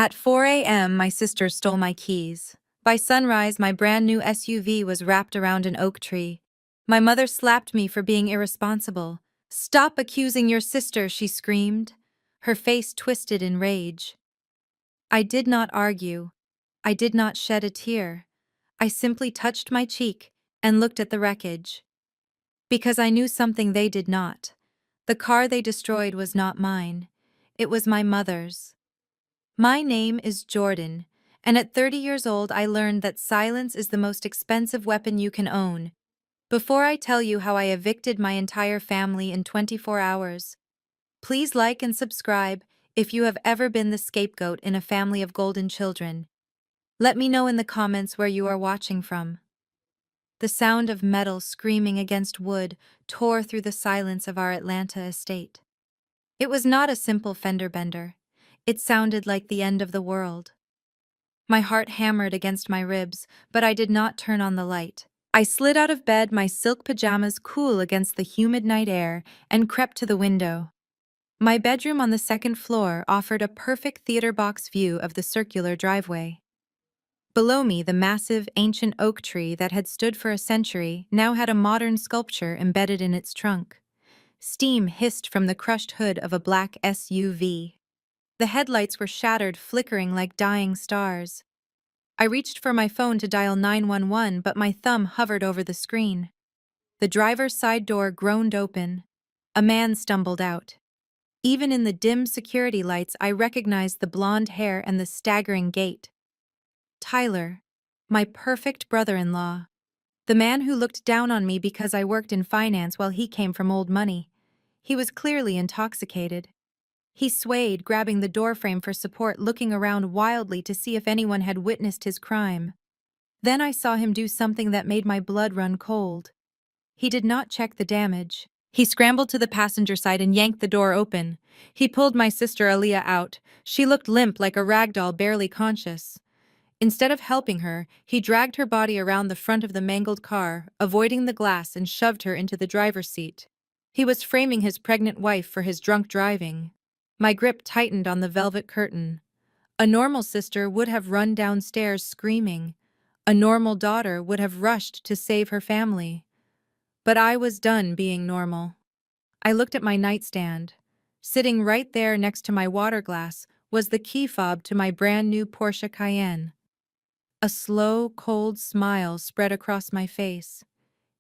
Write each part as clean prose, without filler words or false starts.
At 4 a.m., my sister stole my keys. By sunrise, my brand new SUV was wrapped around an oak tree. My mother slapped me for being irresponsible. "Stop accusing your sister," she screamed, her face twisted in rage. I did not argue. I did not shed a tear. I simply touched my cheek and looked at the wreckage. Because I knew something they did not. The car they destroyed was not mine. It was my mother's. My name is Jordan, and at 30 years old I learned that silence is the most expensive weapon you can own. Before I tell you how I evicted my entire family in 24 hours, please like and subscribe if you have ever been the scapegoat in a family of golden children. Let me know in the comments where you are watching from. The sound of metal screaming against wood tore through the silence of our Atlanta estate. It was not a simple fender bender. It sounded like the end of the world. My heart hammered against my ribs, but I did not turn on the light. I slid out of bed, my silk pajamas cool against the humid night air, and crept to the window. My bedroom on the second floor offered a perfect theater box view of the circular driveway. Below me, the massive, ancient oak tree that had stood for a century now had a modern sculpture embedded in its trunk. Steam hissed from the crushed hood of a black SUV. The headlights were shattered, flickering like dying stars. I reached for my phone to dial 911, but my thumb hovered over the screen. The driver's side door groaned open. A man stumbled out. Even in the dim security lights, I recognized the blonde hair and the staggering gait. Tyler, my perfect brother-in-law. The man who looked down on me because I worked in finance while he came from old money. He was clearly intoxicated. He swayed, grabbing the doorframe for support, looking around wildly to see if anyone had witnessed his crime. Then I saw him do something that made my blood run cold. He did not check the damage. He scrambled to the passenger side and yanked the door open. He pulled my sister Aaliyah out. She looked limp, like a rag doll, barely conscious. Instead of helping her, he dragged her body around the front of the mangled car, avoiding the glass, and shoved her into the driver's seat. He was framing his pregnant wife for his drunk driving. My grip tightened on the velvet curtain. A normal sister would have run downstairs screaming. A normal daughter would have rushed to save her family. But I was done being normal. I looked at my nightstand. Sitting right there next to my water glass was the key fob to my brand new Porsche Cayenne. A slow, cold smile spread across my face.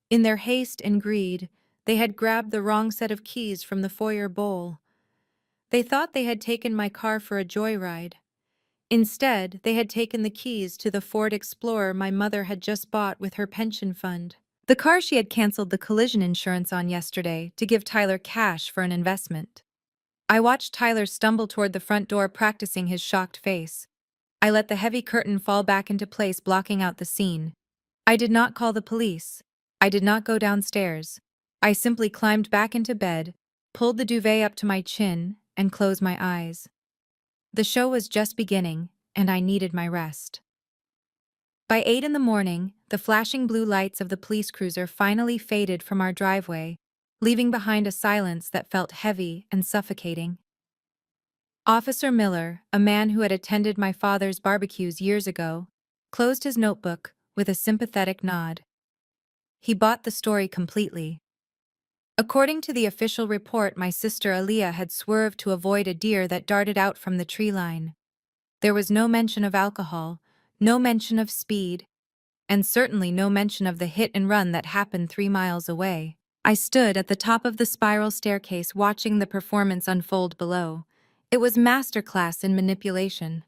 In their haste and greed, they had grabbed the wrong set of keys from the foyer bowl. They thought they had taken my car for a joyride. Instead, they had taken the keys to the Ford Explorer my mother had just bought with her pension fund. The car she had canceled the collision insurance on yesterday to give Tyler cash for an investment. I watched Tyler stumble toward the front door, practicing his shocked face. I let the heavy curtain fall back into place, blocking out the scene. I did not call the police. I did not go downstairs. I simply climbed back into bed, pulled the duvet up to my chin, and closed my eyes. The show was just beginning, and I needed my rest. By 8 in the morning, the flashing blue lights of the police cruiser finally faded from our driveway, leaving behind a silence that felt heavy and suffocating. Officer Miller, a man who had attended my father's barbecues years ago, closed his notebook with a sympathetic nod. He bought the story completely. According to the official report, my sister Aaliyah had swerved to avoid a deer that darted out from the tree line. There was no mention of alcohol, no mention of speed, and certainly no mention of the hit and run that happened 3 miles away. I stood at the top of the spiral staircase watching the performance unfold below. It was masterclass in manipulation.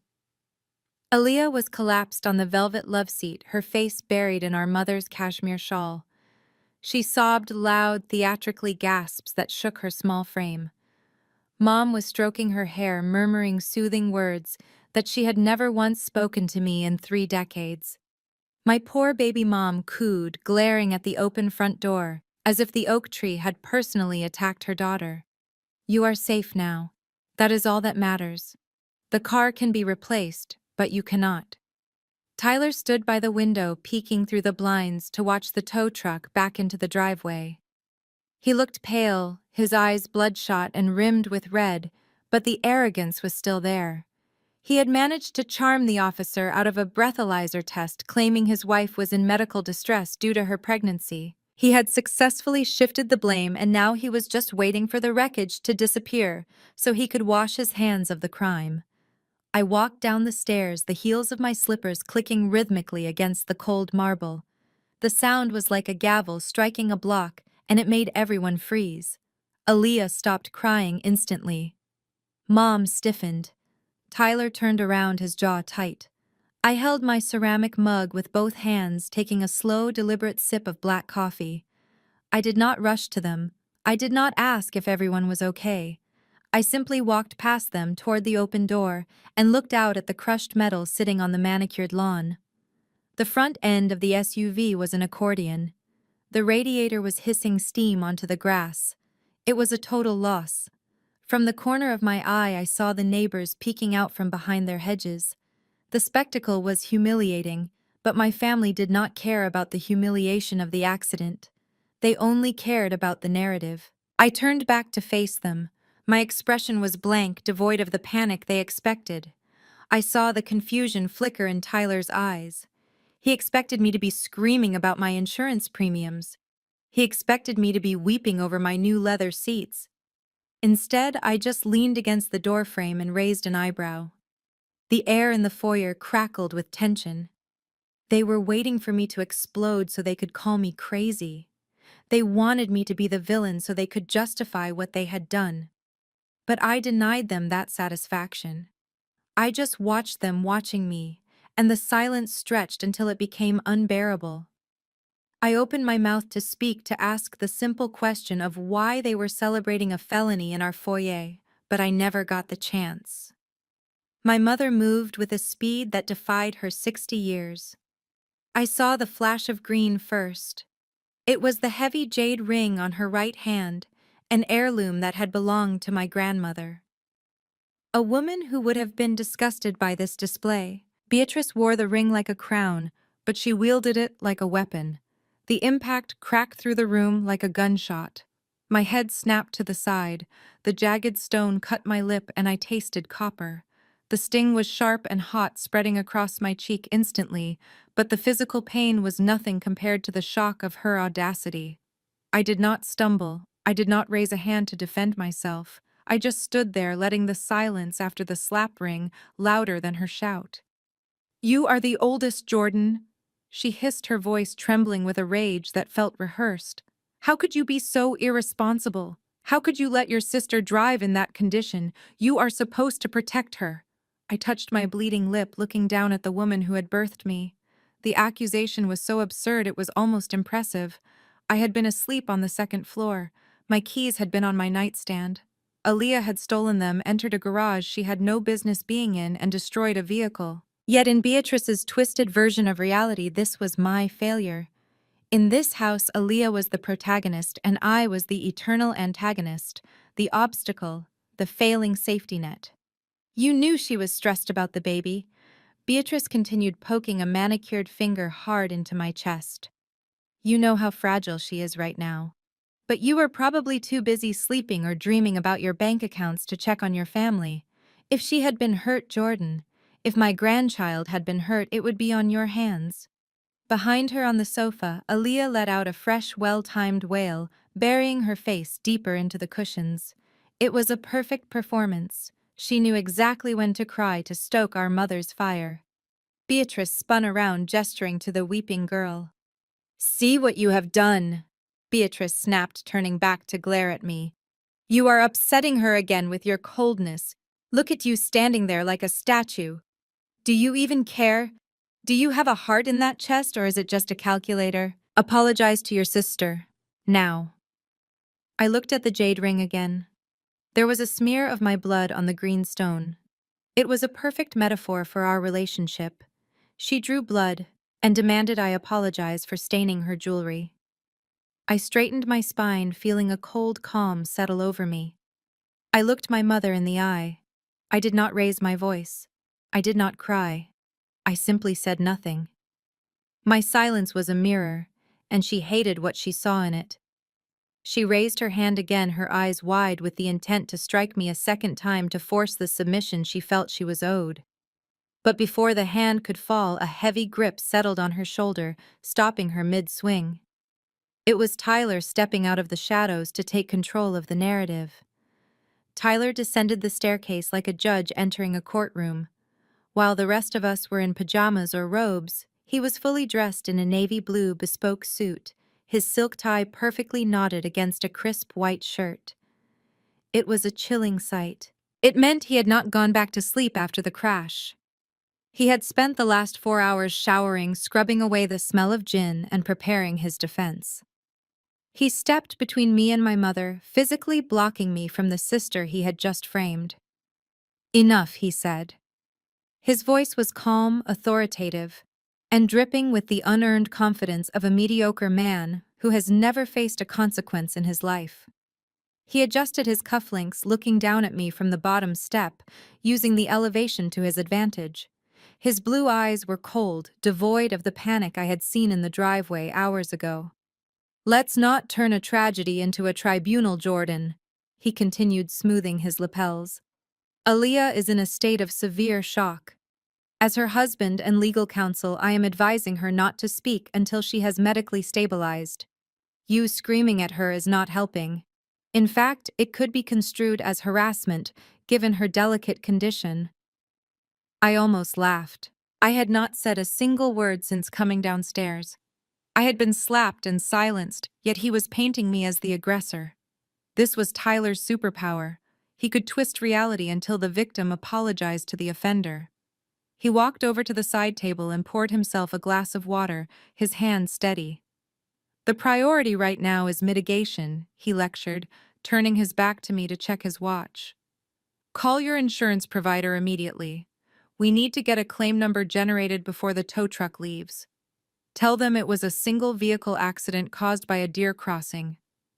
Aaliyah was collapsed on the velvet love seat, her face buried in our mother's cashmere shawl. She sobbed loud, theatrically gasps that shook her small frame. Mom was stroking her hair, murmuring soothing words that she had never once spoken to me in 3 decades. My poor baby mom cooed, glaring at the open front door, as if the oak tree had personally attacked her daughter. "You are safe now. That is all that matters. The car can be replaced, but you cannot." Tyler stood by the window, peeking through the blinds to watch the tow truck back into the driveway. He looked pale, his eyes bloodshot and rimmed with red, but the arrogance was still there. He had managed to charm the officer out of a breathalyzer test claiming his wife was in medical distress due to her pregnancy. He had successfully shifted the blame and now he was just waiting for the wreckage to disappear so he could wash his hands of the crime. I walked down the stairs, the heels of my slippers clicking rhythmically against the cold marble. The sound was like a gavel striking a block, and it made everyone freeze. Aaliyah stopped crying instantly. Mom stiffened. Tyler turned around, his jaw tight. I held my ceramic mug with both hands, taking a slow, deliberate sip of black coffee. I did not rush to them. I did not ask if everyone was okay. I simply walked past them toward the open door and looked out at the crushed metal sitting on the manicured lawn. The front end of the SUV was an accordion. The radiator was hissing steam onto the grass. It was a total loss. From the corner of my eye, I saw the neighbors peeking out from behind their hedges. The spectacle was humiliating, but my family did not care about the humiliation of the accident. They only cared about the narrative. I turned back to face them. My expression was blank, devoid of the panic they expected. I saw the confusion flicker in Tyler's eyes. He expected me to be screaming about my insurance premiums. He expected me to be weeping over my new leather seats. Instead, I just leaned against the doorframe and raised an eyebrow. The air in the foyer crackled with tension. They were waiting for me to explode so they could call me crazy. They wanted me to be the villain so they could justify what they had done. But I denied them that satisfaction. I just watched them watching me, and the silence stretched until it became unbearable. I opened my mouth to speak, to ask the simple question of why they were celebrating a felony in our foyer, but I never got the chance. My mother moved with a speed that defied her 60 years. I saw the flash of green first. It was the heavy jade ring on her right hand, an heirloom that had belonged to my grandmother. A woman who would have been disgusted by this display. Beatrice wore the ring like a crown, but she wielded it like a weapon. The impact cracked through the room like a gunshot. My head snapped to the side. The jagged stone cut my lip and I tasted copper. The sting was sharp and hot, spreading across my cheek instantly, but the physical pain was nothing compared to the shock of her audacity. I did not stumble. I did not raise a hand to defend myself. I just stood there, letting the silence after the slap ring louder than her shout. "You are the oldest, Jordan," she hissed, her voice trembling with a rage that felt rehearsed. "How could you be so irresponsible? How could you let your sister drive in that condition? You are supposed to protect her." I touched my bleeding lip, looking down at the woman who had birthed me. The accusation was so absurd it was almost impressive. I had been asleep on the second floor. My keys had been on my nightstand. Aaliyah had stolen them, entered a garage she had no business being in, and destroyed a vehicle. Yet in Beatrice's twisted version of reality, this was my failure. In this house, Aaliyah was the protagonist and I was the eternal antagonist, the obstacle, the failing safety net. "You knew she was stressed about the baby." Beatrice continued, poking a manicured finger hard into my chest. "You know how fragile she is right now. But you were probably too busy sleeping or dreaming about your bank accounts to check on your family. If she had been hurt, Jordan, if my grandchild had been hurt, it would be on your hands." Behind her on the sofa, Aaliyah let out a fresh, well-timed wail, burying her face deeper into the cushions. It was a perfect performance. She knew exactly when to cry to stoke our mother's fire. Beatrice spun around, gesturing to the weeping girl. "See what you have done," Beatrice snapped, turning back to glare at me. "You are upsetting her again with your coldness. Look at you standing there like a statue. Do you even care? Do you have a heart in that chest, or is it just a calculator? Apologize to your sister. Now." I looked at the jade ring again. There was a smear of my blood on the green stone. It was a perfect metaphor for our relationship. She drew blood and demanded I apologize for staining her jewelry. I straightened my spine, feeling a cold calm settle over me. I looked my mother in the eye. I did not raise my voice. I did not cry. I simply said nothing. My silence was a mirror, and she hated what she saw in it. She raised her hand again, her eyes wide with the intent to strike me a second time to force the submission she felt she was owed. But before the hand could fall, a heavy grip settled on her shoulder, stopping her mid-swing. It was Tyler stepping out of the shadows to take control of the narrative. Tyler descended the staircase like a judge entering a courtroom. While the rest of us were in pajamas or robes, he was fully dressed in a navy blue bespoke suit, his silk tie perfectly knotted against a crisp white shirt. It was a chilling sight. It meant he had not gone back to sleep after the crash. He had spent the last 4 hours showering, scrubbing away the smell of gin, and preparing his defense. He stepped between me and my mother, physically blocking me from the sister he had just framed. "Enough," he said. His voice was calm, authoritative, and dripping with the unearned confidence of a mediocre man who has never faced a consequence in his life. He adjusted his cufflinks, looking down at me from the bottom step, using the elevation to his advantage. His blue eyes were cold, devoid of the panic I had seen in the driveway hours ago. "Let's not turn a tragedy into a tribunal, Jordan," he continued, smoothing his lapels. "Aaliyah is in a state of severe shock. As her husband and legal counsel, I am advising her not to speak until she has medically stabilized. You screaming at her is not helping. In fact, it could be construed as harassment, given her delicate condition." I almost laughed. I had not said a single word since coming downstairs. I had been slapped and silenced, yet he was painting me as the aggressor. This was Tyler's superpower. He could twist reality until the victim apologized to the offender. He walked over to the side table and poured himself a glass of water, his hand steady. "The priority right now is mitigation," he lectured, turning his back to me to check his watch. "Call your insurance provider immediately. We need to get a claim number generated before the tow truck leaves. Tell them it was a single vehicle accident caused by a deer crossing.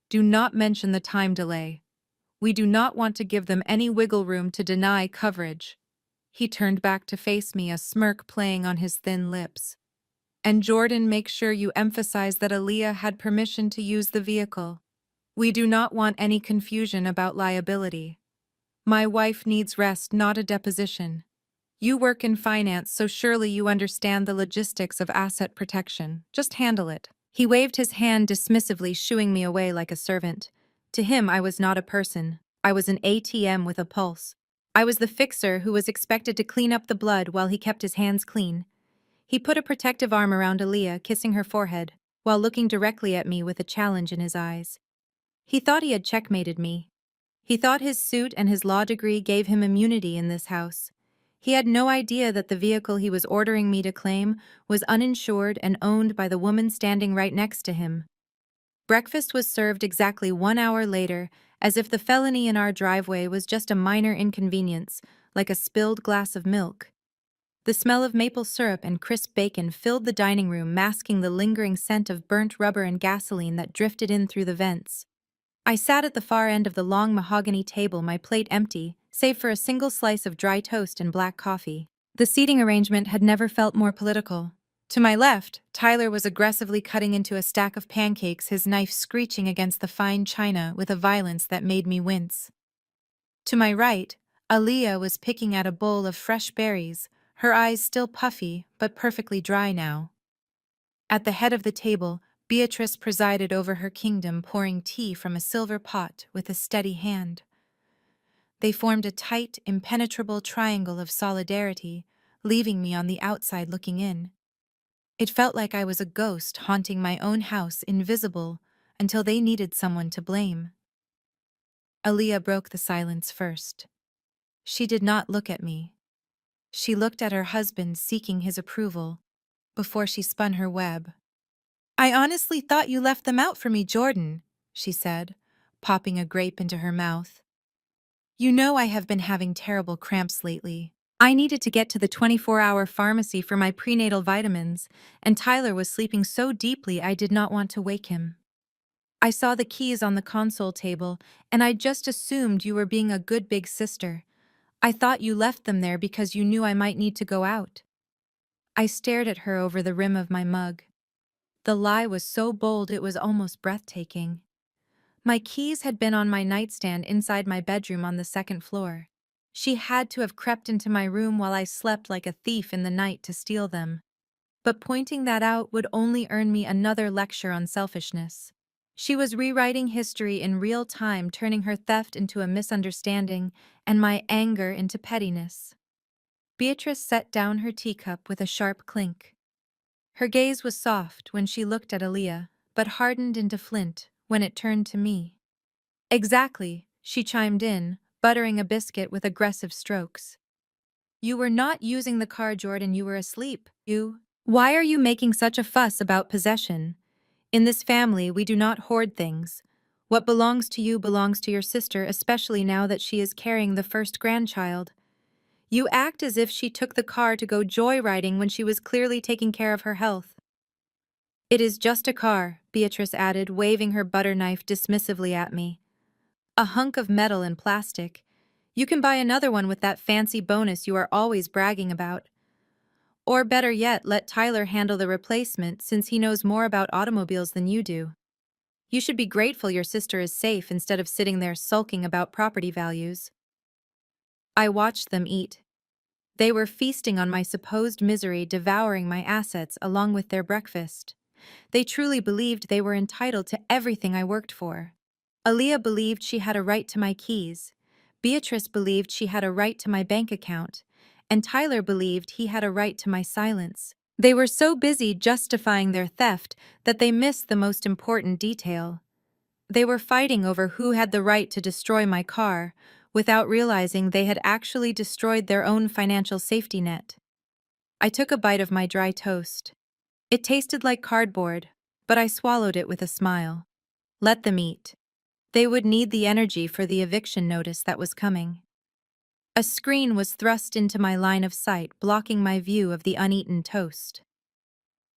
Do not mention the time delay. We do not want to give them any wiggle room to deny coverage." He turned back to face me, a smirk playing on his thin lips. "And Jordan, make sure you emphasize that Aaliyah had permission to use the vehicle. We do not want any confusion about liability. My wife needs rest, not a deposition. You work in finance, so surely you understand the logistics of asset protection. Just handle it." He waved his hand dismissively, shooing me away like a servant. To him, I was not a person. I was an ATM with a pulse. I was the fixer who was expected to clean up the blood while he kept his hands clean. He put a protective arm around Aaliyah, kissing her forehead, while looking directly at me with a challenge in his eyes. He thought he had checkmated me. He thought his suit and his law degree gave him immunity in this house. He had no idea that the vehicle he was ordering me to claim was uninsured and owned by the woman standing right next to him. Breakfast was served exactly 1 hour later, as if the felony in our driveway was just a minor inconvenience, like a spilled glass of milk. The smell of maple syrup and crisp bacon filled the dining room, masking the lingering scent of burnt rubber and gasoline that drifted in through the vents. I sat at the far end of the long mahogany table, my plate empty, save for a single slice of dry toast and black coffee. The seating arrangement had never felt more political. To my left, Tyler was aggressively cutting into a stack of pancakes, his knife screeching against the fine china with a violence that made me wince. To my right, Aaliyah was picking at a bowl of fresh berries, her eyes still puffy but perfectly dry now. At the head of the table, Beatrice presided over her kingdom, pouring tea from a silver pot with a steady hand. They formed a tight, impenetrable triangle of solidarity, leaving me on the outside looking in. It felt like I was a ghost haunting my own house, invisible, until they needed someone to blame. Aaliyah broke the silence first. She did not look at me. She looked at her husband, seeking his approval, before she spun her web. "I honestly thought you left them out for me, Jordan," she said, popping a grape into her mouth. "You know I have been having terrible cramps lately. I needed to get to the 24-hour pharmacy for my prenatal vitamins, and Tyler was sleeping so deeply I did not want to wake him. I saw the keys on the console table, and I just assumed you were being a good big sister. I thought you left them there because you knew I might need to go out." I stared at her over the rim of my mug. The lie was so bold it was almost breathtaking. My keys had been on my nightstand inside my bedroom on the second floor. She had to have crept into my room while I slept like a thief in the night to steal them. But pointing that out would only earn me another lecture on selfishness. She was rewriting history in real time, turning her theft into a misunderstanding and my anger into pettiness. Beatrice set down her teacup with a sharp clink. Her gaze was soft when she looked at Aaliyah, but hardened into flint when it turned to me. Exactly, she chimed in, buttering a biscuit with aggressive strokes. You were not using the car, Jordan, you were asleep. Why are you making such a fuss about possession? In this family, we do not hoard things. What belongs to you belongs to your sister, especially now that she is carrying the first grandchild. You act as if she took the car to go joyriding when she was clearly taking care of her health. It is just a car, Beatrice added, waving her butter knife dismissively at me. A hunk of metal and plastic. You can buy another one with that fancy bonus you are always bragging about. Or better yet, let Tyler handle the replacement since he knows more about automobiles than you do. You should be grateful your sister is safe instead of sitting there sulking about property values. I watched them eat. They were feasting on my supposed misery, devouring my assets along with their breakfast. They truly believed they were entitled to everything I worked for. Aaliyah believed she had a right to my keys. Beatrice believed she had a right to my bank account. And Tyler believed he had a right to my silence. They were so busy justifying their theft that they missed the most important detail. They were fighting over who had the right to destroy my car, without realizing they had actually destroyed their own financial safety net. I took a bite of my dry toast. It tasted like cardboard, but I swallowed it with a smile. Let them eat. They would need the energy for the eviction notice that was coming. A screen was thrust into my line of sight, blocking my view of the uneaten toast.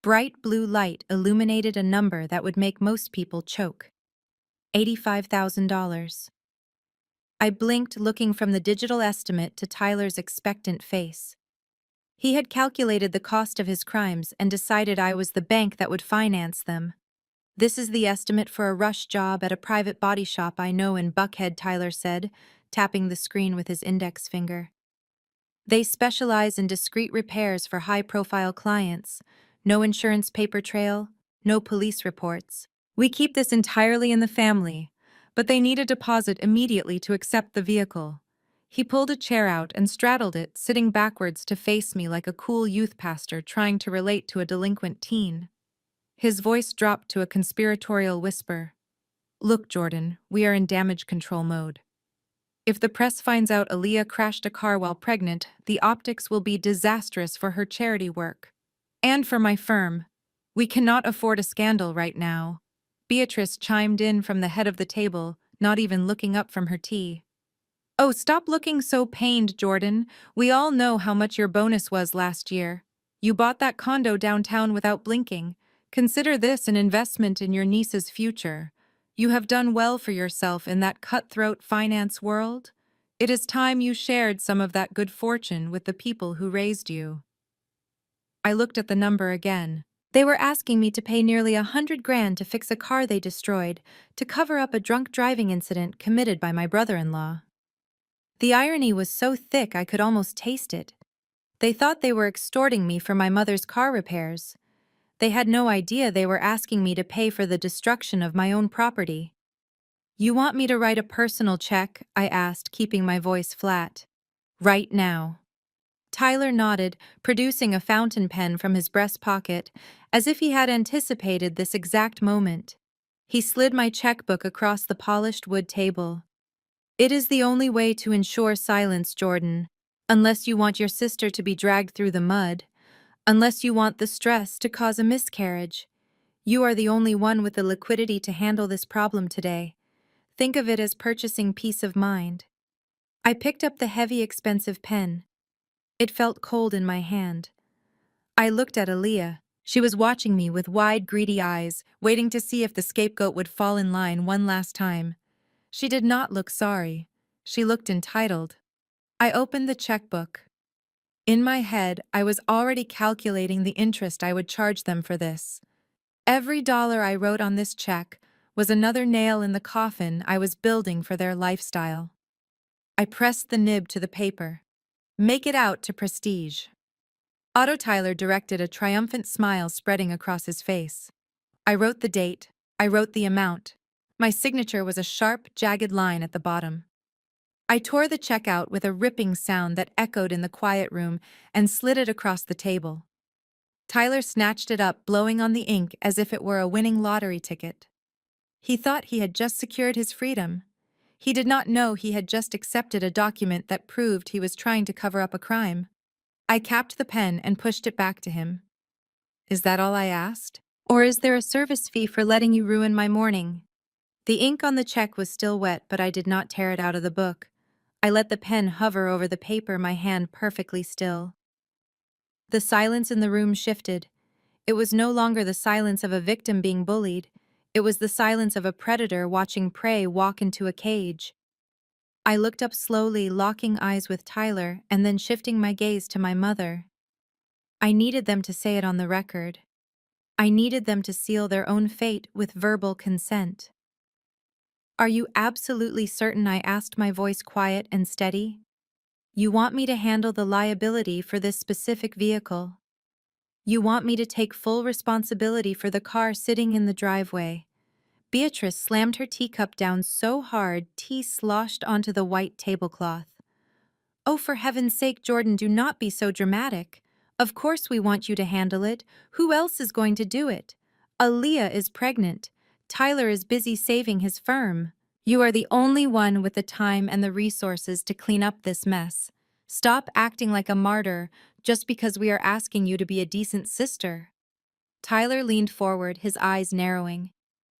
Bright blue light illuminated a number that would make most people choke. $85,000. I blinked, looking from the digital estimate to Tyler's expectant face. He had calculated the cost of his crimes and decided I was the bank that would finance them. This is the estimate for a rush job at a private body shop I know in Buckhead, Tyler said, tapping the screen with his index finger. They specialize in discreet repairs for high-profile clients. No insurance paper trail, no police reports. We keep this entirely in the family, but they need a deposit immediately to accept the vehicle. He pulled a chair out and straddled it, sitting backwards to face me like a cool youth pastor trying to relate to a delinquent teen. His voice dropped to a conspiratorial whisper. Look, Jordan, we are in damage control mode. If the press finds out Aaliyah crashed a car while pregnant, the optics will be disastrous for her charity work. And for my firm. We cannot afford a scandal right now. Beatrice chimed in from the head of the table, not even looking up from her tea. Oh, stop looking so pained, Jordan. We all know how much your bonus was last year. You bought that condo downtown without blinking. Consider this an investment in your niece's future. You have done well for yourself in that cutthroat finance world. It is time you shared some of that good fortune with the people who raised you. I looked at the number again. They were asking me to pay nearly $100,000 to fix a car they destroyed, to cover up a drunk driving incident committed by my brother-in-law. The irony was so thick I could almost taste it. They thought they were extorting me for my mother's car repairs. They had no idea they were asking me to pay for the destruction of my own property. You want me to write a personal check? I asked, keeping my voice flat. Right now. Tyler nodded, producing a fountain pen from his breast pocket, as if he had anticipated this exact moment. He slid my checkbook across the polished wood table. It is the only way to ensure silence, Jordan, unless you want your sister to be dragged through the mud, unless you want the stress to cause a miscarriage. You are the only one with the liquidity to handle this problem today. Think of it as purchasing peace of mind. I picked up the heavy, expensive pen. It felt cold in my hand. I looked at Aaliyah. She was watching me with wide, greedy eyes, waiting to see if the scapegoat would fall in line one last time. She did not look sorry. She looked entitled. I opened the checkbook. In my head, I was already calculating the interest I would charge them for this. Every dollar I wrote on this check was another nail in the coffin I was building for their lifestyle. I pressed the nib to the paper. Make it out to Prestige. Otto Tyler directed a triumphant smile spreading across his face. I wrote the date. I wrote the amount. My signature was a sharp, jagged line at the bottom. I tore the check out with a ripping sound that echoed in the quiet room and slid it across the table. Tyler snatched it up, blowing on the ink as if it were a winning lottery ticket. He thought he had just secured his freedom. He did not know he had just accepted a document that proved he was trying to cover up a crime. I capped the pen and pushed it back to him. Is that all I asked? Or is there a service fee for letting you ruin my morning? The ink on the check was still wet, but I did not tear it out of the book. I let the pen hover over the paper, my hand perfectly still. The silence in the room shifted. It was no longer the silence of a victim being bullied. It was the silence of a predator watching prey walk into a cage. I looked up slowly, locking eyes with Tyler, and then shifting my gaze to my mother. I needed them to say it on the record. I needed them to seal their own fate with verbal consent. Are you absolutely certain? I asked, my voice quiet and steady. You want me to handle the liability for this specific vehicle? You want me to take full responsibility for the car sitting in the driveway? Beatrice slammed her teacup down so hard tea sloshed onto the white tablecloth. Oh, for heaven's sake, Jordan, do not be so dramatic. Of course we want you to handle it. Who else is going to do it? Aaliyah is pregnant. Tyler is busy saving his firm. You are the only one with the time and the resources to clean up this mess. Stop acting like a martyr just because we are asking you to be a decent sister. Tyler leaned forward, his eyes narrowing.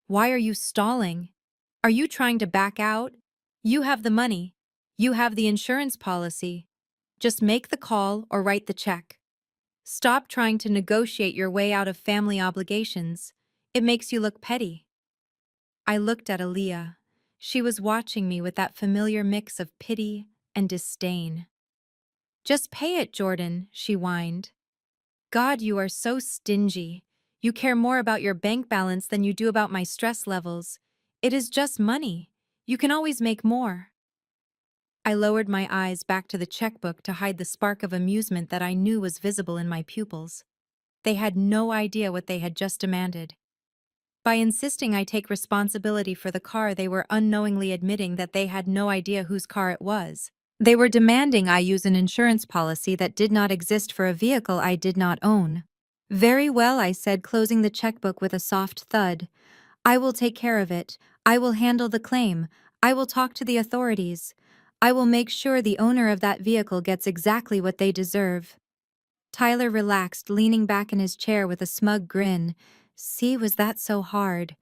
Why are you stalling? Are you trying to back out? You have the money. You have the insurance policy. Just make the call or write the check. Stop trying to negotiate your way out of family obligations. It makes you look petty. I looked at Aaliyah. She was watching me with that familiar mix of pity and disdain. Just pay it, Jordan, she whined. God, you are so stingy. You care more about your bank balance than you do about my stress levels. It is just money. You can always make more. I lowered my eyes back to the checkbook to hide the spark of amusement that I knew was visible in my pupils. They had no idea what they had just demanded. By insisting I take responsibility for the car, they were unknowingly admitting that they had no idea whose car it was. They were demanding I use an insurance policy that did not exist for a vehicle I did not own. Very well, I said, closing the checkbook with a soft thud. I will take care of it. I will handle the claim. I will talk to the authorities. I will make sure the owner of that vehicle gets exactly what they deserve. Tyler relaxed, leaning back in his chair with a smug grin. See, was that so hard?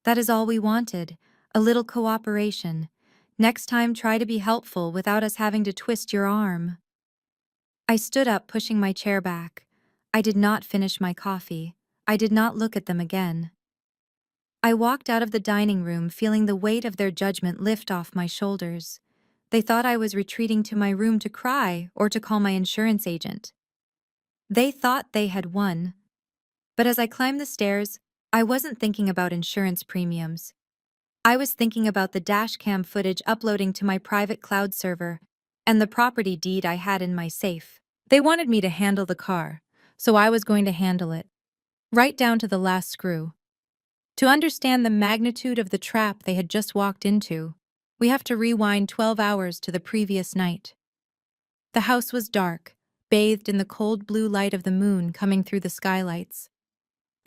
That is all we wanted. A little cooperation. Next time, try to be helpful without us having to twist your arm. I stood up, pushing my chair back. I did not finish my coffee. I did not look at them again. I walked out of the dining room feeling the weight of their judgment lift off my shoulders. They thought I was retreating to my room to cry or to call my insurance agent. They thought they had won. But as I climbed the stairs, I wasn't thinking about insurance premiums. I was thinking about the dashcam footage uploading to my private cloud server and the property deed I had in my safe. They wanted me to handle the car, so I was going to handle it, right down to the last screw. To understand the magnitude of the trap they had just walked into, we have to rewind 12 hours to the previous night. The house was dark, bathed in the cold blue light of the moon coming through the skylights.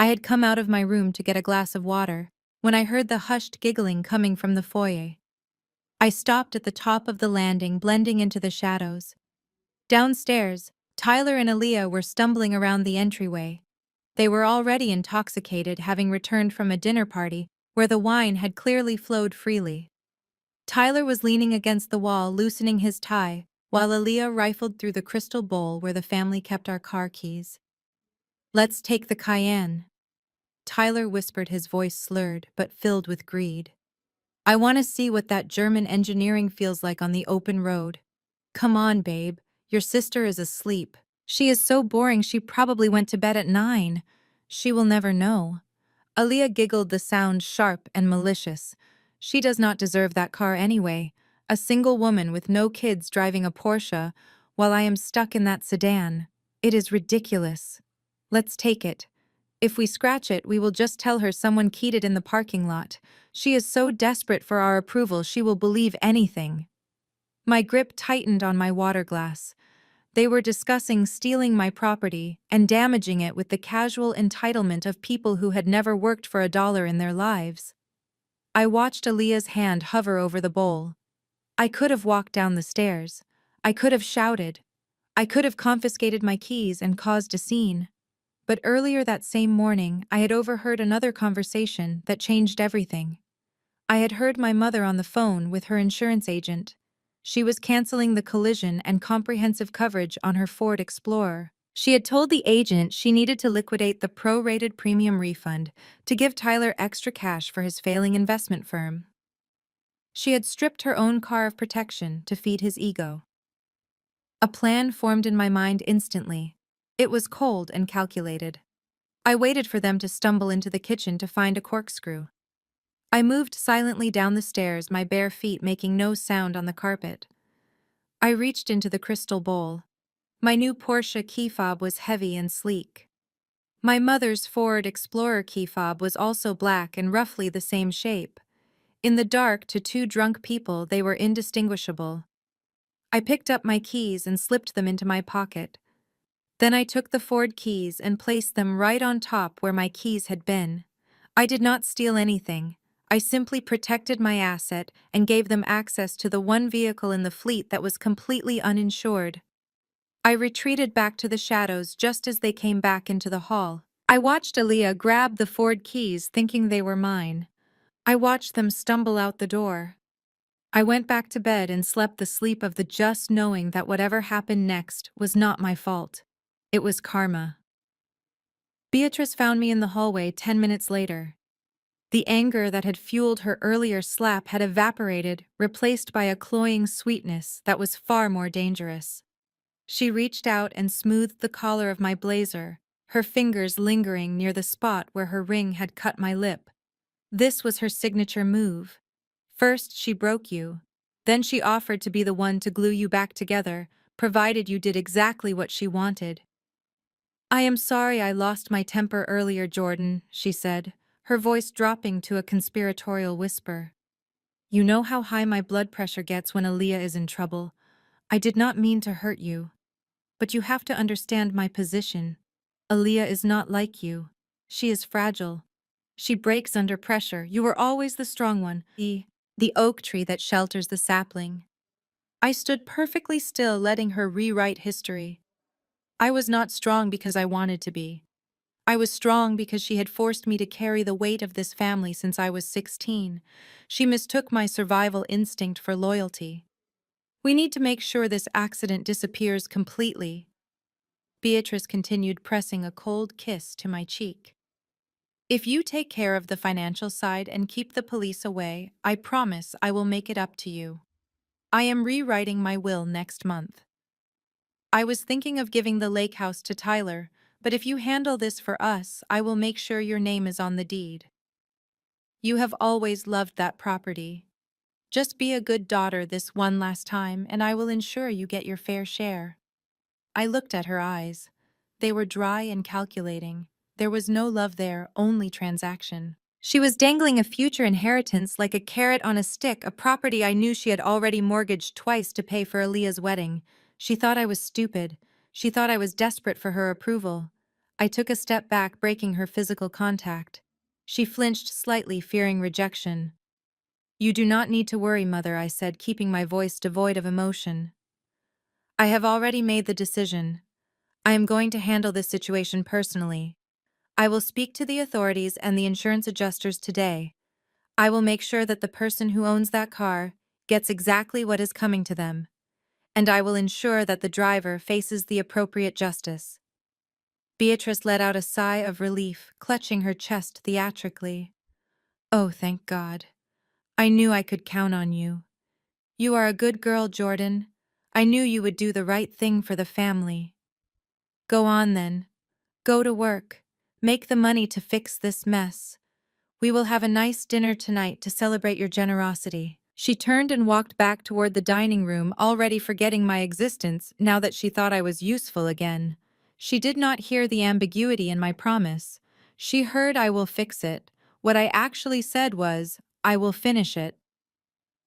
I had come out of my room to get a glass of water when I heard the hushed giggling coming from the foyer. I stopped at the top of the landing, blending into the shadows. Downstairs, Tyler and Aaliyah were stumbling around the entryway. They were already intoxicated, having returned from a dinner party where the wine had clearly flowed freely. Tyler was leaning against the wall, loosening his tie, while Aaliyah rifled through the crystal bowl where the family kept our car keys. Let's take the Cayenne. Tyler whispered, his voice slurred but filled with greed. I want to see what that German engineering feels like on the open road. Come on, babe. Your sister is asleep. She is so boring she probably went to bed at 9. She will never know. Aaliyah giggled, the sound sharp and malicious. She does not deserve that car anyway. A single woman with no kids driving a Porsche while I am stuck in that sedan. It is ridiculous. Let's take it. If we scratch it, we will just tell her someone keyed it in the parking lot. She is so desperate for our approval she will believe anything. My grip tightened on my water glass. They were discussing stealing my property and damaging it with the casual entitlement of people who had never worked for $1 in their lives. I watched Aaliyah's hand hover over the bowl. I could have walked down the stairs. I could have shouted. I could have confiscated my keys and caused a scene. But earlier that same morning, I had overheard another conversation that changed everything. I had heard my mother on the phone with her insurance agent. She was canceling the collision and comprehensive coverage on her Ford Explorer. She had told the agent she needed to liquidate the prorated premium refund to give Tyler extra cash for his failing investment firm. She had stripped her own car of protection to feed his ego. A plan formed in my mind instantly. It was cold and calculated. I waited for them to stumble into the kitchen to find a corkscrew. I moved silently down the stairs, my bare feet making no sound on the carpet. I reached into the crystal bowl. My new Porsche key fob was heavy and sleek. My mother's Ford Explorer key fob was also black and roughly the same shape. In the dark, to two drunk people, they were indistinguishable. I picked up my keys and slipped them into my pocket. Then I took the Ford keys and placed them right on top where my keys had been. I did not steal anything. I simply protected my asset and gave them access to the one vehicle in the fleet that was completely uninsured. I retreated back to the shadows just as they came back into the hall. I watched Aaliyah grab the Ford keys thinking they were mine. I watched them stumble out the door. I went back to bed and slept the sleep of the just knowing that whatever happened next was not my fault. It was karma. Beatrice found me in the hallway 10 minutes later. The anger that had fueled her earlier slap had evaporated, replaced by a cloying sweetness that was far more dangerous. She reached out and smoothed the collar of my blazer, her fingers lingering near the spot where her ring had cut my lip. This was her signature move. First, she broke you. Then she offered to be the one to glue you back together, provided you did exactly what she wanted. "I am sorry I lost my temper earlier, Jordan," she said, her voice dropping to a conspiratorial whisper. "You know how high my blood pressure gets when Aaliyah is in trouble. I did not mean to hurt you. But you have to understand my position. Aaliyah is not like you. She is fragile. She breaks under pressure. You were always the strong one, the oak tree that shelters the sapling." I stood perfectly still, letting her rewrite history. I was not strong because I wanted to be. I was strong because she had forced me to carry the weight of this family since I was 16. She mistook my survival instinct for loyalty. "We need to make sure this accident disappears completely." Beatrice continued, pressing a cold kiss to my cheek. "If you take care of the financial side and keep the police away, I promise I will make it up to you. I am rewriting my will next month. I was thinking of giving the lake house to Tyler, but if you handle this for us, I will make sure your name is on the deed. You have always loved that property. Just be a good daughter this one last time, and I will ensure you get your fair share." I looked at her eyes. They were dry and calculating. There was no love there, only transaction. She was dangling a future inheritance like a carrot on a stick, a property I knew she had already mortgaged twice to pay for Aaliyah's wedding. She thought I was stupid. She thought I was desperate for her approval. I took a step back, breaking her physical contact. She flinched slightly, fearing rejection. "You do not need to worry, Mother," I said, keeping my voice devoid of emotion. "I have already made the decision. I am going to handle this situation personally. I will speak to the authorities and the insurance adjusters today. I will make sure that the person who owns that car gets exactly what is coming to them. And I will ensure that the driver faces the appropriate justice." Beatrice let out a sigh of relief, clutching her chest theatrically. "Oh, thank God. I knew I could count on you. You are a good girl, Jordan. I knew you would do the right thing for the family. Go on then. Go to work. Make the money to fix this mess. We will have a nice dinner tonight to celebrate your generosity." She turned and walked back toward the dining room, already forgetting my existence now that she thought I was useful again. She did not hear the ambiguity in my promise. She heard "I will fix it." What I actually said was, "I will finish it."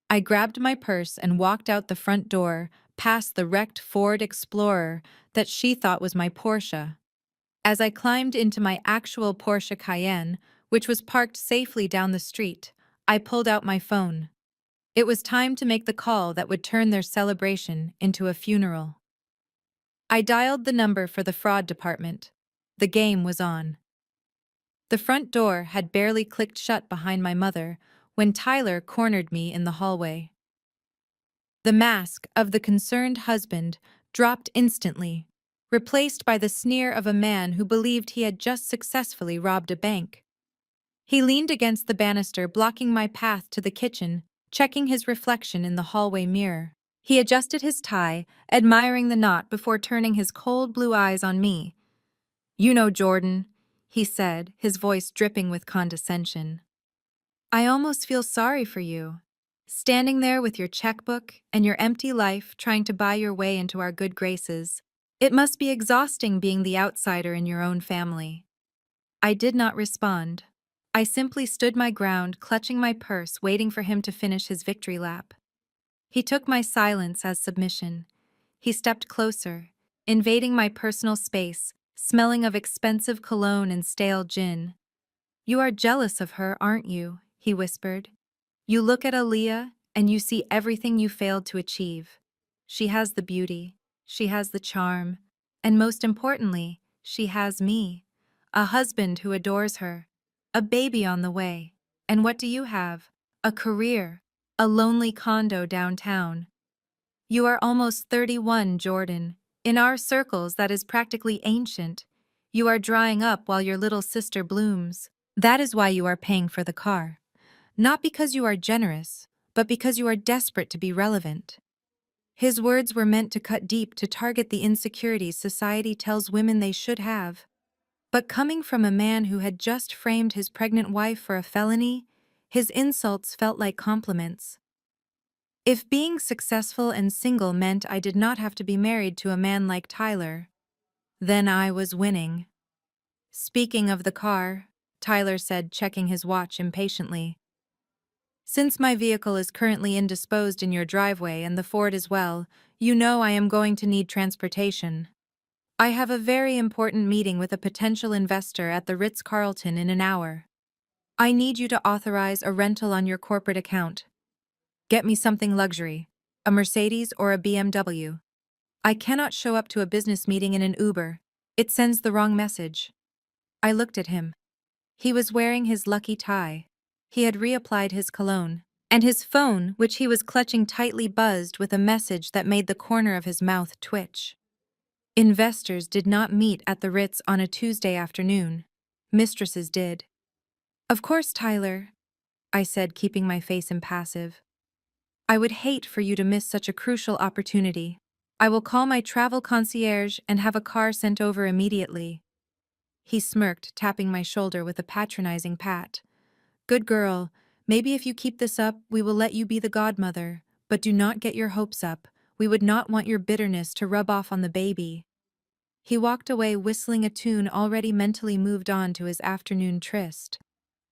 I grabbed my purse and walked out the front door, past the wrecked Ford Explorer that she thought was my Porsche. As I climbed into my actual Porsche Cayenne, which was parked safely down the street, I pulled out my phone. It was time to make the call that would turn their celebration into a funeral. I dialed the number for the fraud department. The game was on. The front door had barely clicked shut behind my mother when Tyler cornered me in the hallway. The mask of the concerned husband dropped instantly, replaced by the sneer of a man who believed he had just successfully robbed a bank. He leaned against the banister, blocking my path to the kitchen, checking his reflection in the hallway mirror. He adjusted his tie, admiring the knot before turning his cold blue eyes on me. "You know, Jordan," he said, his voice dripping with condescension. "I almost feel sorry for you. Standing there with your checkbook and your empty life trying to buy your way into our good graces. It must be exhausting being the outsider in your own family." I did not respond. I simply stood my ground, clutching my purse, waiting for him to finish his victory lap. He took my silence as submission. He stepped closer, invading my personal space, smelling of expensive cologne and stale gin. "You are jealous of her, aren't you?" he whispered. "You look at Aaliyah and you see everything you failed to achieve. She has the beauty, she has the charm, and most importantly, she has me. A husband who adores her, a baby on the way. And what do you have? A career, a lonely condo downtown. You are almost 31, Jordan. In our circles, that is practically ancient. You are drying up while your little sister blooms. That is why you are paying for the car. Not because you are generous, but because you are desperate to be relevant." His words were meant to cut deep, to target the insecurities society tells women they should have. But coming from a man who had just framed his pregnant wife for a felony, his insults felt like compliments. If being successful and single meant I did not have to be married to a man like Tyler, then I was winning. "Speaking of the car," Tyler said, checking his watch impatiently, "since my vehicle is currently indisposed in your driveway and the Ford as well, you know I am going to need transportation. I have a very important meeting with a potential investor at the Ritz-Carlton in an hour. I need you to authorize a rental on your corporate account. Get me something luxury, a Mercedes or a BMW. I cannot show up to a business meeting in an Uber. It sends the wrong message." I looked at him. He was wearing his lucky tie. He had reapplied his cologne, and his phone, which he was clutching tightly, buzzed with a message that made the corner of his mouth twitch. Investors did not meet at the Ritz on a Tuesday afternoon. Mistresses did. "Of course, Tyler," I said, keeping my face impassive. "I would hate for you to miss such a crucial opportunity. I will call my travel concierge and have a car sent over immediately." He smirked, tapping my shoulder with a patronizing pat. "Good girl. Maybe if you keep this up, we will let you be the godmother. But do not get your hopes up. We would not want your bitterness to rub off on the baby." He walked away, whistling a tune, already mentally moved on to his afternoon tryst.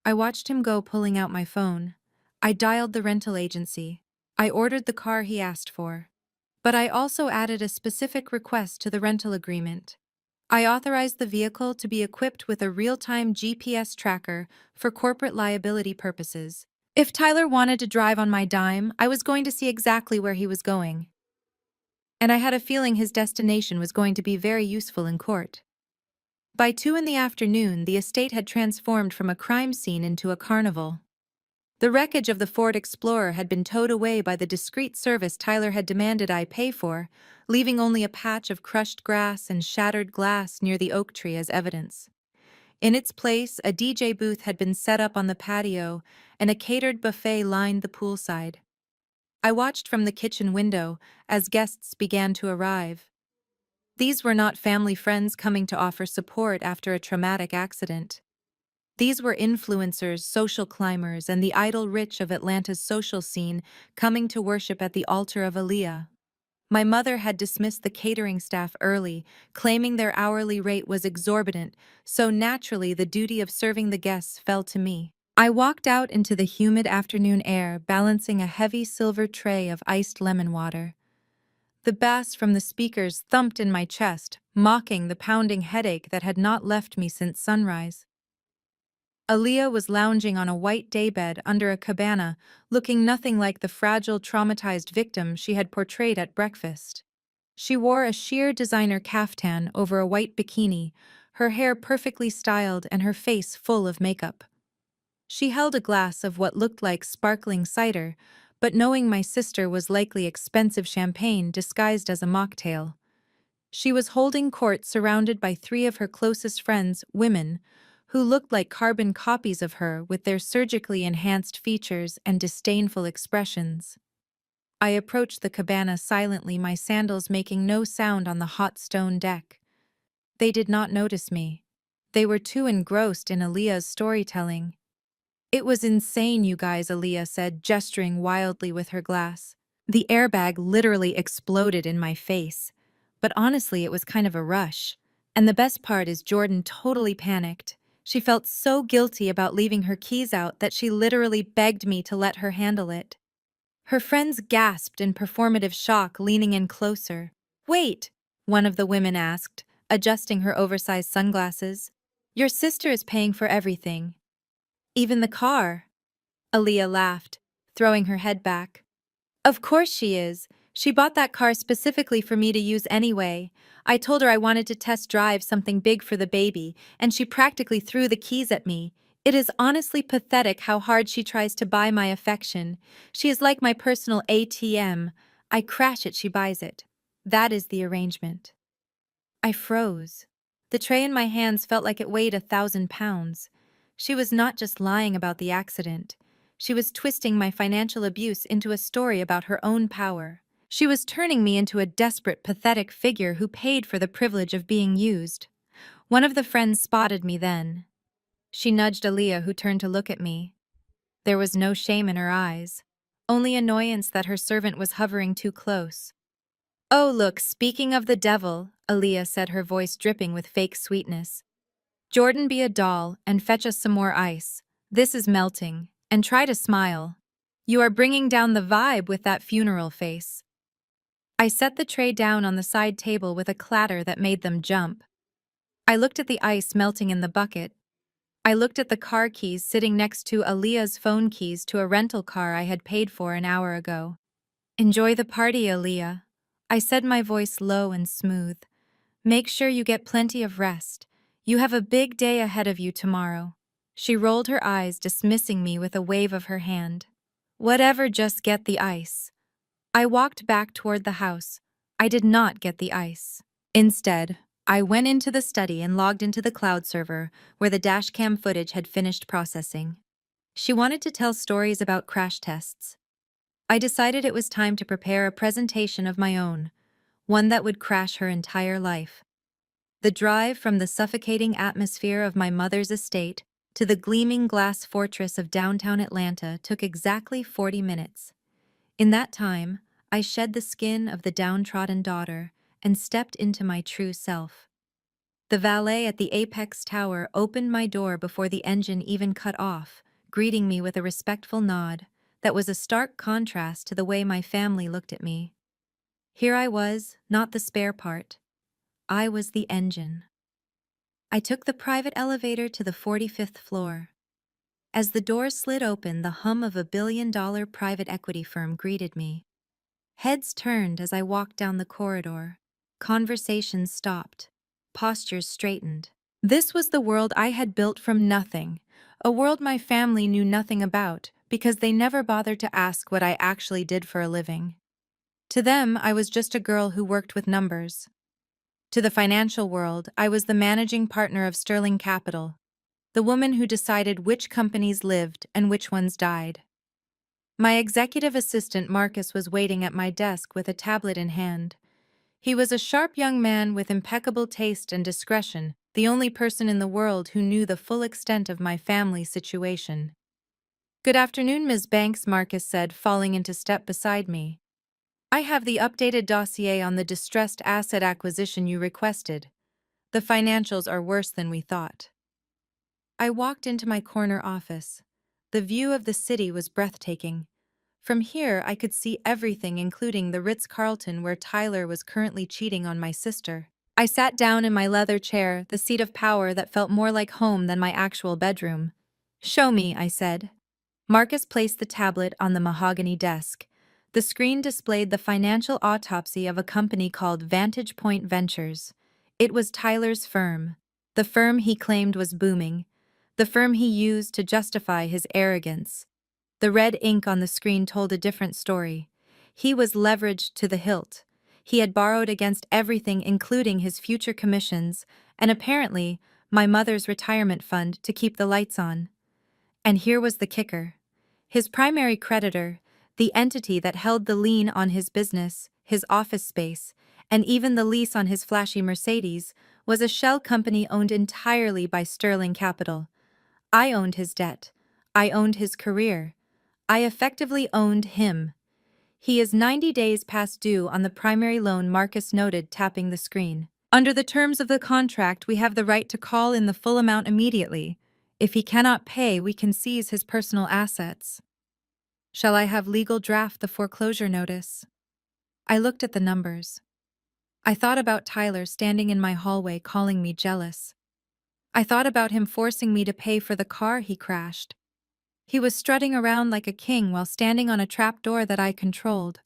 I watched him go, pulling out my phone. I dialed the rental agency. I ordered the car he asked for. But I also added a specific request to the rental agreement. I authorized the vehicle to be equipped with a real-time GPS tracker for corporate liability purposes. If Tyler wanted to drive on my dime, I was going to see exactly where he was going. And I had a feeling his destination was going to be very useful in court. By 2 in the afternoon, the estate had transformed from a crime scene into a carnival. The wreckage of the Ford Explorer had been towed away by the discreet service Tyler had demanded I pay for, leaving only a patch of crushed grass and shattered glass near the oak tree as evidence. In its place, a DJ booth had been set up on the patio, and a catered buffet lined the poolside. I watched from the kitchen window as guests began to arrive. These were not family friends coming to offer support after a traumatic accident. These were influencers, social climbers, and the idle rich of Atlanta's social scene coming to worship at the altar of Aaliyah. My mother had dismissed the catering staff early, claiming their hourly rate was exorbitant, so naturally the duty of serving the guests fell to me. I walked out into the humid afternoon air, balancing a heavy silver tray of iced lemon water. The bass from the speakers thumped in my chest, mocking the pounding headache that had not left me since sunrise. Aaliyah was lounging on a white daybed under a cabana, looking nothing like the fragile, traumatized victim she had portrayed at breakfast. She wore a sheer designer caftan over a white bikini, her hair perfectly styled and her face full of makeup. She held a glass of what looked like sparkling cider, but knowing my sister was likely expensive champagne disguised as a mocktail. She was holding court surrounded by three of her closest friends, women, who looked like carbon copies of her with their surgically enhanced features and disdainful expressions. I approached the cabana silently, my sandals making no sound on the hot stone deck. They did not notice me. They were too engrossed in Aaliyah's storytelling. "It was insane, you guys," Aaliyah said, gesturing wildly with her glass. The airbag literally exploded in my face. But honestly, it was kind of a rush. And the best part is Jordan totally panicked. She felt so guilty about leaving her keys out that she literally begged me to let her handle it. Her friends gasped in performative shock, leaning in closer. "Wait," one of the women asked, adjusting her oversized sunglasses. "Your sister is paying for everything. Even the car." Aaliyah laughed, throwing her head back. "Of course she is. She bought that car specifically for me to use anyway. I told her I wanted to test drive something big for the baby, and she practically threw the keys at me. It is honestly pathetic how hard she tries to buy my affection. She is like my personal ATM. I crash it, she buys it. That is the arrangement." I froze. The tray in my hands felt like it weighed 1,000 pounds. She was not just lying about the accident. She was twisting my financial abuse into a story about her own power. She was turning me into a desperate, pathetic figure who paid for the privilege of being used. One of the friends spotted me then. She nudged Aaliyah, who turned to look at me. There was no shame in her eyes, only annoyance that her servant was hovering too close. "Oh, look, speaking of the devil," Aaliyah said, her voice dripping with fake sweetness. "Jordan, be a doll and fetch us some more ice. This is melting. And try to smile. You are bringing down the vibe with that funeral face." I set the tray down on the side table with a clatter that made them jump. I looked at the ice melting in the bucket. I looked at the car keys sitting next to Aaliyah's phone keys to a rental car I had paid for an hour ago. "Enjoy the party, Aaliyah," I said, my voice low and smooth. "Make sure you get plenty of rest. You have a big day ahead of you tomorrow." She rolled her eyes, dismissing me with a wave of her hand. "Whatever, just get the ice." I walked back toward the house. I did not get the ice. Instead, I went into the study and logged into the cloud server, where the dashcam footage had finished processing. She wanted to tell stories about crash tests. I decided it was time to prepare a presentation of my own, one that would crash her entire life. The drive from the suffocating atmosphere of my mother's estate to the gleaming glass fortress of downtown Atlanta took exactly 40 minutes. In that time, I shed the skin of the downtrodden daughter and stepped into my true self. The valet at the Apex Tower opened my door before the engine even cut off, greeting me with a respectful nod that was a stark contrast to the way my family looked at me. Here I was, not the spare part. I was the engine. I took the private elevator to the 45th floor. As the doors slid open, the hum of a billion-dollar private equity firm greeted me. Heads turned as I walked down the corridor. Conversations stopped. Postures straightened. This was the world I had built from nothing, a world my family knew nothing about because they never bothered to ask what I actually did for a living. To them, I was just a girl who worked with numbers. To the financial world, I was the managing partner of Sterling Capital, the woman who decided which companies lived and which ones died. My executive assistant Marcus was waiting at my desk with a tablet in hand. He was a sharp young man with impeccable taste and discretion, the only person in the world who knew the full extent of my family situation. "Good afternoon, Ms. Banks," Marcus said, falling into step beside me. "I have the updated dossier on the distressed asset acquisition you requested. The financials are worse than we thought." I walked into my corner office. The view of the city was breathtaking. From here, I could see everything, including the Ritz-Carlton where Tyler was currently cheating on my sister. I sat down in my leather chair, the seat of power that felt more like home than my actual bedroom. "Show me," I said. Marcus placed the tablet on the mahogany desk. The screen displayed the financial autopsy of a company called Vantage Point Ventures. It was Tyler's firm. The firm he claimed was booming. The firm he used to justify his arrogance. The red ink on the screen told a different story. He was leveraged to the hilt. He had borrowed against everything, including his future commissions, and apparently, my mother's retirement fund to keep the lights on. And here was the kicker. His primary creditor, the entity that held the lien on his business, his office space, and even the lease on his flashy Mercedes, was a shell company owned entirely by Sterling Capital. I owned his debt. I owned his career. I effectively owned him. "He is 90 days past due on the primary loan," Marcus noted, tapping the screen. "Under the terms of the contract, we have the right to call in the full amount immediately. If he cannot pay, we can seize his personal assets." "Shall I have legal draft the foreclosure notice?" I looked at the numbers. I thought about Tyler standing in my hallway calling me jealous. I thought about him forcing me to pay for the car he crashed. He was strutting around like a king while standing on a trapdoor that I controlled.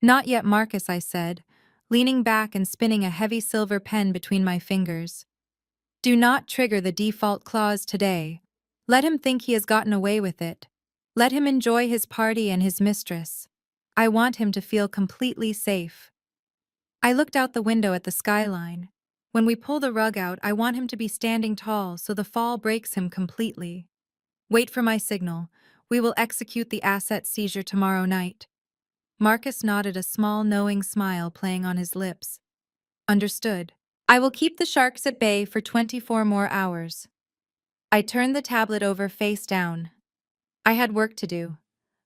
"Not yet, Marcus," I said, leaning back and spinning a heavy silver pen between my fingers. "Do not trigger the default clause today. Let him think he has gotten away with it. Let him enjoy his party and his mistress. I want him to feel completely safe." I looked out the window at the skyline. When we pull the rug out, I want him to be standing tall so the fall breaks him completely. "Wait for my signal. We will execute the asset seizure tomorrow night." Marcus nodded, a small, knowing smile playing on his lips. "Understood. I will keep the sharks at bay for 24 more hours." I turned the tablet over face down. I had work to do.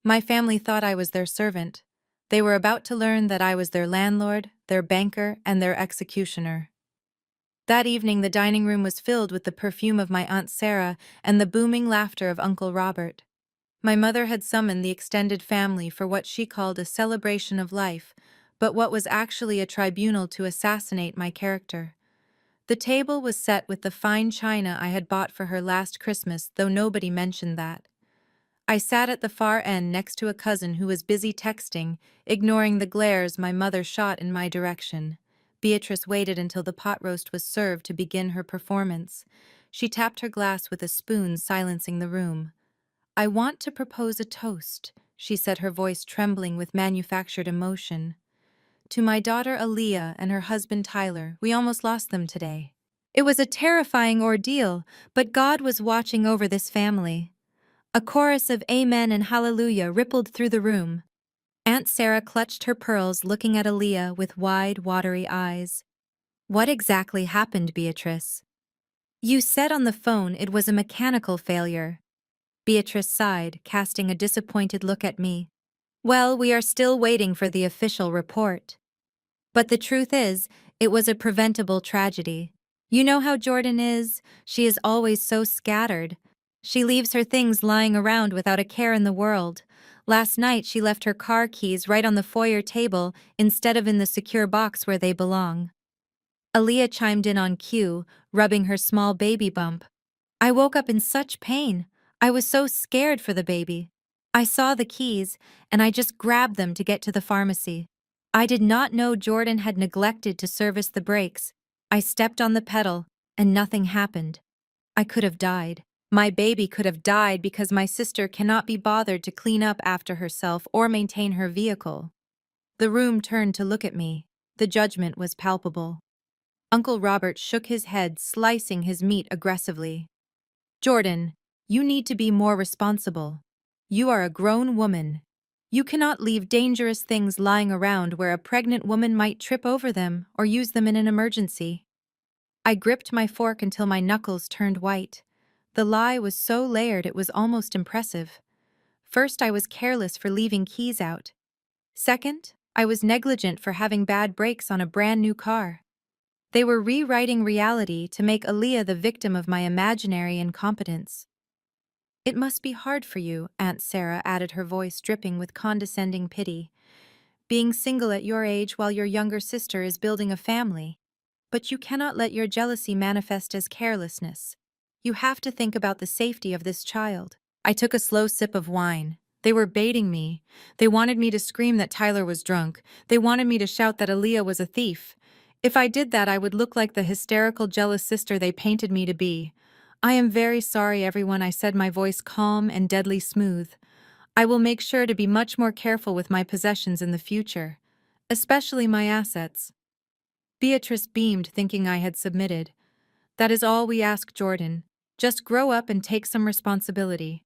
My family thought I was their servant. They were about to learn that I was their landlord, their banker, and their executioner. That evening, the dining room was filled with the perfume of my Aunt Sarah and the booming laughter of Uncle Robert. My mother had summoned the extended family for what she called a celebration of life, but what was actually a tribunal to assassinate my character. The table was set with the fine china I had bought for her last Christmas, though nobody mentioned that. I sat at the far end next to a cousin who was busy texting, ignoring the glares my mother shot in my direction. Beatrice waited until the pot roast was served to begin her performance. She tapped her glass with a spoon, silencing the room. "I want to propose a toast," she said, her voice trembling with manufactured emotion. "To my daughter Aaliyah and her husband Tyler. We almost lost them today. It was a terrifying ordeal, but God was watching over this family." A chorus of amen and hallelujah rippled through the room. Aunt Sarah clutched her pearls, looking at Aaliyah with wide, watery eyes. "What exactly happened, Beatrice?" "You said on the phone it was a mechanical failure." Beatrice sighed, casting a disappointed look at me. "Well, we are still waiting for the official report. But the truth is, it was a preventable tragedy. You know how Jordan is? She is always so scattered. She leaves her things lying around without a care in the world. Last night she left her car keys right on the foyer table instead of in the secure box where they belong." Aaliyah chimed in on cue, rubbing her small baby bump. "I woke up in such pain. I was so scared for the baby. I saw the keys, and I just grabbed them to get to the pharmacy. I did not know Jordan had neglected to service the brakes. I stepped on the pedal, and nothing happened. I could have died. My baby could have died because my sister cannot be bothered to clean up after herself or maintain her vehicle." The room turned to look at me. The judgment was palpable. Uncle Robert shook his head, slicing his meat aggressively. "Jordan, you need to be more responsible. You are a grown woman. You cannot leave dangerous things lying around where a pregnant woman might trip over them or use them in an emergency." I gripped my fork until my knuckles turned white. The lie was so layered it was almost impressive. First, I was careless for leaving keys out. Second, I was negligent for having bad brakes on a brand new car. They were rewriting reality to make Aaliyah the victim of my imaginary incompetence. It must be hard for you, Aunt Sarah added, her voice dripping with condescending pity, being single at your age while your younger sister is building a family. But you cannot let your jealousy manifest as carelessness. You have to think about the safety of this child. I took a slow sip of wine. They were baiting me. They wanted me to scream that Tyler was drunk. They wanted me to shout that Aaliyah was a thief. If I did that, I would look like the hysterical, jealous sister they painted me to be. I am very sorry, everyone, I said, my voice calm and deadly smooth. I will make sure to be much more careful with my possessions in the future, especially my assets. Beatrice beamed, thinking I had submitted. That is all we ask, Jordan. Just grow up and take some responsibility.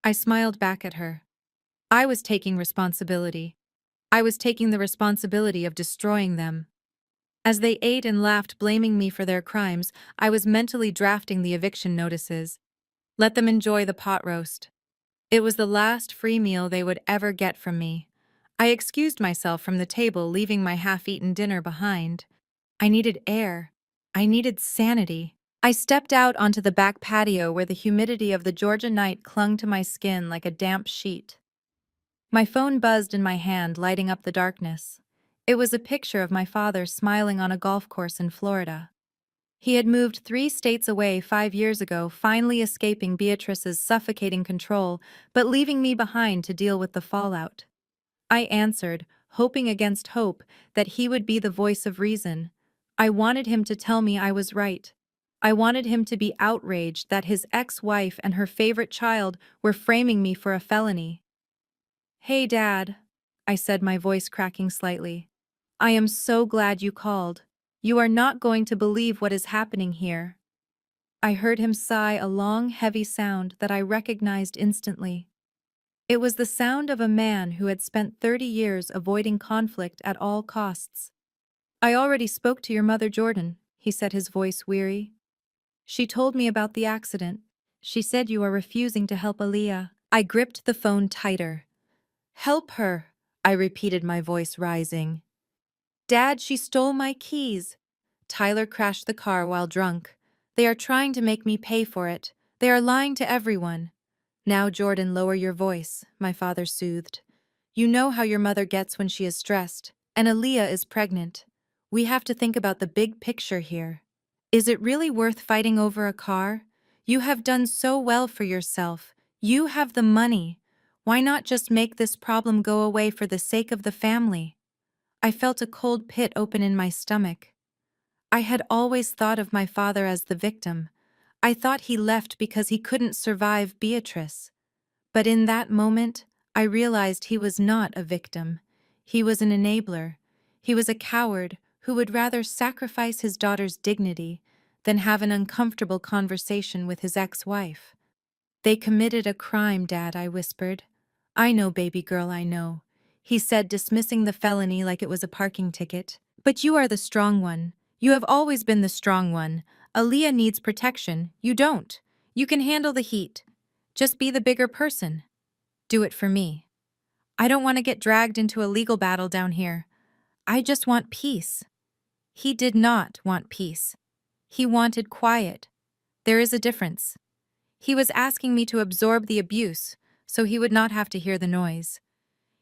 I smiled back at her. I was taking responsibility. I was taking the responsibility of destroying them. As they ate and laughed, blaming me for their crimes, I was mentally drafting the eviction notices. Let them enjoy the pot roast. It was the last free meal they would ever get from me. I excused myself from the table, leaving my half-eaten dinner behind. I needed air. I needed sanity. I stepped out onto the back patio where the humidity of the Georgia night clung to my skin like a damp sheet. My phone buzzed in my hand, lighting up the darkness. It was a picture of my father smiling on a golf course in Florida. He had moved 3 states away 5 years ago, finally escaping Beatrice's suffocating control, but leaving me behind to deal with the fallout. I answered, hoping against hope that he would be the voice of reason. I wanted him to tell me I was right. I wanted him to be outraged that his ex-wife and her favorite child were framing me for a felony. "Hey, Dad," I said, my voice cracking slightly. "I am so glad you called. You are not going to believe what is happening here." I heard him sigh, a long, heavy sound that I recognized instantly. It was the sound of a man who had spent 30 years avoiding conflict at all costs. "I already spoke to your mother, Jordan," he said, his voice weary. "She told me about the accident. She said you are refusing to help Aaliyah." I gripped the phone tighter. "Help her," I repeated, my voice rising. "Dad, she stole my keys. Tyler crashed the car while drunk. They are trying to make me pay for it. They are lying to everyone." "Now, Jordan, lower your voice," my father soothed. "You know how your mother gets when she is stressed, and Aaliyah is pregnant. We have to think about the big picture here. Is it really worth fighting over a car? You have done so well for yourself. You have the money. Why not just make this problem go away for the sake of the family?" I felt a cold pit open in my stomach. I had always thought of my father as the victim. I thought he left because he couldn't survive Beatrice. But in that moment, I realized he was not a victim. He was an enabler. He was a coward who would rather sacrifice his daughter's dignity than have an uncomfortable conversation with his ex-wife. "They committed a crime, Dad," I whispered. "I know, baby girl, I know," he said, dismissing the felony like it was a parking ticket. "But you are the strong one. You have always been the strong one. Aaliyah needs protection. You don't. You can handle the heat. Just be the bigger person. Do it for me. I don't want to get dragged into a legal battle down here. I just want peace." He did not want peace. He wanted quiet. There is a difference. He was asking me to absorb the abuse so he would not have to hear the noise.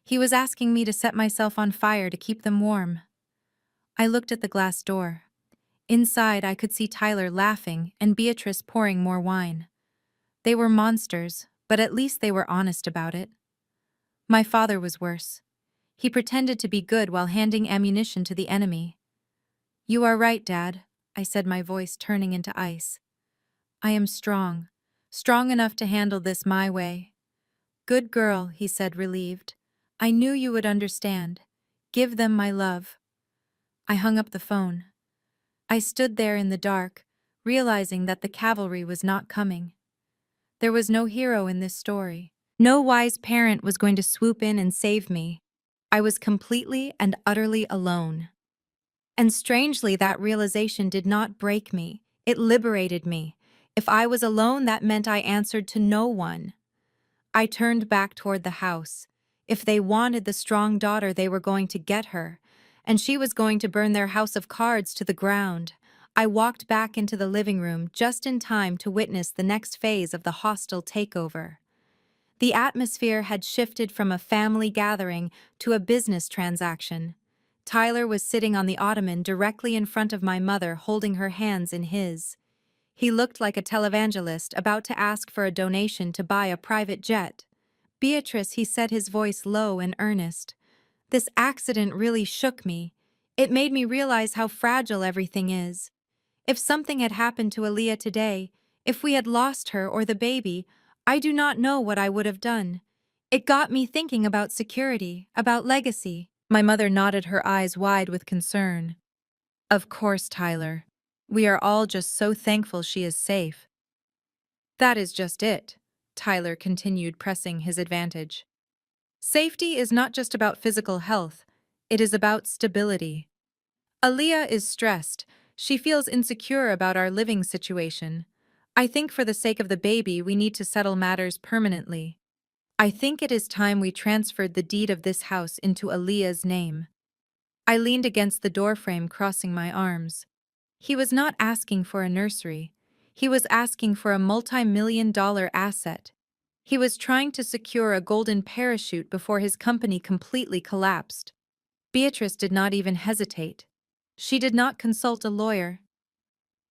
He was asking me to set myself on fire to keep them warm. I looked at the glass door. Inside, I could see Tyler laughing and Beatrice pouring more wine. They were monsters, but at least they were honest about it. My father was worse. He pretended to be good while handing ammunition to the enemy. "You are right, Dad," I said, my voice turning into ice. "I am strong. Strong enough to handle this my way." "Good girl," he said, relieved. "I knew you would understand. Give them my love." I hung up the phone. I stood there in the dark, realizing that the cavalry was not coming. There was no hero in this story. No wise parent was going to swoop in and save me. I was completely and utterly alone. And strangely, that realization did not break me. It liberated me. If I was alone, that meant I answered to no one. I turned back toward the house. If they wanted the strong daughter, they were going to get her, and she was going to burn their house of cards to the ground. I walked back into the living room just in time to witness the next phase of the hostile takeover. The atmosphere had shifted from a family gathering to a business transaction. Tyler was sitting on the ottoman directly in front of my mother, holding her hands in his. He looked like a televangelist about to ask for a donation to buy a private jet. Beatrice, he said, his voice low and earnest. This accident really shook me. It made me realize how fragile everything is. If something had happened to Aaliyah today, if we had lost her or the baby, I do not know what I would have done. It got me thinking about security, about legacy. My mother nodded, her eyes wide with concern. Of course, Tyler. We are all just so thankful she is safe. That is just it, Tyler continued, pressing his advantage. Safety is not just about physical health, it is about stability. Aaliyah is stressed. She feels insecure about our living situation. I think for the sake of the baby, we need to settle matters permanently. I think it is time we transferred the deed of this house into Aaliyah's name. I leaned against the doorframe, crossing my arms. He was not asking for a nursery. He was asking for a multi-million-dollar asset. He was trying to secure a golden parachute before his company completely collapsed. Beatrice did not even hesitate. She did not consult a lawyer.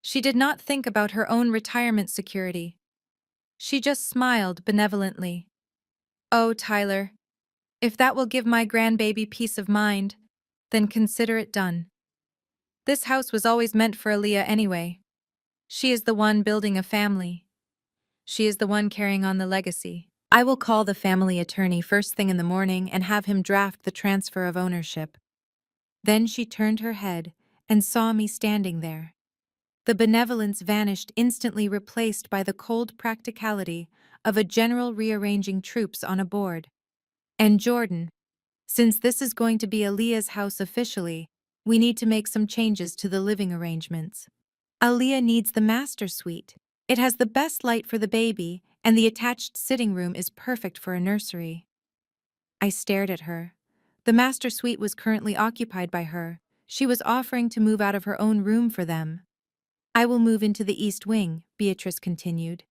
She did not think about her own retirement security. She just smiled benevolently. Oh, Tyler, if that will give my grandbaby peace of mind, then consider it done. This house was always meant for Aaliyah anyway. She is the one building a family. She is the one carrying on the legacy. I will call the family attorney first thing in the morning and have him draft the transfer of ownership. Then she turned her head and saw me standing there. The benevolence vanished, instantly replaced by the cold practicality of a general rearranging troops on a board. And Jordan, since this is going to be Aaliyah's house officially, we need to make some changes to the living arrangements. Aaliyah needs the master suite. It has the best light for the baby, and the attached sitting room is perfect for a nursery. I stared at her. The master suite was currently occupied by her. She was offering to move out of her own room for them. I will move into the east wing, Beatrice continued.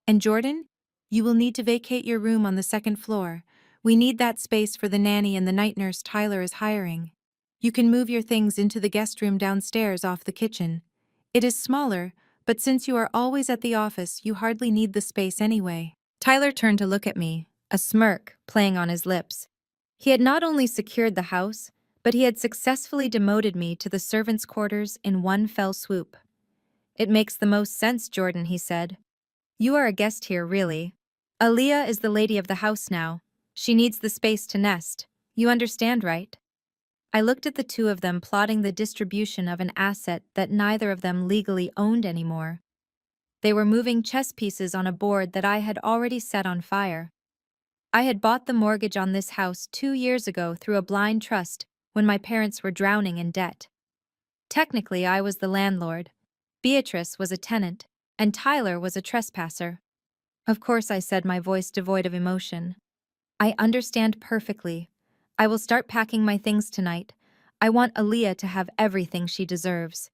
And Jordan, you will need to vacate your room on the second floor. We need that space for the nanny and the night nurse Tyler is hiring. You can move your things into the guest room downstairs off the kitchen. It is smaller, but since you are always at the office, you hardly need the space anyway. Tyler turned to look at me, a smirk playing on his lips. He had not only secured the house, but he had successfully demoted me to the servants' quarters in one fell swoop. It makes the most sense, Jordan, he said. You are a guest here, really. Aaliyah is the lady of the house now. She needs the space to nest. You understand, right? I looked at the two of them plotting the distribution of an asset that neither of them legally owned anymore. They were moving chess pieces on a board that I had already set on fire. I had bought the mortgage on this house 2 years ago through a blind trust when my parents were drowning in debt. Technically, I was the landlord. Beatrice was a tenant, and Tyler was a trespasser. Of course, I said, my voice devoid of emotion. I understand perfectly. I will start packing my things tonight. I want Aaliyah to have everything she deserves.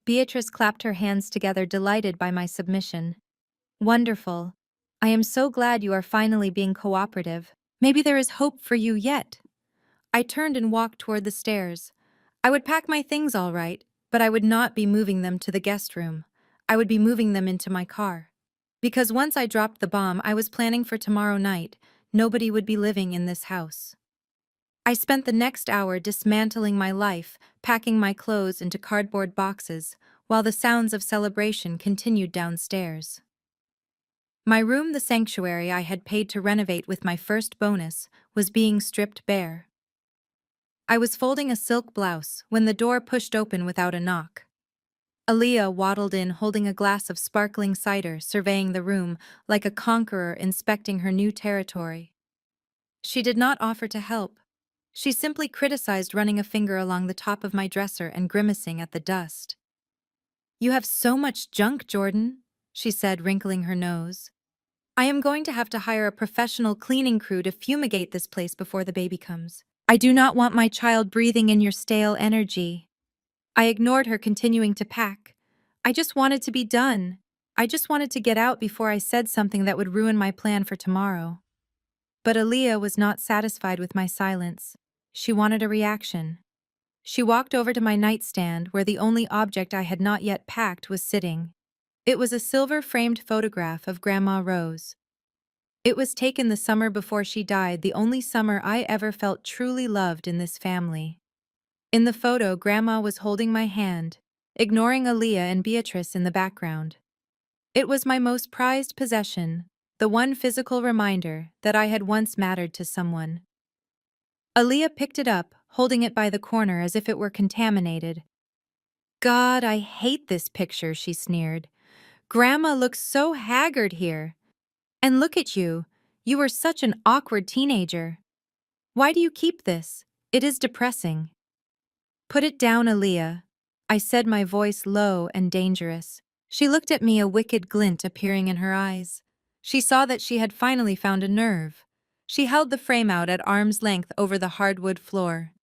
Beatrice clapped her hands together, delighted by my submission. Wonderful. I am so glad you are finally being cooperative. Maybe there is hope for you yet. I turned and walked toward the stairs. I would pack my things all right, but I would not be moving them to the guest room. I would be moving them into my car. Because once I dropped the bomb I was planning for tomorrow night, nobody would be living in this house. I spent the next hour dismantling my life, packing my clothes into cardboard boxes, while the sounds of celebration continued downstairs. My room, the sanctuary I had paid to renovate with my first bonus, was being stripped bare. I was folding a silk blouse when the door pushed open without a knock. Aaliyah waddled in holding a glass of sparkling cider, surveying the room like a conqueror inspecting her new territory. She did not offer to help. She simply criticized running a finger along the top of my dresser and grimacing at the dust. "You have so much junk, Jordan," she said, wrinkling her nose. "I am going to have to hire a professional cleaning crew to fumigate this place before the baby comes. I do not want my child breathing in your stale energy." I ignored her, continuing to pack. I just wanted to be done. I just wanted to get out before I said something that would ruin my plan for tomorrow. But Aaliyah was not satisfied with my silence. She wanted a reaction. She walked over to my nightstand where the only object I had not yet packed was sitting. It was a silver-framed photograph of Grandma Rose. It was taken the summer before she died, the only summer I ever felt truly loved in this family. In the photo, Grandma was holding my hand, ignoring Aaliyah and Beatrice in the background. It was my most prized possession, the one physical reminder that I had once mattered to someone. Aaliyah picked it up, holding it by the corner as if it were contaminated. "God, I hate this picture," she sneered. "Grandma looks so haggard here. And look at you. You are such an awkward teenager. Why do you keep this? It is depressing." "Put it down, Aaliyah," I said, my voice low and dangerous. She looked at me, a wicked glint appearing in her eyes. She saw that she had finally found a nerve. She held the frame out at arm's length over the hardwood floor.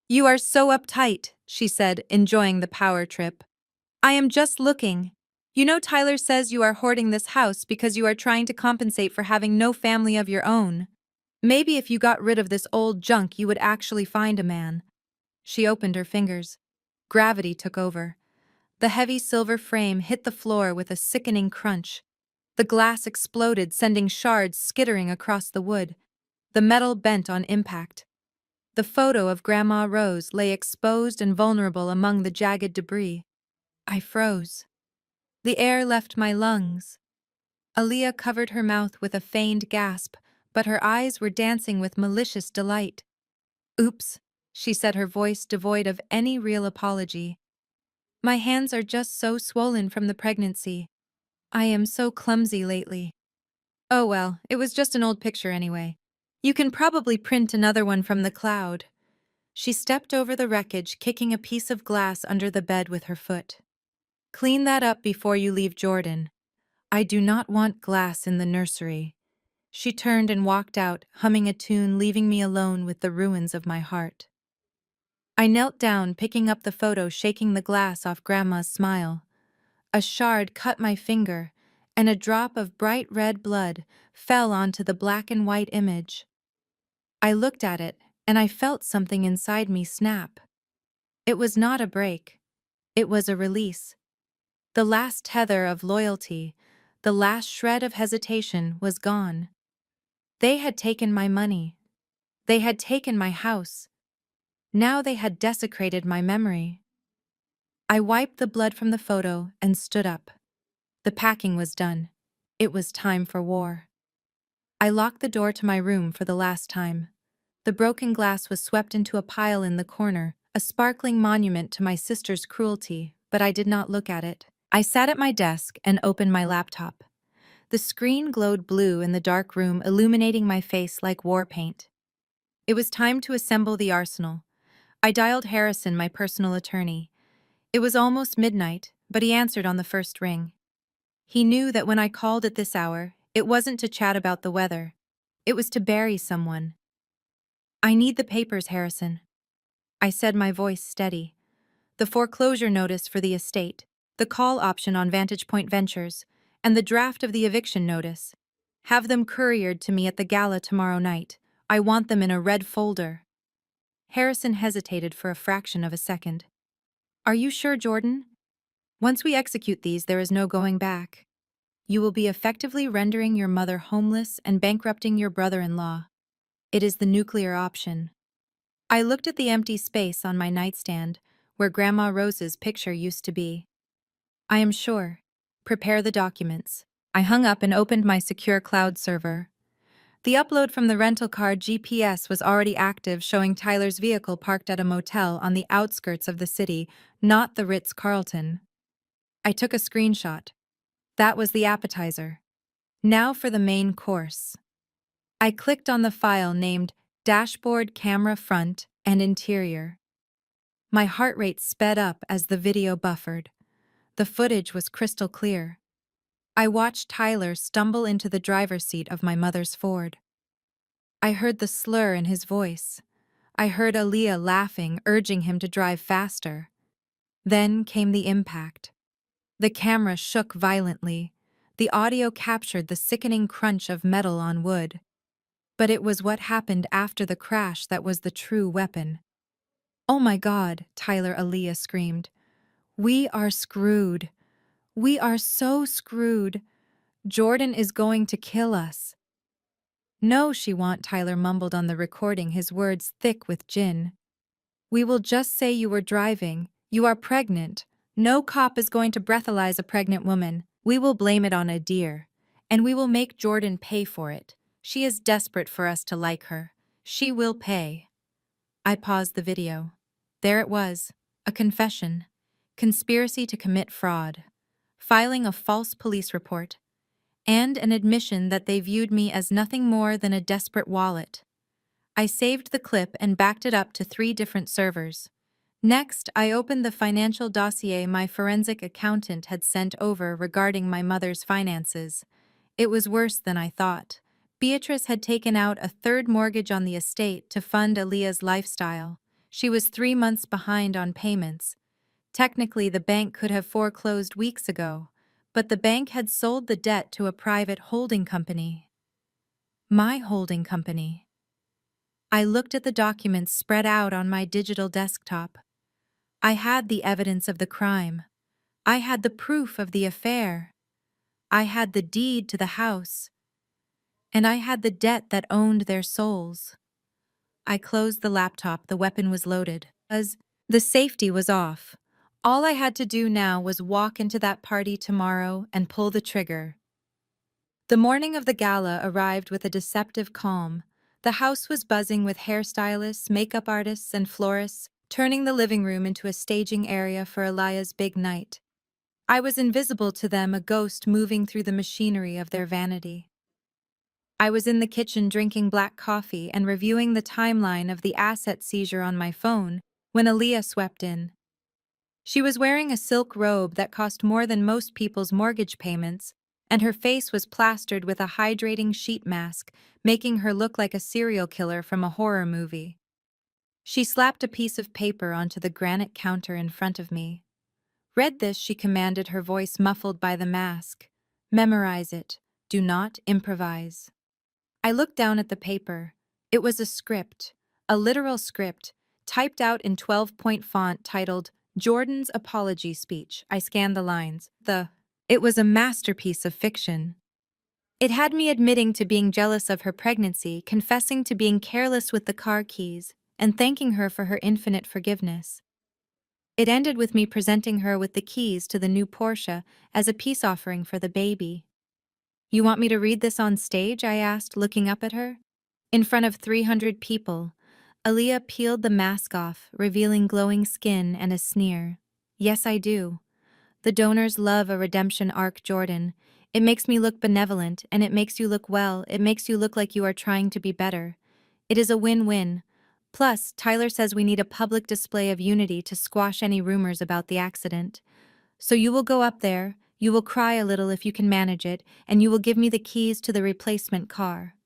"You are so uptight," she said, enjoying the power trip. "I am just looking. You know, Tyler says you are hoarding this house because you are trying to compensate for having no family of your own. Maybe if you got rid of this old junk, you would actually find a man." She opened her fingers. Gravity took over. The heavy silver frame hit the floor with a sickening crunch. The glass exploded, sending shards skittering across the wood. The metal bent on impact. The photo of Grandma Rose lay exposed and vulnerable among the jagged debris. I froze. The air left my lungs. Aaliyah covered her mouth with a feigned gasp, but her eyes were dancing with malicious delight. "Oops," she said, her voice devoid of any real apology. "My hands are just so swollen from the pregnancy. I am so clumsy lately." "Oh well, it was just an old picture anyway. You can probably print another one from the cloud." She stepped over the wreckage, kicking a piece of glass under the bed with her foot. "Clean that up before you leave, Jordan. I do not want glass in the nursery." She turned and walked out, humming a tune, leaving me alone with the ruins of my heart. I knelt down, picking up the photo, shaking the glass off Grandma's smile. A shard cut my finger, and a drop of bright red blood fell onto the black and white image. I looked at it, and I felt something inside me snap. It was not a break. It was a release. The last tether of loyalty, the last shred of hesitation was gone. They had taken my money. They had taken my house. Now they had desecrated my memory. I wiped the blood from the photo and stood up. The packing was done. It was time for war. I locked the door to my room for the last time. The broken glass was swept into a pile in the corner, a sparkling monument to my sister's cruelty, but I did not look at it. I sat at my desk and opened my laptop. The screen glowed blue in the dark room, illuminating my face like war paint. It was time to assemble the arsenal. I dialed Harrison, my personal attorney. It was almost midnight, but he answered on the first ring. He knew that when I called at this hour, it wasn't to chat about the weather. It was to bury someone. "I need the papers, Harrison," I said, my voice steady. "The foreclosure notice for the estate, the call option on Vantage Point Ventures, and the draft of the eviction notice. Have them couriered to me at the gala tomorrow night. I want them in a red folder." Harrison hesitated for a fraction of a second. "Are you sure, Jordan? Once we execute these, there is no going back. You will be effectively rendering your mother homeless and bankrupting your brother-in-law. It is the nuclear option." I looked at the empty space on my nightstand, where Grandma Rose's picture used to be. "I am sure. Prepare the documents." I hung up and opened my secure cloud server. The upload from the rental car GPS was already active, showing Tyler's vehicle parked at a motel on the outskirts of the city, not the Ritz-Carlton. I took a screenshot. That was the appetizer. Now for the main course. I clicked on the file named dashboard, camera, front, and interior. My heart rate sped up as the video buffered. The footage was crystal clear. I watched Tyler stumble into the driver's seat of my mother's Ford. I heard the slur in his voice. I heard Aaliyah laughing, urging him to drive faster. Then came the impact. The camera shook violently. The audio captured the sickening crunch of metal on wood. But it was what happened after the crash that was the true weapon. "Oh my God," Tyler Aaliyah screamed. "We are screwed. We are so screwed. Jordan is going to kill us." "No, she won't," Tyler mumbled on the recording, his words thick with gin. "We will just say you were driving. You are pregnant. No cop is going to breathalyze a pregnant woman. We will blame it on a deer. And we will make Jordan pay for it. She is desperate for us to like her. She will pay." I paused the video. There it was, a confession. Conspiracy to commit fraud. Filing a false police report. And an admission that they viewed me as nothing more than a desperate wallet. I saved the clip and backed it up to 3 different servers. Next, I opened the financial dossier my forensic accountant had sent over regarding my mother's finances. It was worse than I thought. Beatrice had taken out a third mortgage on the estate to fund Aaliyah's lifestyle. She was 3 months behind on payments. Technically, the bank could have foreclosed weeks ago, but the bank had sold the debt to a private holding company. My holding company. I looked at the documents spread out on my digital desktop. I had the evidence of the crime. I had the proof of the affair. I had the deed to the house. And I had the debt that owned their souls. I closed the laptop. The weapon was loaded. As the safety was off. All I had to do now was walk into that party tomorrow and pull the trigger. The morning of the gala arrived with a deceptive calm. The house was buzzing with hairstylists, makeup artists, and florists, turning the living room into a staging area for Aaliyah's big night. I was invisible to them, a ghost moving through the machinery of their vanity. I was in the kitchen drinking black coffee and reviewing the timeline of the asset seizure on my phone when Aaliyah swept in. She was wearing a silk robe that cost more than most people's mortgage payments, and her face was plastered with a hydrating sheet mask, making her look like a serial killer from a horror movie. She slapped a piece of paper onto the granite counter in front of me. "Read this," she commanded, her voice muffled by the mask. "Memorize it. Do not improvise." I looked down at the paper. It was a script, a literal script, typed out in 12-point font titled Jordan's Apology Speech. I scanned the lines. It was a masterpiece of fiction. It had me admitting to being jealous of her pregnancy, confessing to being careless with the car keys, and thanking her for her infinite forgiveness. It ended with me presenting her with the keys to the new Porsche as a peace offering for the baby. "You want me to read this on stage?" I asked, looking up at her. In front of 300 people, Aaliyah peeled the mask off, revealing glowing skin and a sneer. "Yes, I do. The donors love a redemption arc, Jordan. It makes me look benevolent, and it makes you look well. It makes you look like you are trying to be better. It is a win-win. Plus, Tyler says we need a public display of unity to squash any rumors about the accident. So you will go up there, you will cry a little if you can manage it, and you will give me the keys to the replacement car."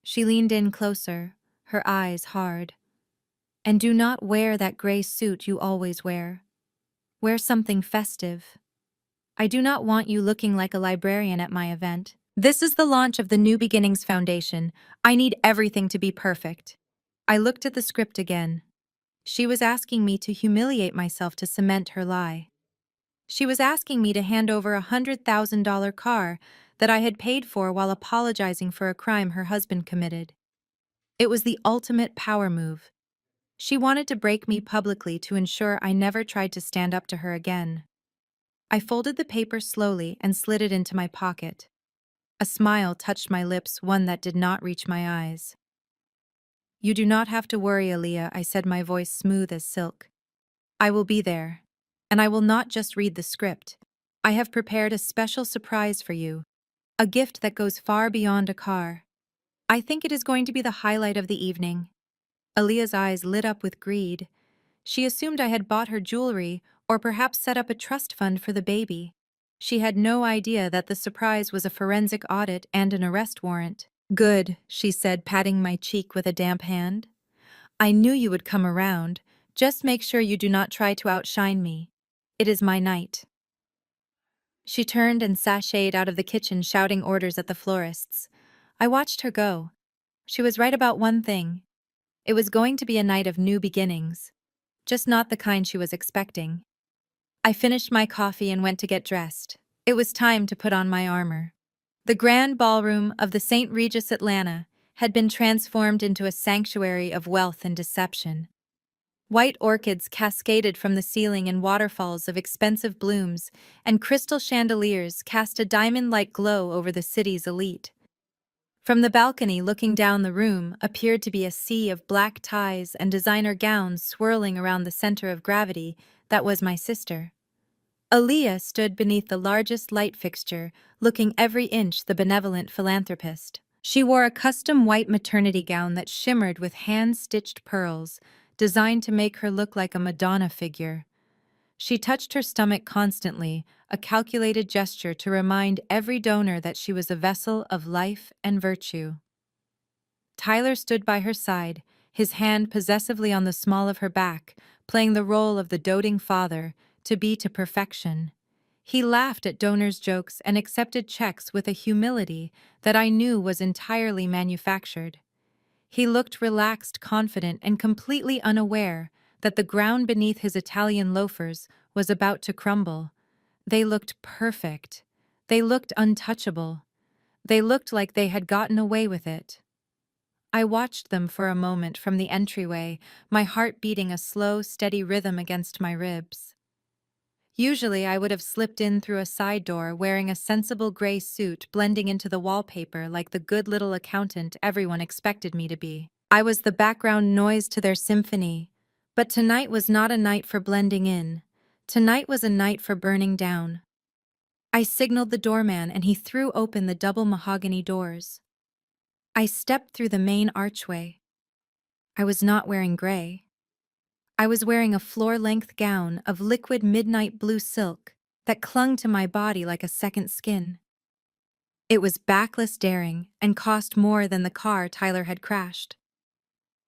She leaned in closer, her eyes hard. "And do not wear that gray suit you always wear. Wear something festive. I do not want you looking like a librarian at my event. This is the launch of the New Beginnings Foundation. I need everything to be perfect." I looked at the script again. She was asking me to humiliate myself to cement her lie. She was asking me to hand over a $100,000 car that I had paid for while apologizing for a crime her husband committed. It was the ultimate power move. She wanted to break me publicly to ensure I never tried to stand up to her again. I folded the paper slowly and slid it into my pocket. A smile touched my lips, one that did not reach my eyes. "You do not have to worry, Aaliyah," I said, my voice smooth as silk. "I will be there. And I will not just read the script. I have prepared a special surprise for you. A gift that goes far beyond a car." I think it is going to be the highlight of the evening. Aaliyah's eyes lit up with greed. She assumed I had bought her jewelry or perhaps set up a trust fund for the baby. She had no idea that the surprise was a forensic audit and an arrest warrant. Good, she said, patting my cheek with a damp hand. I knew you would come around. Just make sure you do not try to outshine me. It is my night. She turned and sashayed out of the kitchen, shouting orders at the florists. I watched her go. She was right about one thing. It was going to be a night of new beginnings, just not the kind she was expecting. I finished my coffee and went to get dressed. It was time to put on my armor. The grand ballroom of the St. Regis Atlanta had been transformed into a sanctuary of wealth and deception. White orchids cascaded from the ceiling in waterfalls of expensive blooms, and crystal chandeliers cast a diamond-like glow over the city's elite. From the balcony looking down, the room appeared to be a sea of black ties and designer gowns swirling around the center of gravity that was my sister. Aaliyah stood beneath the largest light fixture, looking every inch the benevolent philanthropist. She wore a custom white maternity gown that shimmered with hand-stitched pearls, designed to make her look like a Madonna figure. She touched her stomach constantly, a calculated gesture to remind every donor that she was a vessel of life and virtue. Tyler stood by her side, his hand possessively on the small of her back, playing the role of the doting father, to be to perfection. He laughed at donors' jokes and accepted checks with a humility that I knew was entirely manufactured. He looked relaxed, confident, and completely unaware that the ground beneath his Italian loafers was about to crumble. They looked perfect. They looked untouchable. They looked like they had gotten away with it. I watched them for a moment from the entryway, my heart beating a slow, steady rhythm against my ribs. Usually I would have slipped in through a side door wearing a sensible gray suit blending into the wallpaper like the good little accountant everyone expected me to be. I was the background noise to their symphony. But tonight was not a night for blending in. Tonight was a night for burning down. I signaled the doorman and he threw open the double mahogany doors. I stepped through the main archway. I was not wearing gray. I was wearing a floor-length gown of liquid midnight blue silk that clung to my body like a second skin. It was backless daring and cost more than the car Tyler had crashed.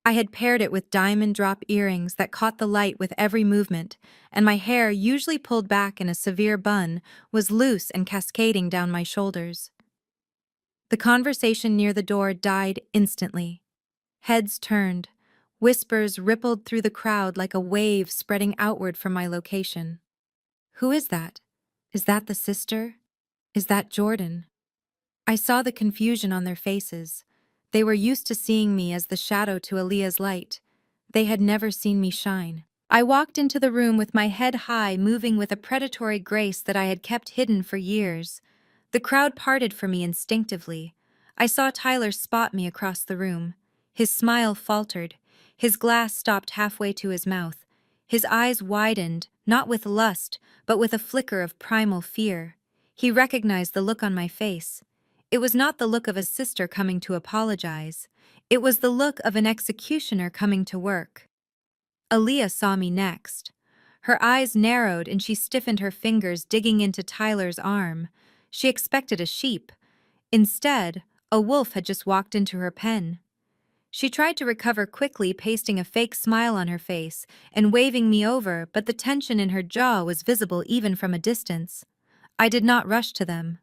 I had paired it with diamond drop earrings that caught the light with every movement, and my hair, usually pulled back in a severe bun, was loose and cascading down my shoulders. The conversation near the door died instantly. Heads turned. Whispers rippled through the crowd like a wave spreading outward from my location. Who is that? Is that the sister? Is that Jordan? I saw the confusion on their faces. They were used to seeing me as the shadow to Aaliyah's light. They had never seen me shine. I walked into the room with my head high, moving with a predatory grace that I had kept hidden for years. The crowd parted for me instinctively. I saw Tyler spot me across the room. His smile faltered. His glass stopped halfway to his mouth. His eyes widened, not with lust, but with a flicker of primal fear. He recognized the look on my face. It was not the look of a sister coming to apologize. It was the look of an executioner coming to work. Aaliyah saw me next. Her eyes narrowed and she stiffened her fingers, digging into Tyler's arm. She expected a sheep. Instead, a wolf had just walked into her pen. She tried to recover quickly, pasting a fake smile on her face and waving me over, but the tension in her jaw was visible even from a distance. I did not rush to them.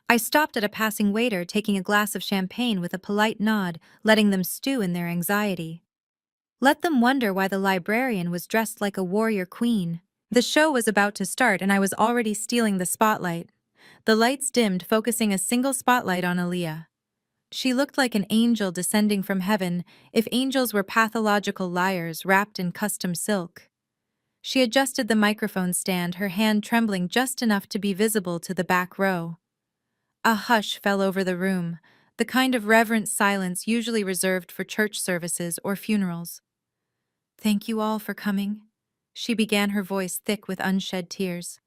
I stopped at a passing waiter, taking a glass of champagne with a polite nod, letting them stew in their anxiety. Let them wonder why the librarian was dressed like a warrior queen. The show was about to start and I was already stealing the spotlight. The lights dimmed, focusing a single spotlight on Aaliyah. She looked like an angel descending from heaven, if angels were pathological liars wrapped in custom silk. She adjusted the microphone stand, her hand trembling just enough to be visible to the back row. A hush fell over the room, the kind of reverent silence usually reserved for church services or funerals. "Thank you all for coming," she began, her voice thick with unshed tears.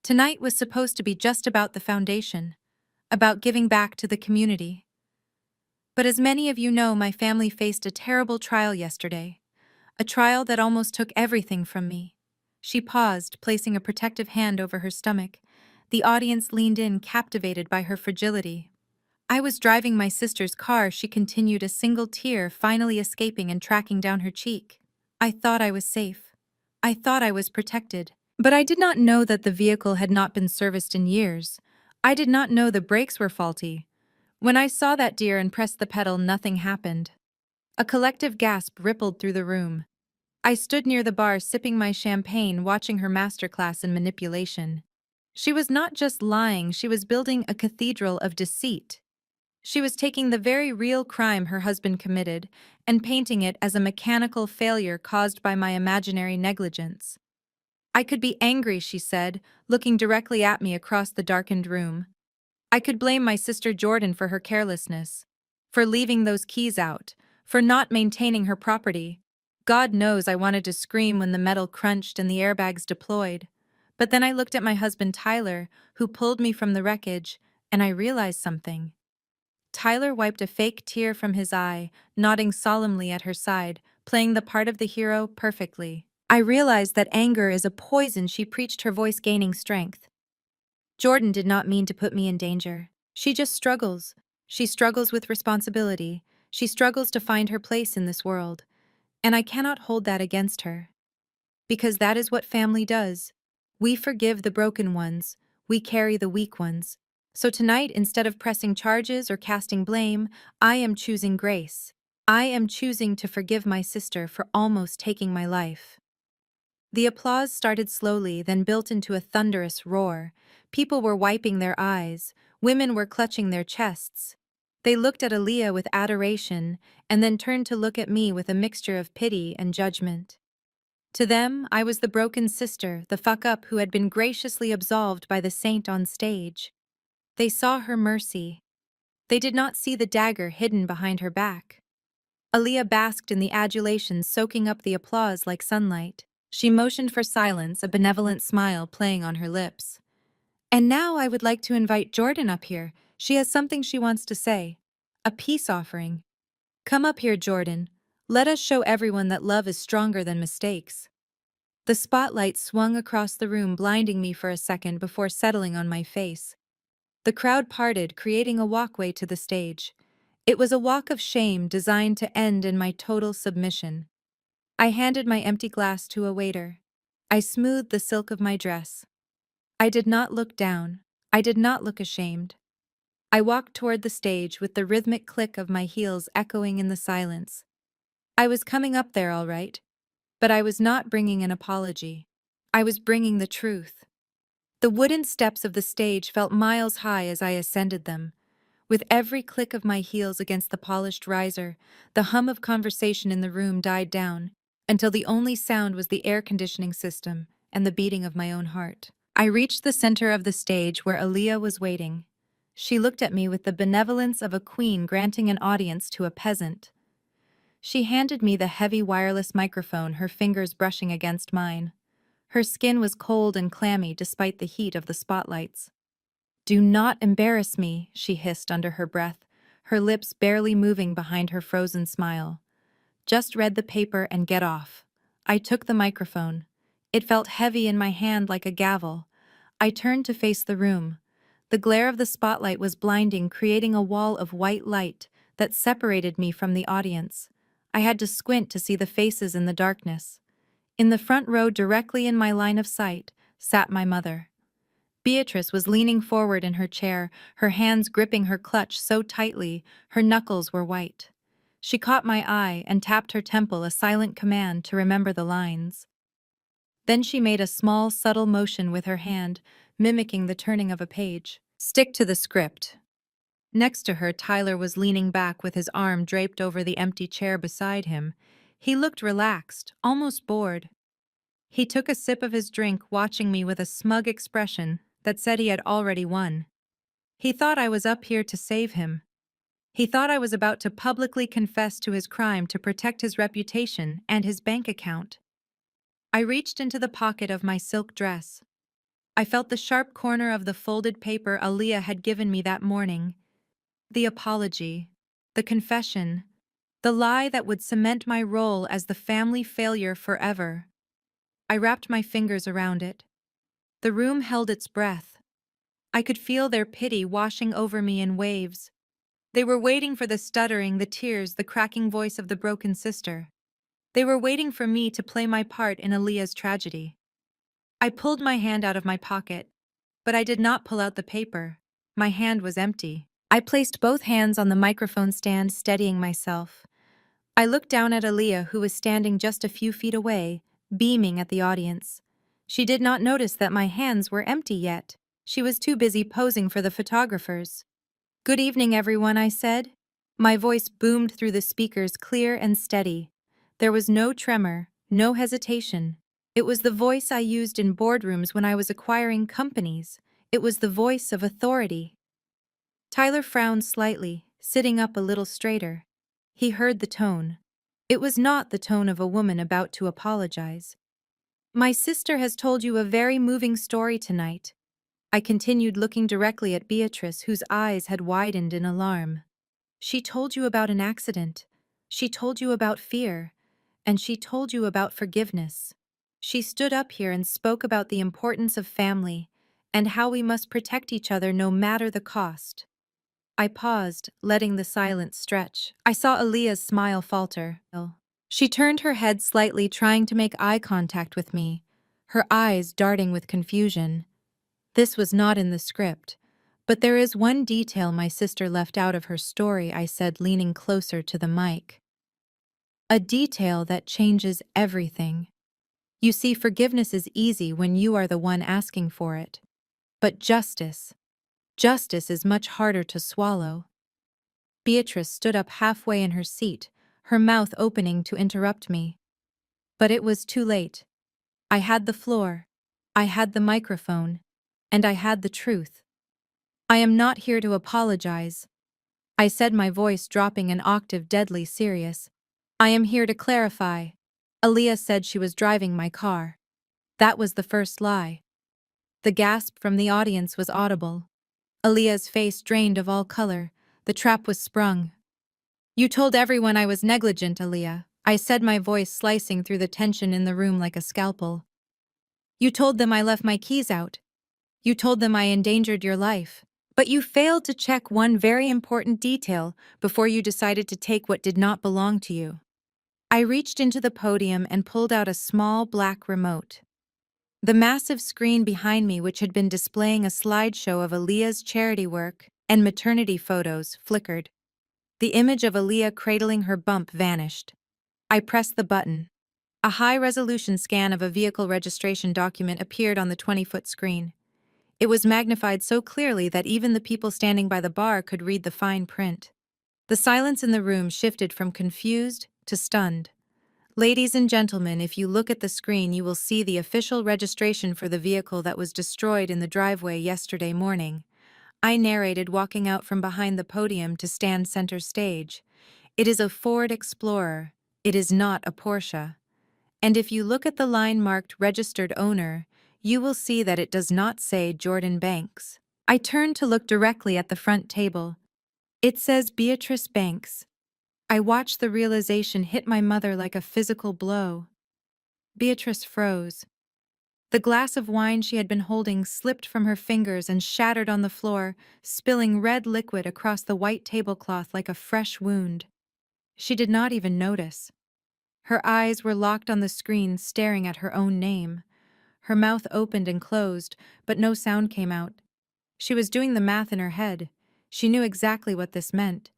Tonight was supposed to be just about the foundation, about giving back to the community. But as many of you know, my family faced a terrible trial yesterday. A trial that almost took everything from me. She paused, placing a protective hand over her stomach. The audience leaned in, captivated by her fragility. I was driving my sister's car, she continued, a single tear finally escaping and tracking down her cheek. I thought I was safe. I thought I was protected. But I did not know that the vehicle had not been serviced in years. I did not know the brakes were faulty. When I saw that deer and pressed the pedal, nothing happened. A collective gasp rippled through the room. I stood near the bar sipping my champagne, watching her masterclass in manipulation. She was not just lying, she was building a cathedral of deceit. She was taking the very real crime her husband committed and painting it as a mechanical failure caused by my imaginary negligence. I could be angry, she said, looking directly at me across the darkened room. I could blame my sister Jordan for her carelessness, for leaving those keys out, for not maintaining her property. God knows I wanted to scream when the metal crunched and the airbags deployed. But then I looked at my husband Tyler, who pulled me from the wreckage, and I realized something. Tyler wiped a fake tear from his eye, nodding solemnly at her side, playing the part of the hero perfectly. I realized that anger is a poison, she preached, her voice gaining strength. Jordan did not mean to put me in danger. She just struggles. She struggles with responsibility. She struggles to find her place in this world. And I cannot hold that against her. Because that is what family does. We forgive the broken ones. We carry the weak ones. So tonight, instead of pressing charges or casting blame, I am choosing grace. I am choosing to forgive my sister for almost taking my life. The applause started slowly, then built into a thunderous roar. People were wiping their eyes. Women were clutching their chests. They looked at Aaliyah with adoration, and then turned to look at me with a mixture of pity and judgment. To them, I was the broken sister, the fuck-up who had been graciously absolved by the saint on stage. They saw her mercy. They did not see the dagger hidden behind her back. Aaliyah basked in the adulation, soaking up the applause like sunlight. She motioned for silence, a benevolent smile playing on her lips. And now I would like to invite Jordan up here. She has something she wants to say. A peace offering. Come up here, Jordan. Let us show everyone that love is stronger than mistakes. The spotlight swung across the room, blinding me for a second before settling on my face. The crowd parted, creating a walkway to the stage. It was a walk of shame designed to end in my total submission. I handed my empty glass to a waiter. I smoothed the silk of my dress. I did not look down. I did not look ashamed. I walked toward the stage with the rhythmic click of my heels echoing in the silence. I was coming up there all right, but I was not bringing an apology. I was bringing the truth. The wooden steps of the stage felt miles high as I ascended them. With every click of my heels against the polished riser, the hum of conversation in the room died down, until the only sound was the air conditioning system and the beating of my own heart. I reached the center of the stage where Aaliyah was waiting. She looked at me with the benevolence of a queen granting an audience to a peasant. She handed me the heavy wireless microphone, her fingers brushing against mine. Her skin was cold and clammy despite the heat of the spotlights. "Do not embarrass me," she hissed under her breath, her lips barely moving behind her frozen smile. "Just read the paper and get off." I took the microphone. It felt heavy in my hand like a gavel. I turned to face the room. The glare of the spotlight was blinding, creating a wall of white light that separated me from the audience. I had to squint to see the faces in the darkness. In the front row, directly in my line of sight, sat my mother. Beatrice was leaning forward in her chair, her hands gripping her clutch so tightly her knuckles were white. She caught my eye and tapped her temple, a silent command to remember the lines. Then she made a small, subtle motion with her hand, mimicking the turning of a page. "Stick to the script." Next to her, Tyler was leaning back with his arm draped over the empty chair beside him. He looked relaxed, almost bored. He took a sip of his drink, watching me with a smug expression that said he had already won. He thought I was up here to save him. He thought I was about to publicly confess to his crime to protect his reputation and his bank account. I reached into the pocket of my silk dress. I felt the sharp corner of the folded paper Aaliyah had given me that morning. The apology. The confession. The lie that would cement my role as the family failure forever. I wrapped my fingers around it. The room held its breath. I could feel their pity washing over me in waves. They were waiting for the stuttering, the tears, the cracking voice of the broken sister. They were waiting for me to play my part in Aaliyah's tragedy. I pulled my hand out of my pocket, but I did not pull out the paper. My hand was empty. I placed both hands on the microphone stand, steadying myself. I looked down at Aaliyah, who was standing just a few feet away, beaming at the audience. She did not notice that my hands were empty yet. She was too busy posing for the photographers. "Good evening, everyone," I said. My voice boomed through the speakers, clear and steady. There was no tremor, no hesitation. It was the voice I used in boardrooms when I was acquiring companies. It was the voice of authority. Tyler frowned slightly, sitting up a little straighter. He heard the tone. It was not the tone of a woman about to apologize. "My sister has told you a very moving story tonight." I continued, looking directly at Beatrice, whose eyes had widened in alarm. "She told you about an accident. She told you about fear. And she told you about forgiveness. She stood up here and spoke about the importance of family and how we must protect each other no matter the cost." I paused, letting the silence stretch. I saw Aaliyah's smile falter. She turned her head slightly, trying to make eye contact with me, her eyes darting with confusion. "This was not in the script, but there is one detail my sister left out of her story," I said, leaning closer to the mic. "A detail that changes everything. You see, forgiveness is easy when you are the one asking for it. But justice is much harder to swallow." Beatrice stood up halfway in her seat, her mouth opening to interrupt me. But it was too late. I had the floor, I had the microphone, and I had the truth. "I am not here to apologize," I said, my voice dropping an octave, deadly serious. "I am here to clarify. Aaliyah said she was driving my car. That was the first lie." The gasp from the audience was audible. Aaliyah's face drained of all color. The trap was sprung. "You told everyone I was negligent, Aaliyah," I said, my voice slicing through the tension in the room like a scalpel. "You told them I left my keys out. You told them I endangered your life. But you failed to check one very important detail before you decided to take what did not belong to you." I reached into the podium and pulled out a small black remote. The massive screen behind me, which had been displaying a slideshow of Aaliyah's charity work and maternity photos, flickered. The image of Aaliyah cradling her bump vanished. I pressed the button. A high-resolution scan of a vehicle registration document appeared on the 20-foot screen. It was magnified so clearly that even the people standing by the bar could read the fine print. The silence in the room shifted from confused to stunned. "Ladies and gentlemen, if you look at the screen, you will see the official registration for the vehicle that was destroyed in the driveway yesterday morning," I narrated, walking out from behind the podium to stand center stage. "It is a Ford Explorer. It is not a Porsche. And if you look at the line marked registered owner, you will see that it does not say Jordan Banks." I turned to look directly at the front table. "It says Beatrice Banks." I watched the realization hit my mother like a physical blow. Beatrice froze. The glass of wine she had been holding slipped from her fingers and shattered on the floor, spilling red liquid across the white tablecloth like a fresh wound. She did not even notice. Her eyes were locked on the screen, staring at her own name. Her mouth opened and closed, but no sound came out. She was doing the math in her head. She knew exactly what this meant.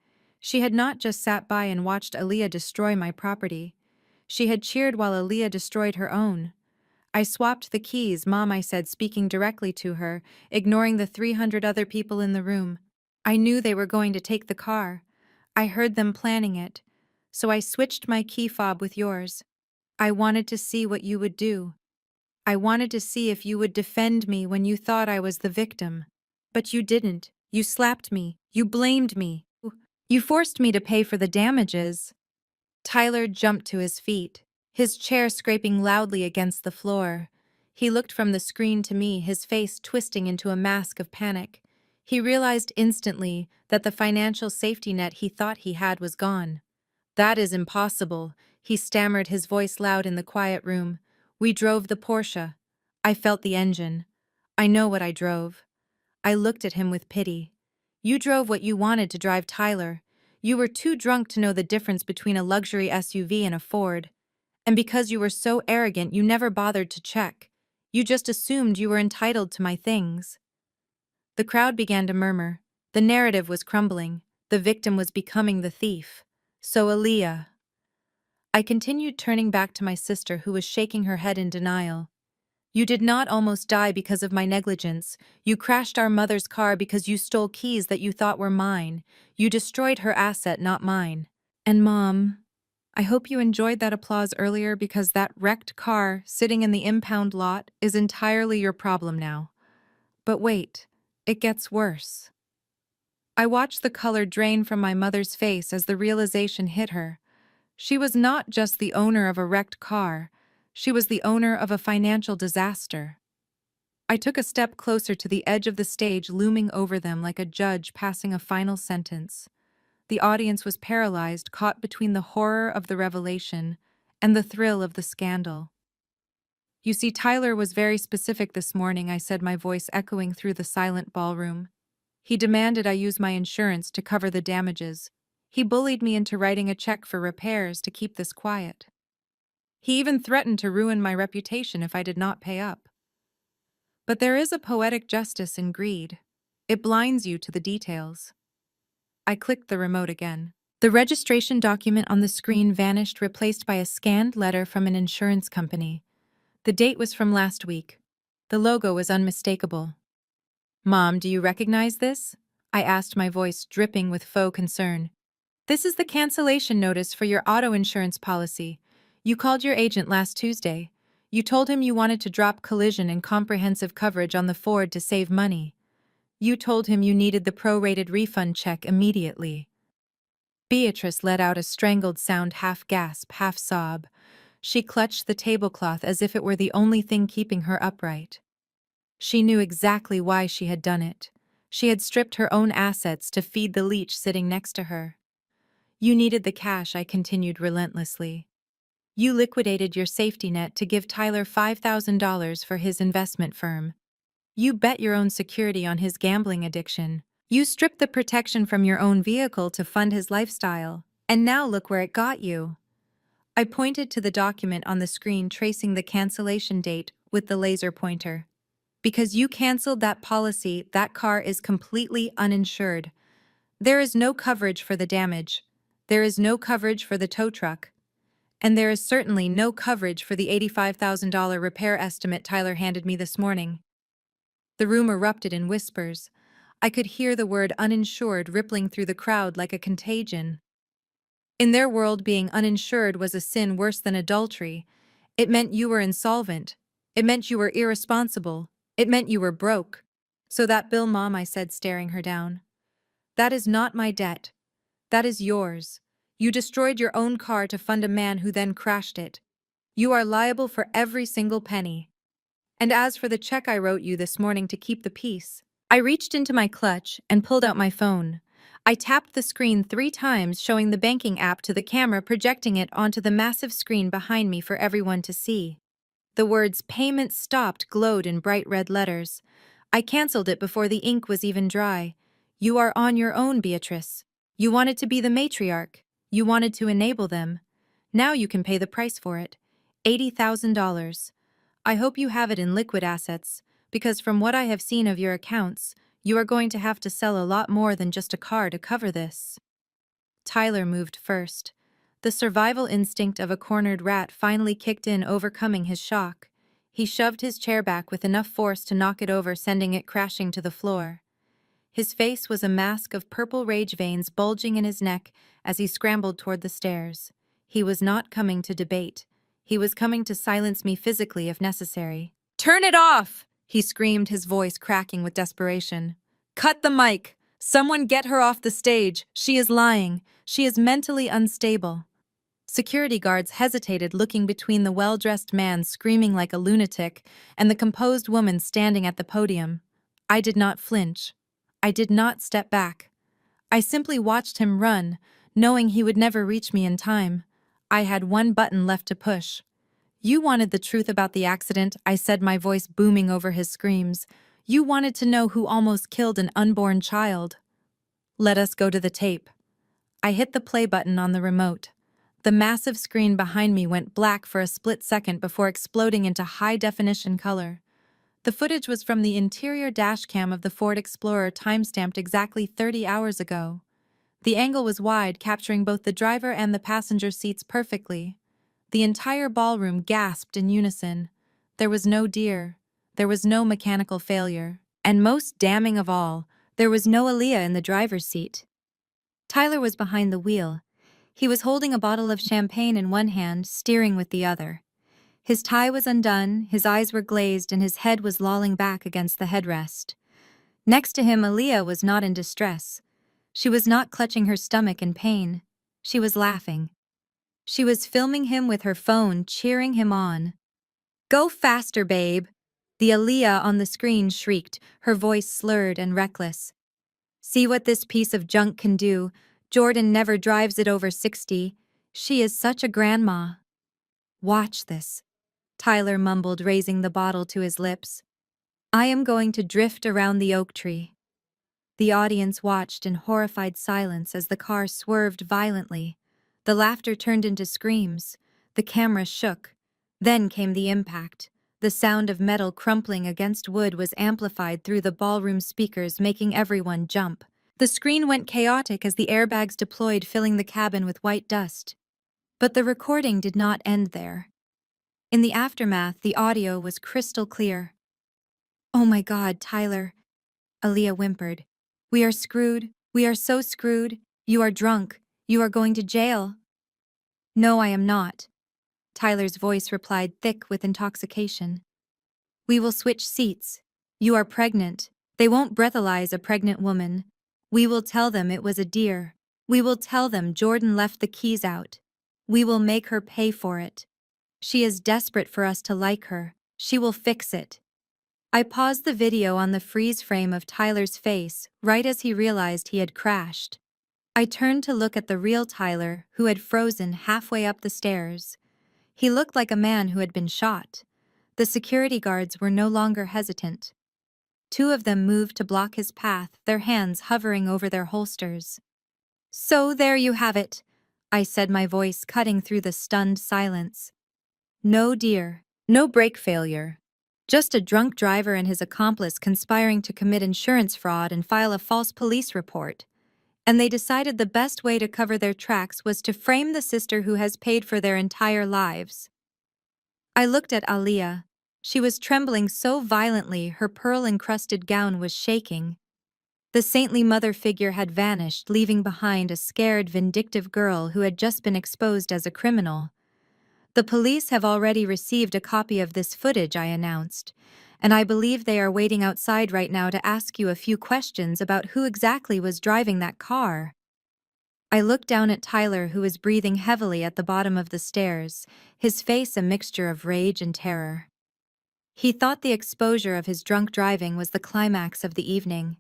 She had not just sat by and watched Aaliyah destroy my property. She had cheered while Aaliyah destroyed her own. "I swapped the keys, Mom," I said, speaking directly to her, ignoring the 300 other people in the room. "I knew they were going to take the car. I heard them planning it. So I switched my key fob with yours. I wanted to see what you would do. I wanted to see if you would defend me when you thought I was the victim. But you didn't. You slapped me. You blamed me. You forced me to pay for the damages." Tyler jumped to his feet, his chair scraping loudly against the floor. He looked from the screen to me, his face twisting into a mask of panic. He realized instantly that the financial safety net he thought he had was gone. "That is impossible," he stammered, his voice loud in the quiet room. "We drove the Porsche. I felt the engine. I know what I drove." I looked at him with pity. "You drove what you wanted to drive, Tyler. You were too drunk to know the difference between a luxury SUV and a Ford. And because you were so arrogant, you never bothered to check. You just assumed you were entitled to my things." The crowd began to murmur. The narrative was crumbling. The victim was becoming the thief. So Aaliyah. I continued, turning back to my sister, who was shaking her head in denial. "You did not almost die because of my negligence. You crashed our mother's car because you stole keys that you thought were mine. You destroyed her asset, not mine." And Mom, I hope you enjoyed that applause earlier, because that wrecked car sitting in the impound lot is entirely your problem now. But wait, it gets worse. I watched the color drain from my mother's face as the realization hit her. She was not just the owner of a wrecked car, she was the owner of a financial disaster. I took a step closer to the edge of the stage, looming over them like a judge passing a final sentence. The audience was paralyzed, caught between the horror of the revelation and the thrill of the scandal. "You see, Tyler was very specific this morning," I said, my voice echoing through the silent ballroom. "He demanded I use my insurance to cover the damages. He bullied me into writing a check for repairs to keep this quiet. He even threatened to ruin my reputation if I did not pay up. But there is a poetic justice in greed. It blinds you to the details." I clicked the remote again. The registration document on the screen vanished, replaced by a scanned letter from an insurance company. The date was from last week. The logo was unmistakable. "Mom, do you recognize this?" I asked, my voice dripping with faux concern. "This is the cancellation notice for your auto insurance policy. You called your agent last Tuesday. You told him you wanted to drop collision and comprehensive coverage on the Ford to save money. You told him you needed the prorated refund check immediately." Beatrice let out a strangled sound, half gasp, half sob. She clutched the tablecloth as if it were the only thing keeping her upright. She knew exactly why she had done it. She had stripped her own assets to feed the leech sitting next to her. "You needed the cash," I continued relentlessly. "You liquidated your safety net to give Tyler $5,000 for his investment firm. You bet your own security on his gambling addiction. You stripped the protection from your own vehicle to fund his lifestyle. And now look where it got you." I pointed to the document on the screen, tracing the cancellation date with the laser pointer. "Because you canceled that policy, that car is completely uninsured. There is no coverage for the damage. There is no coverage for the tow truck. And there is certainly no coverage for the $85,000 repair estimate Tyler handed me this morning." The room erupted in whispers. I could hear the word uninsured rippling through the crowd like a contagion. In their world, being uninsured was a sin worse than adultery. It meant you were insolvent. It meant you were irresponsible. It meant you were broke. "So that bill, Mom," I said, staring her down. "That is not my debt. That is yours. You destroyed your own car to fund a man who then crashed it. You are liable for every single penny. And as for the check I wrote you this morning to keep the peace..." I reached into my clutch and pulled out my phone. I tapped the screen 3 times, showing the banking app to the camera, projecting it onto the massive screen behind me for everyone to see. The words "Payment Stopped" glowed in bright red letters. I canceled it before the ink was even dry. "You are on your own, Beatrice. You wanted to be the matriarch. You wanted to enable them. Now you can pay the price for it. $80,000. I hope you have it in liquid assets, because from what I have seen of your accounts, you are going to have to sell a lot more than just a car to cover this." Tyler moved first. The survival instinct of a cornered rat finally kicked in, overcoming his shock. He shoved his chair back with enough force to knock it over, sending it crashing to the floor. His face was a mask of purple rage, veins bulging in his neck as he scrambled toward the stairs. He was not coming to debate. He was coming to silence me physically if necessary. "Turn it off!" he screamed, his voice cracking with desperation. "Cut the mic! Someone get her off the stage! She is lying! She is mentally unstable!" Security guards hesitated, looking between the well-dressed man screaming like a lunatic and the composed woman standing at the podium. I did not flinch. I did not step back. I simply watched him run, knowing he would never reach me in time. I had one button left to push. You wanted the truth about the accident, I said, my voice booming over his screams. You wanted to know who almost killed an unborn child. Let us go to the tape. I hit the play button on the remote. The massive screen behind me went black for a split second before exploding into high-definition color. The footage was from the interior dashcam of the Ford Explorer, time-stamped exactly 30 hours ago. The angle was wide, capturing both the driver and the passenger seats perfectly. The entire ballroom gasped in unison. There was no deer. There was no mechanical failure. And most damning of all, there was no Aaliyah in the driver's seat. Tyler was behind the wheel. He was holding a bottle of champagne in one hand, steering with the other. His tie was undone, his eyes were glazed, and his head was lolling back against the headrest. Next to him, Aaliyah was not in distress. She was not clutching her stomach in pain. She was laughing. She was filming him with her phone, cheering him on. "Go faster, babe!" The Aaliyah on the screen shrieked, her voice slurred and reckless. "See what this piece of junk can do. Jordan never drives it over 60. She is such a grandma." "Watch this," Tyler mumbled, raising the bottle to his lips. "I am going to drift around the oak tree." The audience watched in horrified silence as the car swerved violently. The laughter turned into screams. The camera shook. Then came the impact. The sound of metal crumpling against wood was amplified through the ballroom speakers, making everyone jump. The screen went chaotic as the airbags deployed, filling the cabin with white dust. But the recording did not end there. In the aftermath, the audio was crystal clear. "Oh my God, Tyler," Aaliyah whimpered. "We are screwed. We are so screwed. You are drunk. You are going to jail." "No, I am not," Tyler's voice replied, thick with intoxication. "We will switch seats. You are pregnant. They won't breathalyze a pregnant woman. We will tell them it was a deer. We will tell them Jordan left the keys out. We will make her pay for it. She is desperate for us to like her. She will fix it." I paused the video on the freeze frame of Tyler's face, right as he realized he had crashed. I turned to look at the real Tyler, who had frozen halfway up the stairs. He looked like a man who had been shot. The security guards were no longer hesitant. Two of them moved to block his path, their hands hovering over their holsters. "So there you have it," I said, my voice cutting through the stunned silence. "No deer, no brake failure. Just a drunk driver and his accomplice conspiring to commit insurance fraud and file a false police report. And they decided the best way to cover their tracks was to frame the sister who has paid for their entire lives." I looked at Aaliyah. She was trembling so violently her pearl-encrusted gown was shaking. The saintly mother figure had vanished, leaving behind a scared, vindictive girl who had just been exposed as a criminal. "The police have already received a copy of this footage," I announced, "and I believe they are waiting outside right now to ask you a few questions about who exactly was driving that car." I looked down at Tyler, who was breathing heavily at the bottom of the stairs, his face a mixture of rage and terror. He thought the exposure of his drunk driving was the climax of the evening.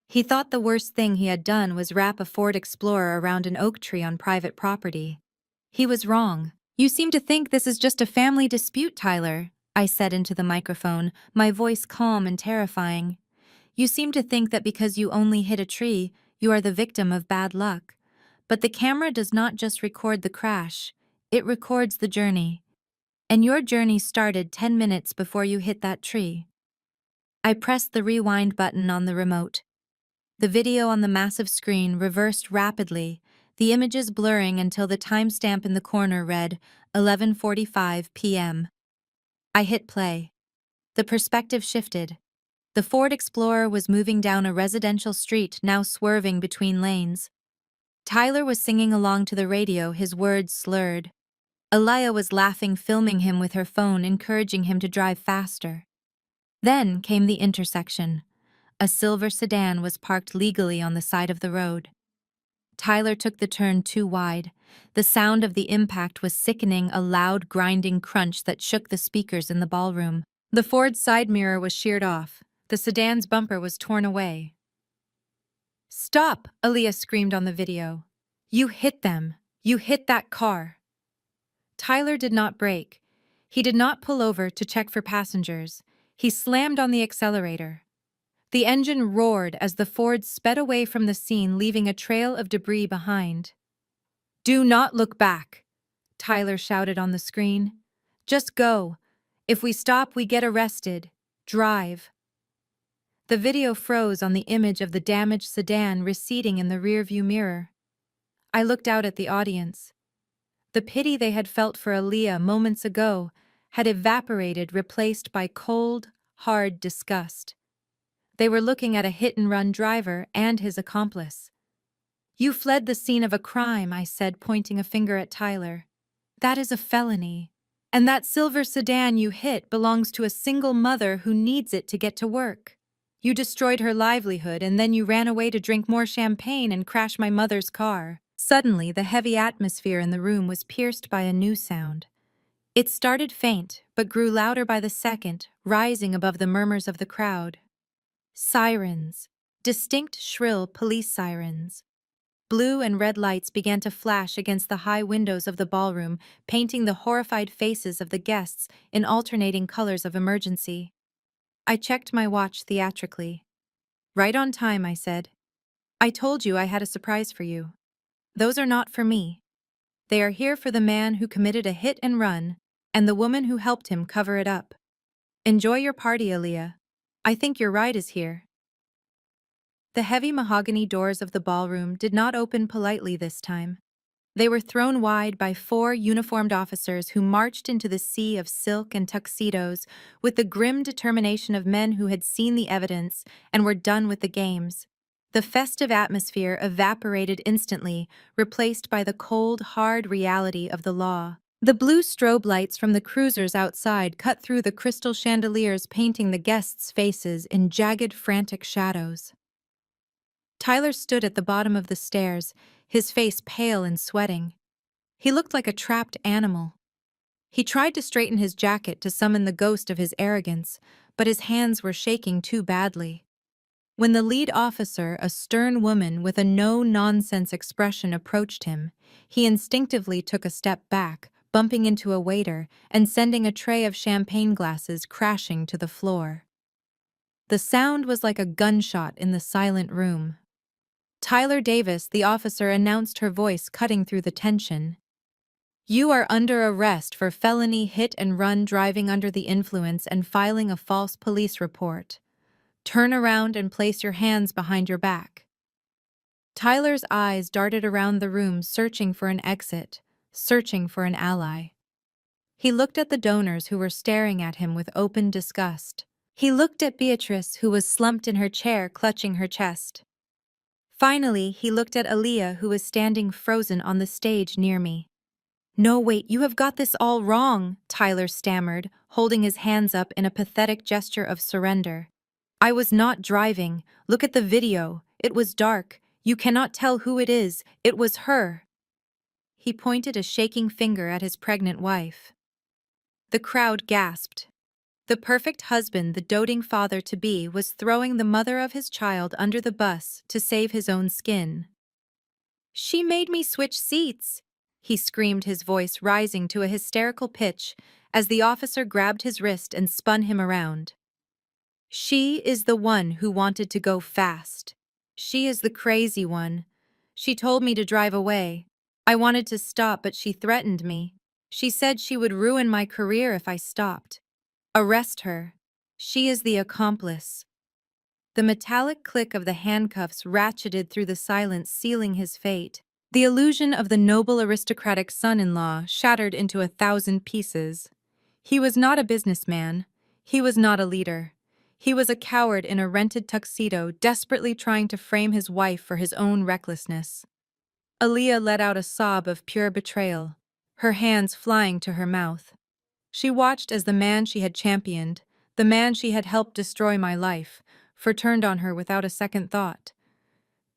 He thought the worst thing he had done was wrap a Ford Explorer around an oak tree on private property. He was wrong. "You seem to think this is just a family dispute, Tyler," I said into the microphone, my voice calm and terrifying. "You seem to think that because you only hit a tree, you are the victim of bad luck. But the camera does not just record the crash, it records the journey. And your journey started 10 minutes before you hit that tree." I pressed the rewind button on the remote. The video on the massive screen reversed rapidly, the images blurring until the timestamp in the corner read 11:45 p.m. I hit play. The perspective shifted. The Ford Explorer was moving down a residential street, now swerving between lanes. Tyler was singing along to the radio, his words slurred. Aaliyah was laughing, filming him with her phone, encouraging him to drive faster. Then came the intersection. A silver sedan was parked legally on the side of the road. Tyler took the turn too wide. The sound of the impact was sickening, a loud, grinding crunch that shook the speakers in the ballroom. The Ford's side mirror was sheared off. The sedan's bumper was torn away. Stop, Aaliyah screamed on the video. You hit them. You hit that car. Tyler did not brake. He did not pull over to check for passengers. He slammed on the accelerator. The engine roared as the Ford sped away from the scene, leaving a trail of debris behind. Do not look back, Tyler shouted on the screen. Just go. If we stop, we get arrested. Drive. The video froze on the image of the damaged sedan receding in the rearview mirror. I looked out at the audience. The pity they had felt for Aaliyah moments ago had evaporated, replaced by cold, hard disgust. They were looking at a hit-and-run driver and his accomplice. You fled the scene of a crime, I said, pointing a finger at Tyler. That is a felony. And that silver sedan you hit belongs to a single mother who needs it to get to work. You destroyed her livelihood, and then you ran away to drink more champagne and crash my mother's car. Suddenly, the heavy atmosphere in the room was pierced by a new sound. It started faint, but grew louder by the second, rising above the murmurs of the crowd. Sirens. Distinct, shrill police sirens. Blue and red lights began to flash against the high windows of the ballroom, painting the horrified faces of the guests in alternating colors of emergency. I checked my watch theatrically. Right on time, I said. I told you I had a surprise for you. Those are not for me. They are here for the man who committed a hit and run and the woman who helped him cover it up. Enjoy your party, Aaliyah. I think your ride is here. The heavy mahogany doors of the ballroom did not open politely this time. They were thrown wide by 4 uniformed officers who marched into the sea of silk and tuxedos with the grim determination of men who had seen the evidence and were done with the games. The festive atmosphere evaporated instantly, replaced by the cold, hard reality of the law. The blue strobe lights from the cruisers outside cut through the crystal chandeliers, painting the guests' faces in jagged, frantic shadows. Tyler stood at the bottom of the stairs, his face pale and sweating. He looked like a trapped animal. He tried to straighten his jacket to summon the ghost of his arrogance, but his hands were shaking too badly. When the lead officer, a stern woman with a no-nonsense expression, approached him, he instinctively took a step back, bumping into a waiter and sending a tray of champagne glasses crashing to the floor. The sound was like a gunshot in the silent room. Tyler Davis, the officer, announced, her voice cutting through the tension. You are under arrest for felony hit-and-run, driving under the influence, and filing a false police report. Turn around and place your hands behind your back. Tyler's eyes darted around the room, searching for an exit, searching for an ally. He looked at the donors who were staring at him with open disgust. He looked at Beatrice, who was slumped in her chair, clutching her chest. Finally, he looked at Aaliyah, who was standing frozen on the stage near me. No, wait, you have got this all wrong, Tyler stammered, holding his hands up in a pathetic gesture of surrender. I was not driving. Look at the video. It was dark. You cannot tell who it is. It was her. He pointed a shaking finger at his pregnant wife. The crowd gasped. The perfect husband, the doting father-to-be, was throwing the mother of his child under the bus to save his own skin. She made me switch seats, he screamed, his voice rising to a hysterical pitch as the officer grabbed his wrist and spun him around. She is the one who wanted to go fast. She is the crazy one. She told me to drive away. I wanted to stop, but she threatened me. She said she would ruin my career if I stopped. Arrest her. She is the accomplice. The metallic click of the handcuffs ratcheted through the silence, sealing his fate. The illusion of the noble aristocratic son-in-law shattered into 1,000 pieces. He was not a businessman. He was not a leader. He was a coward in a rented tuxedo, desperately trying to frame his wife for his own recklessness. Aaliyah let out a sob of pure betrayal, her hands flying to her mouth. She watched as the man she had championed, the man she had helped destroy my life, turned on her without a second thought.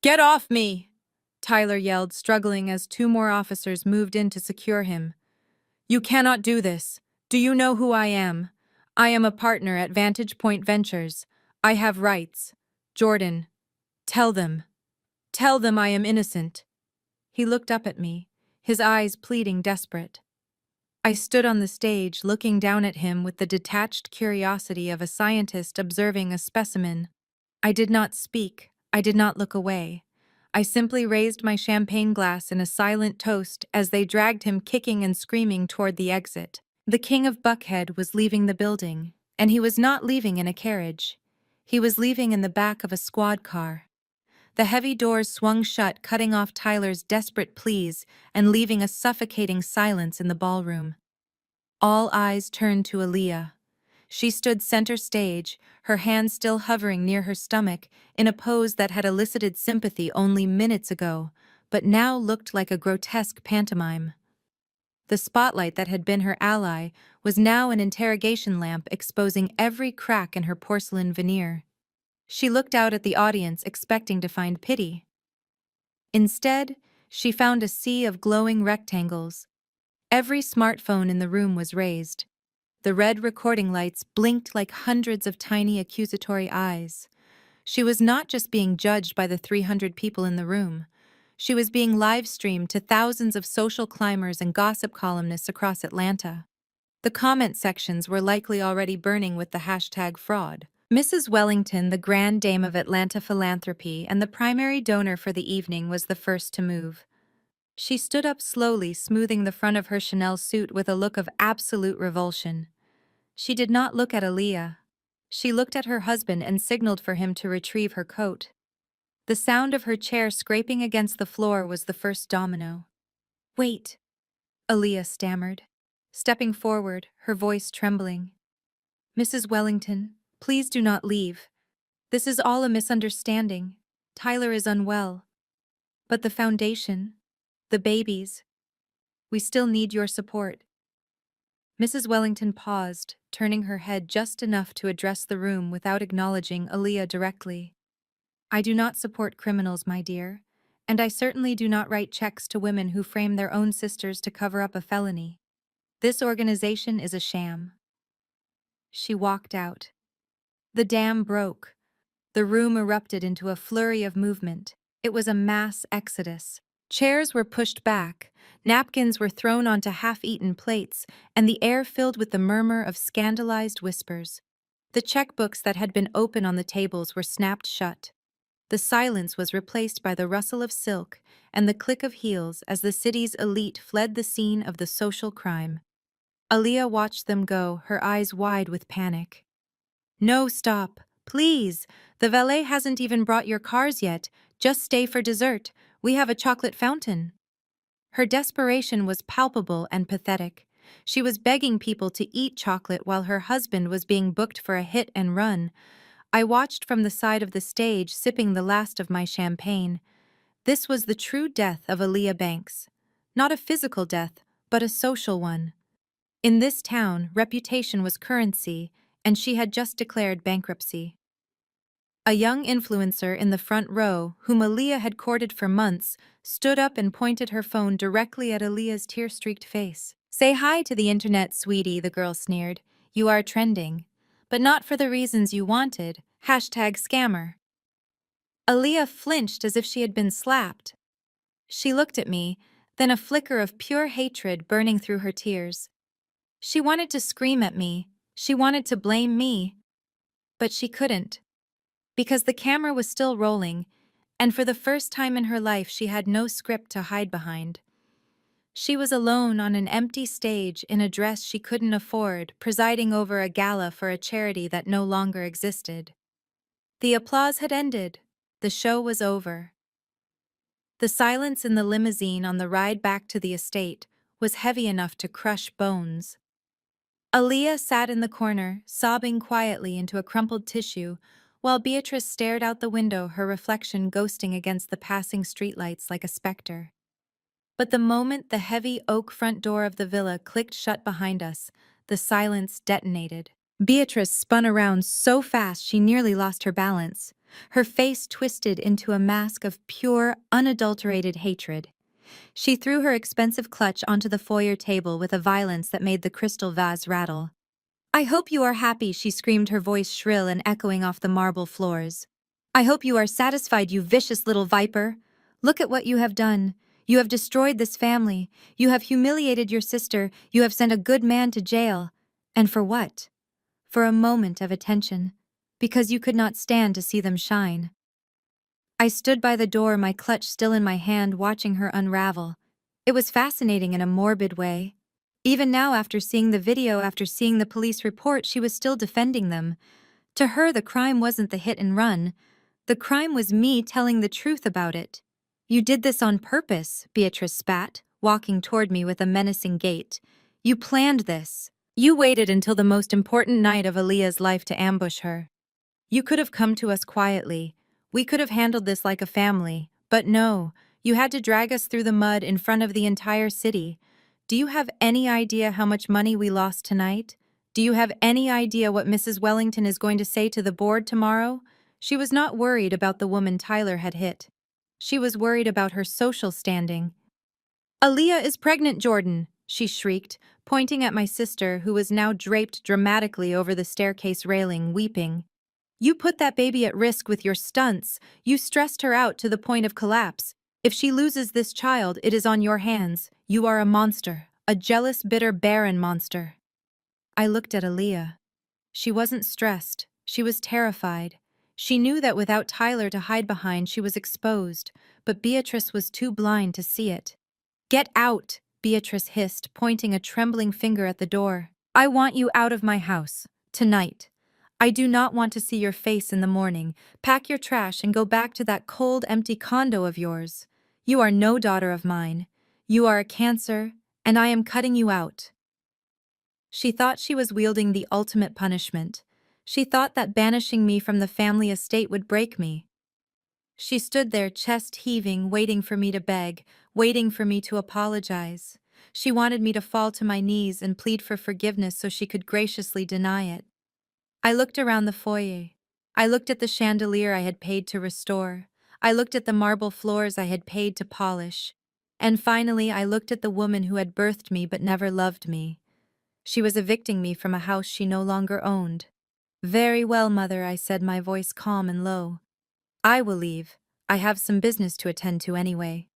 Get off me! Tyler yelled, struggling as 2 more officers moved in to secure him. You cannot do this. Do you know who I am? I am a partner at Vantage Point Ventures. I have rights. Jordan, tell them. Tell them I am innocent. He looked up at me, his eyes pleading desperate. I stood on the stage, looking down at him with the detached curiosity of a scientist observing a specimen. I did not speak. I did not look away. I simply raised my champagne glass in a silent toast as they dragged him kicking and screaming toward the exit. The King of Buckhead was leaving the building, and he was not leaving in a carriage. He was leaving in the back of a squad car. The heavy doors swung shut, cutting off Tyler's desperate pleas and leaving a suffocating silence in the ballroom. All eyes turned to Aaliyah. She stood center stage, her hands still hovering near her stomach, in a pose that had elicited sympathy only minutes ago, but now looked like a grotesque pantomime. The spotlight that had been her ally was now an interrogation lamp exposing every crack in her porcelain veneer. She looked out at the audience expecting to find pity. Instead, she found a sea of glowing rectangles. Every smartphone in the room was raised. The red recording lights blinked like hundreds of tiny accusatory eyes. She was not just being judged by the 300 people in the room. She was being live-streamed to thousands of social climbers and gossip columnists across Atlanta. The comment sections were likely already burning with the hashtag fraud. Mrs. Wellington, the grand dame of Atlanta philanthropy and the primary donor for the evening, was the first to move. She stood up slowly, smoothing the front of her Chanel suit with a look of absolute revulsion. She did not look at Aaliyah. She looked at her husband and signaled for him to retrieve her coat. The sound of her chair scraping against the floor was the first domino. "Wait," Aaliyah stammered, stepping forward, her voice trembling. "Mrs. Wellington, please do not leave. This is all a misunderstanding. Tyler is unwell. But the foundation, the babies, we still need your support." Mrs. Wellington paused, turning her head just enough to address the room without acknowledging Aaliyah directly. "I do not support criminals, my dear, and I certainly do not write checks to women who frame their own sisters to cover up a felony. This organization is a sham." She walked out. The dam broke. The room erupted into a flurry of movement. It was a mass exodus. Chairs were pushed back, napkins were thrown onto half-eaten plates, and the air filled with the murmur of scandalized whispers. The checkbooks that had been open on the tables were snapped shut. The silence was replaced by the rustle of silk and the click of heels as the city's elite fled the scene of the social crime. Aaliyah watched them go, her eyes wide with panic. "No, stop. Please. The valet hasn't even brought your cars yet. Just stay for dessert. We have a chocolate fountain." Her desperation was palpable and pathetic. She was begging people to eat chocolate while her husband was being booked for a hit and run. I watched from the side of the stage, sipping the last of my champagne. This was the true death of Aaliyah Banks. Not a physical death, but a social one. In this town, reputation was currency, and she had just declared bankruptcy. A young influencer in the front row, whom Aaliyah had courted for months, stood up and pointed her phone directly at Aaliyah's tear-streaked face. "Say hi to the internet, sweetie," the girl sneered. "You are trending. But not for the reasons you wanted. #scammer." Aaliyah flinched as if she had been slapped. She looked at me, then a flicker of pure hatred burning through her tears. She wanted to scream at me. She wanted to blame me. But she couldn't. Because the camera was still rolling, and for the first time in her life she had no script to hide behind. She was alone on an empty stage in a dress she couldn't afford, presiding over a gala for a charity that no longer existed. The applause had ended. The show was over. The silence in the limousine on the ride back to the estate was heavy enough to crush bones. Aaliyah sat in the corner, sobbing quietly into a crumpled tissue, while Beatrice stared out the window, her reflection ghosting against the passing streetlights like a specter. But the moment the heavy oak front door of the villa clicked shut behind us, the silence detonated. Beatrice spun around so fast she nearly lost her balance, her face twisted into a mask of pure, unadulterated hatred. She threw her expensive clutch onto the foyer table with a violence that made the crystal vase rattle. "I hope you are happy," she screamed, her voice shrill and echoing off the marble floors. "I hope you are satisfied, you vicious little viper. Look at what you have done. You have destroyed this family. You have humiliated your sister. You have sent a good man to jail. And for what? For a moment of attention. Because you could not stand to see them shine. I stood by the door, my clutch still in my hand, watching her unravel. It was fascinating in a morbid way. Even now, after seeing the video, after seeing the police report, she was still defending them. To her, the crime wasn't the hit and run. The crime was me telling the truth about it. You did this on purpose, Beatrice spat, walking toward me with a menacing gait. You planned this. You waited until the most important night of Aaliyah's life to ambush her. You could have come to us quietly. We could have handled this like a family. But no, you had to drag us through the mud in front of the entire city. Do you have any idea how much money we lost tonight? Do you have any idea what Mrs. Wellington is going to say to the board tomorrow? She was not worried about the woman Tyler had hit. She was worried about her social standing. Aaliyah is pregnant, Jordan, she shrieked, pointing at my sister, who was now draped dramatically over the staircase railing, weeping. You put that baby at risk with your stunts. You stressed her out to the point of collapse. If she loses this child, it is on your hands. You are a monster, a jealous, bitter, barren monster. I looked at Aaliyah. She wasn't stressed. She was terrified. She knew that without Tyler to hide behind, she was exposed, but Beatrice was too blind to see it. Get out, Beatrice hissed, pointing a trembling finger at the door. I want you out of my house, tonight. I do not want to see your face in the morning. Pack your trash and go back to that cold, empty condo of yours. You are no daughter of mine. You are a cancer, and I am cutting you out. She thought she was wielding the ultimate punishment. She thought that banishing me from the family estate would break me. She stood there, chest heaving, waiting for me to beg, waiting for me to apologize. She wanted me to fall to my knees and plead for forgiveness so she could graciously deny it. I looked around the foyer. I looked at the chandelier I had paid to restore. I looked at the marble floors I had paid to polish. And finally, I looked at the woman who had birthed me but never loved me. She was evicting me from a house she no longer owned. Very well, mother, I said, my voice calm and low. I will leave. I have some business to attend to anyway.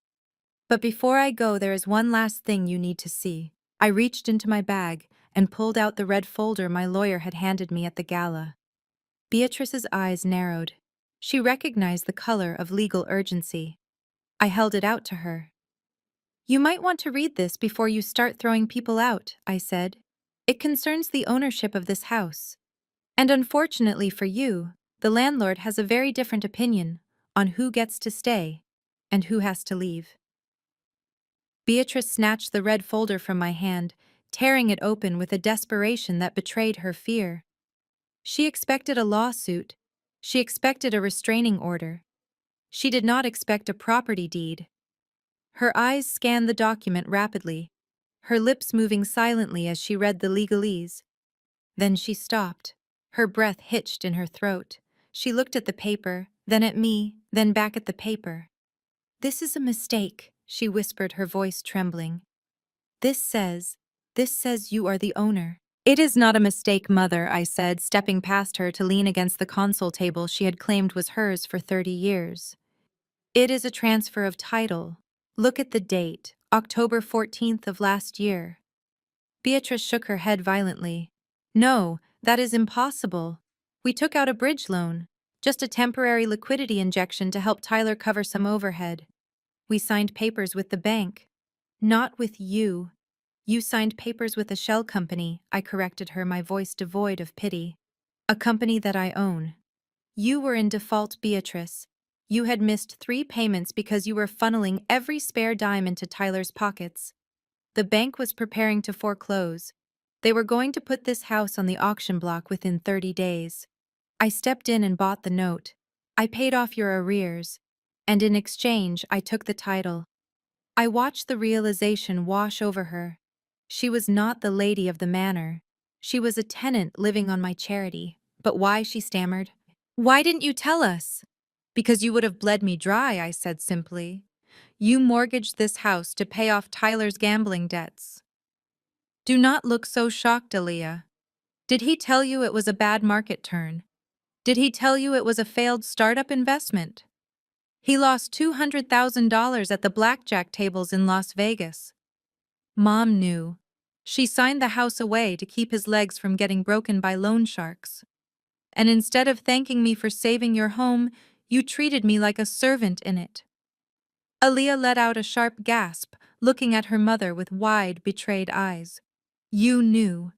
But before I go, there is one last thing you need to see. I reached into my bag and pulled out the red folder my lawyer had handed me at the gala. Beatrice's eyes narrowed. She recognized the color of legal urgency. I held it out to her. You might want to read this before you start throwing people out, I said. It concerns the ownership of this house. And unfortunately for you, the landlord has a very different opinion on who gets to stay and who has to leave. Beatrice snatched the red folder from my hand, tearing it open with a desperation that betrayed her fear. She expected a lawsuit. She expected a restraining order. She did not expect a property deed. Her eyes scanned the document rapidly, her lips moving silently as she read the legalese. Then she stopped. Her breath hitched in her throat. She looked at the paper, then at me, then back at the paper. This is a mistake, she whispered, her voice trembling. This says you are the owner. It is not a mistake, mother, I said, stepping past her to lean against the console table she had claimed was hers for 30 years. It is a transfer of title. Look at the date, October 14th of last year. Beatrice shook her head violently. No, that is impossible. We took out a bridge loan, just a temporary liquidity injection to help Tyler cover some overhead. We signed papers with the bank. Not with you. You signed papers with a shell company, I corrected her, my voice devoid of pity. A company that I own. You were in default, Beatrice. You had missed 3 payments because you were funneling every spare dime into Tyler's pockets. The bank was preparing to foreclose. They were going to put this house on the auction block within 30 days. I stepped in and bought the note. I paid off your arrears. And in exchange, I took the title. I watched the realization wash over her. She was not the lady of the manor. She was a tenant living on my charity. But why, she stammered. Why didn't you tell us? Because you would have bled me dry, I said simply. You mortgaged this house to pay off Tyler's gambling debts. Do not look so shocked, Aaliyah. Did he tell you it was a bad market turn? Did he tell you it was a failed startup investment? He lost $200,000 at the blackjack tables in Las Vegas. Mom knew. She signed the house away to keep his legs from getting broken by loan sharks. And instead of thanking me for saving your home, you treated me like a servant in it. Aaliyah let out a sharp gasp, looking at her mother with wide, betrayed eyes. You knew.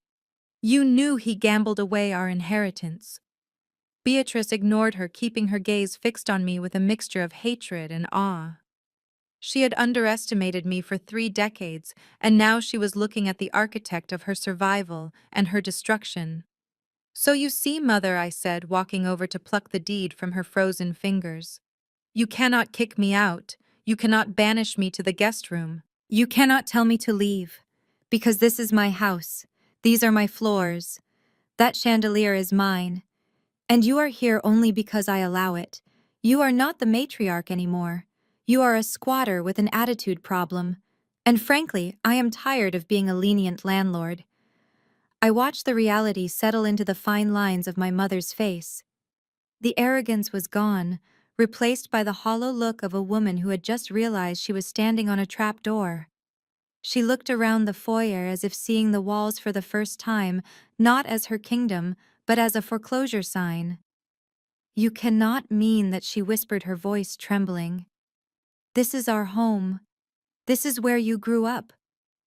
You knew he gambled away our inheritance. Beatrice ignored her, keeping her gaze fixed on me with a mixture of hatred and awe. She had underestimated me for 3 decades, and now she was looking at the architect of her survival and her destruction. So you see, Mother, I said, walking over to pluck the deed from her frozen fingers. You cannot kick me out. You cannot banish me to the guest room. You cannot tell me to leave. Because this is my house. These are my floors. That chandelier is mine. And you are here only because I allow it. You are not the matriarch anymore. You are a squatter with an attitude problem. And frankly, I am tired of being a lenient landlord. I watched the reality settle into the fine lines of my mother's face. The arrogance was gone, replaced by the hollow look of a woman who had just realized she was standing on a trap door. She looked around the foyer as if seeing the walls for the first time, not as her kingdom, but as a foreclosure sign. You cannot mean that, she whispered, her voice trembling. This is our home. This is where you grew up.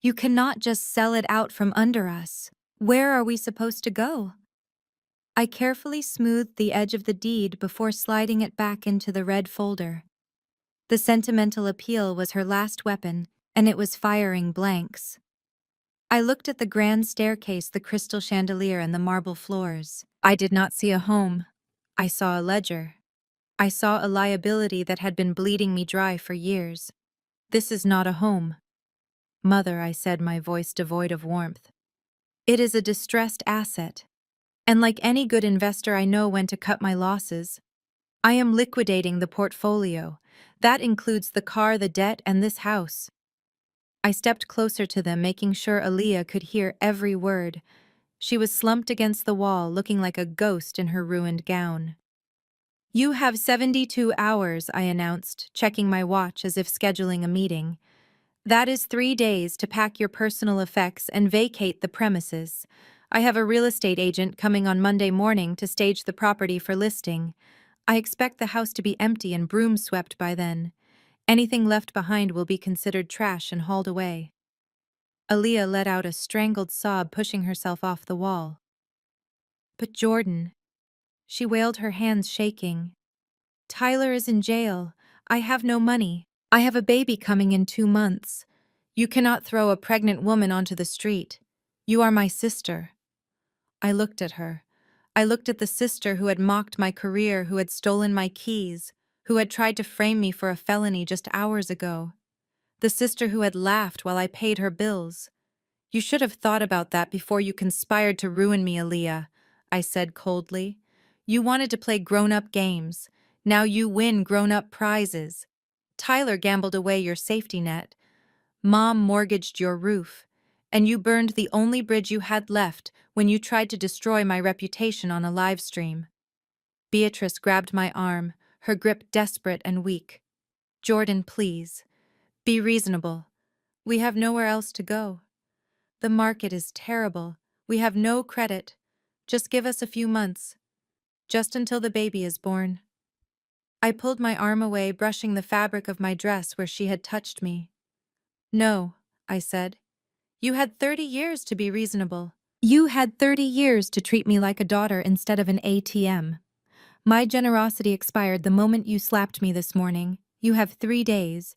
You cannot just sell it out from under us. Where are we supposed to go? I carefully smoothed the edge of the deed before sliding it back into the red folder. The sentimental appeal was her last weapon, and it was firing blanks. I looked at the grand staircase, the crystal chandelier, and the marble floors. I did not see a home. I saw a ledger. I saw a liability that had been bleeding me dry for years. This is not a home. Mother, I said, my voice devoid of warmth. It is a distressed asset. And like any good investor, I know when to cut my losses. I am liquidating the portfolio. That includes the car, the debt, and this house. I stepped closer to them, making sure Aaliyah could hear every word. She was slumped against the wall, looking like a ghost in her ruined gown. You have 72 hours, I announced, checking my watch as if scheduling a meeting. That is 3 days to pack your personal effects and vacate the premises. I have a real estate agent coming on Monday morning to stage the property for listing. I expect the house to be empty and broom swept by then. Anything left behind will be considered trash and hauled away. Aaliyah let out a strangled sob, pushing herself off the wall. But Jordan, she wailed, her hands shaking. Tyler is in jail. I have no money. I have a baby coming in 2 months. You cannot throw a pregnant woman onto the street. You are my sister. I looked at her. I looked at the sister who had mocked my career, who had stolen my keys, who had tried to frame me for a felony just hours ago. The sister who had laughed while I paid her bills. You should have thought about that before you conspired to ruin me, Aaliyah, I said coldly. You wanted to play grown-up games. Now you win grown-up prizes. Tyler gambled away your safety net. Mom mortgaged your roof. And you burned the only bridge you had left when you tried to destroy my reputation on a live stream. Beatrice grabbed my arm, her grip desperate and weak. Jordan, please. Be reasonable. We have nowhere else to go. The market is terrible. We have no credit. Just give us a few months. Just until the baby is born. I pulled my arm away, brushing the fabric of my dress where she had touched me. No, I said. You had 30 years to be reasonable. You had 30 years to treat me like a daughter instead of an ATM. My generosity expired the moment you slapped me this morning. You have 3 days.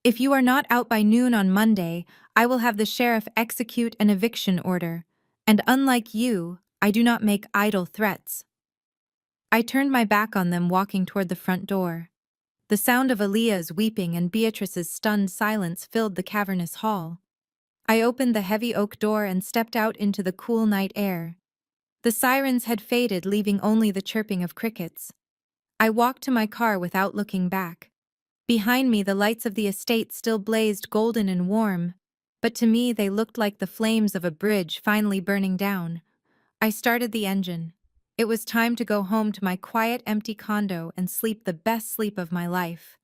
If you are not out by noon on Monday, I will have the sheriff execute an eviction order. And unlike you, I do not make idle threats. I turned my back on them, walking toward the front door. The sound of Aaliyah's weeping and Beatrice's stunned silence filled the cavernous hall. I opened the heavy oak door and stepped out into the cool night air. The sirens had faded, leaving only the chirping of crickets. I walked to my car without looking back. Behind me, the lights of the estate still blazed golden and warm, but to me they looked like the flames of a bridge finally burning down. I started the engine. It was time to go home to my quiet, empty condo and sleep the best sleep of my life.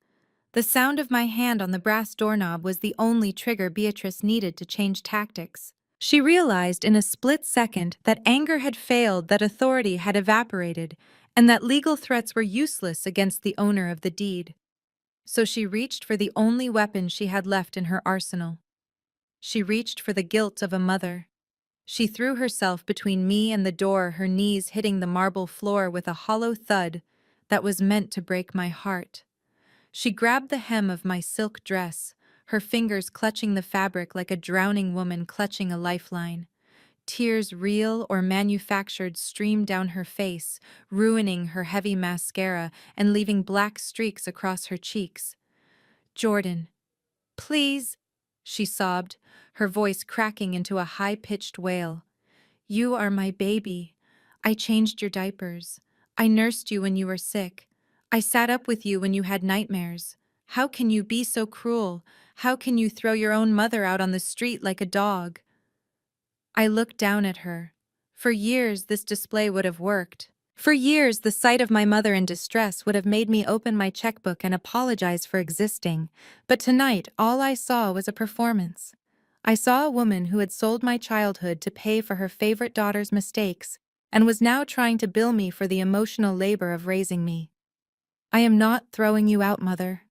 The sound of my hand on the brass doorknob was the only trigger Beatrice needed to change tactics. She realized in a split second that anger had failed, that authority had evaporated, and that legal threats were useless against the owner of the deed. So she reached for the only weapon she had left in her arsenal. She reached for the guilt of a mother. She threw herself between me and the door, her knees hitting the marble floor with a hollow thud that was meant to break my heart. She grabbed the hem of my silk dress, her fingers clutching the fabric like a drowning woman clutching a lifeline. Tears, real or manufactured, streamed down her face, ruining her heavy mascara and leaving black streaks across her cheeks. "Jordan, please," she sobbed, her voice cracking into a high-pitched wail. "You are my baby. I changed your diapers. I nursed you when you were sick. I sat up with you when you had nightmares. How can you be so cruel? How can you throw your own mother out on the street like a dog?" I looked down at her. For years, this display would have worked. For years, the sight of my mother in distress would have made me open my checkbook and apologize for existing. But tonight, all I saw was a performance. I saw a woman who had sold my childhood to pay for her favorite daughter's mistakes and was now trying to bill me for the emotional labor of raising me. "I am not throwing you out, Mother,"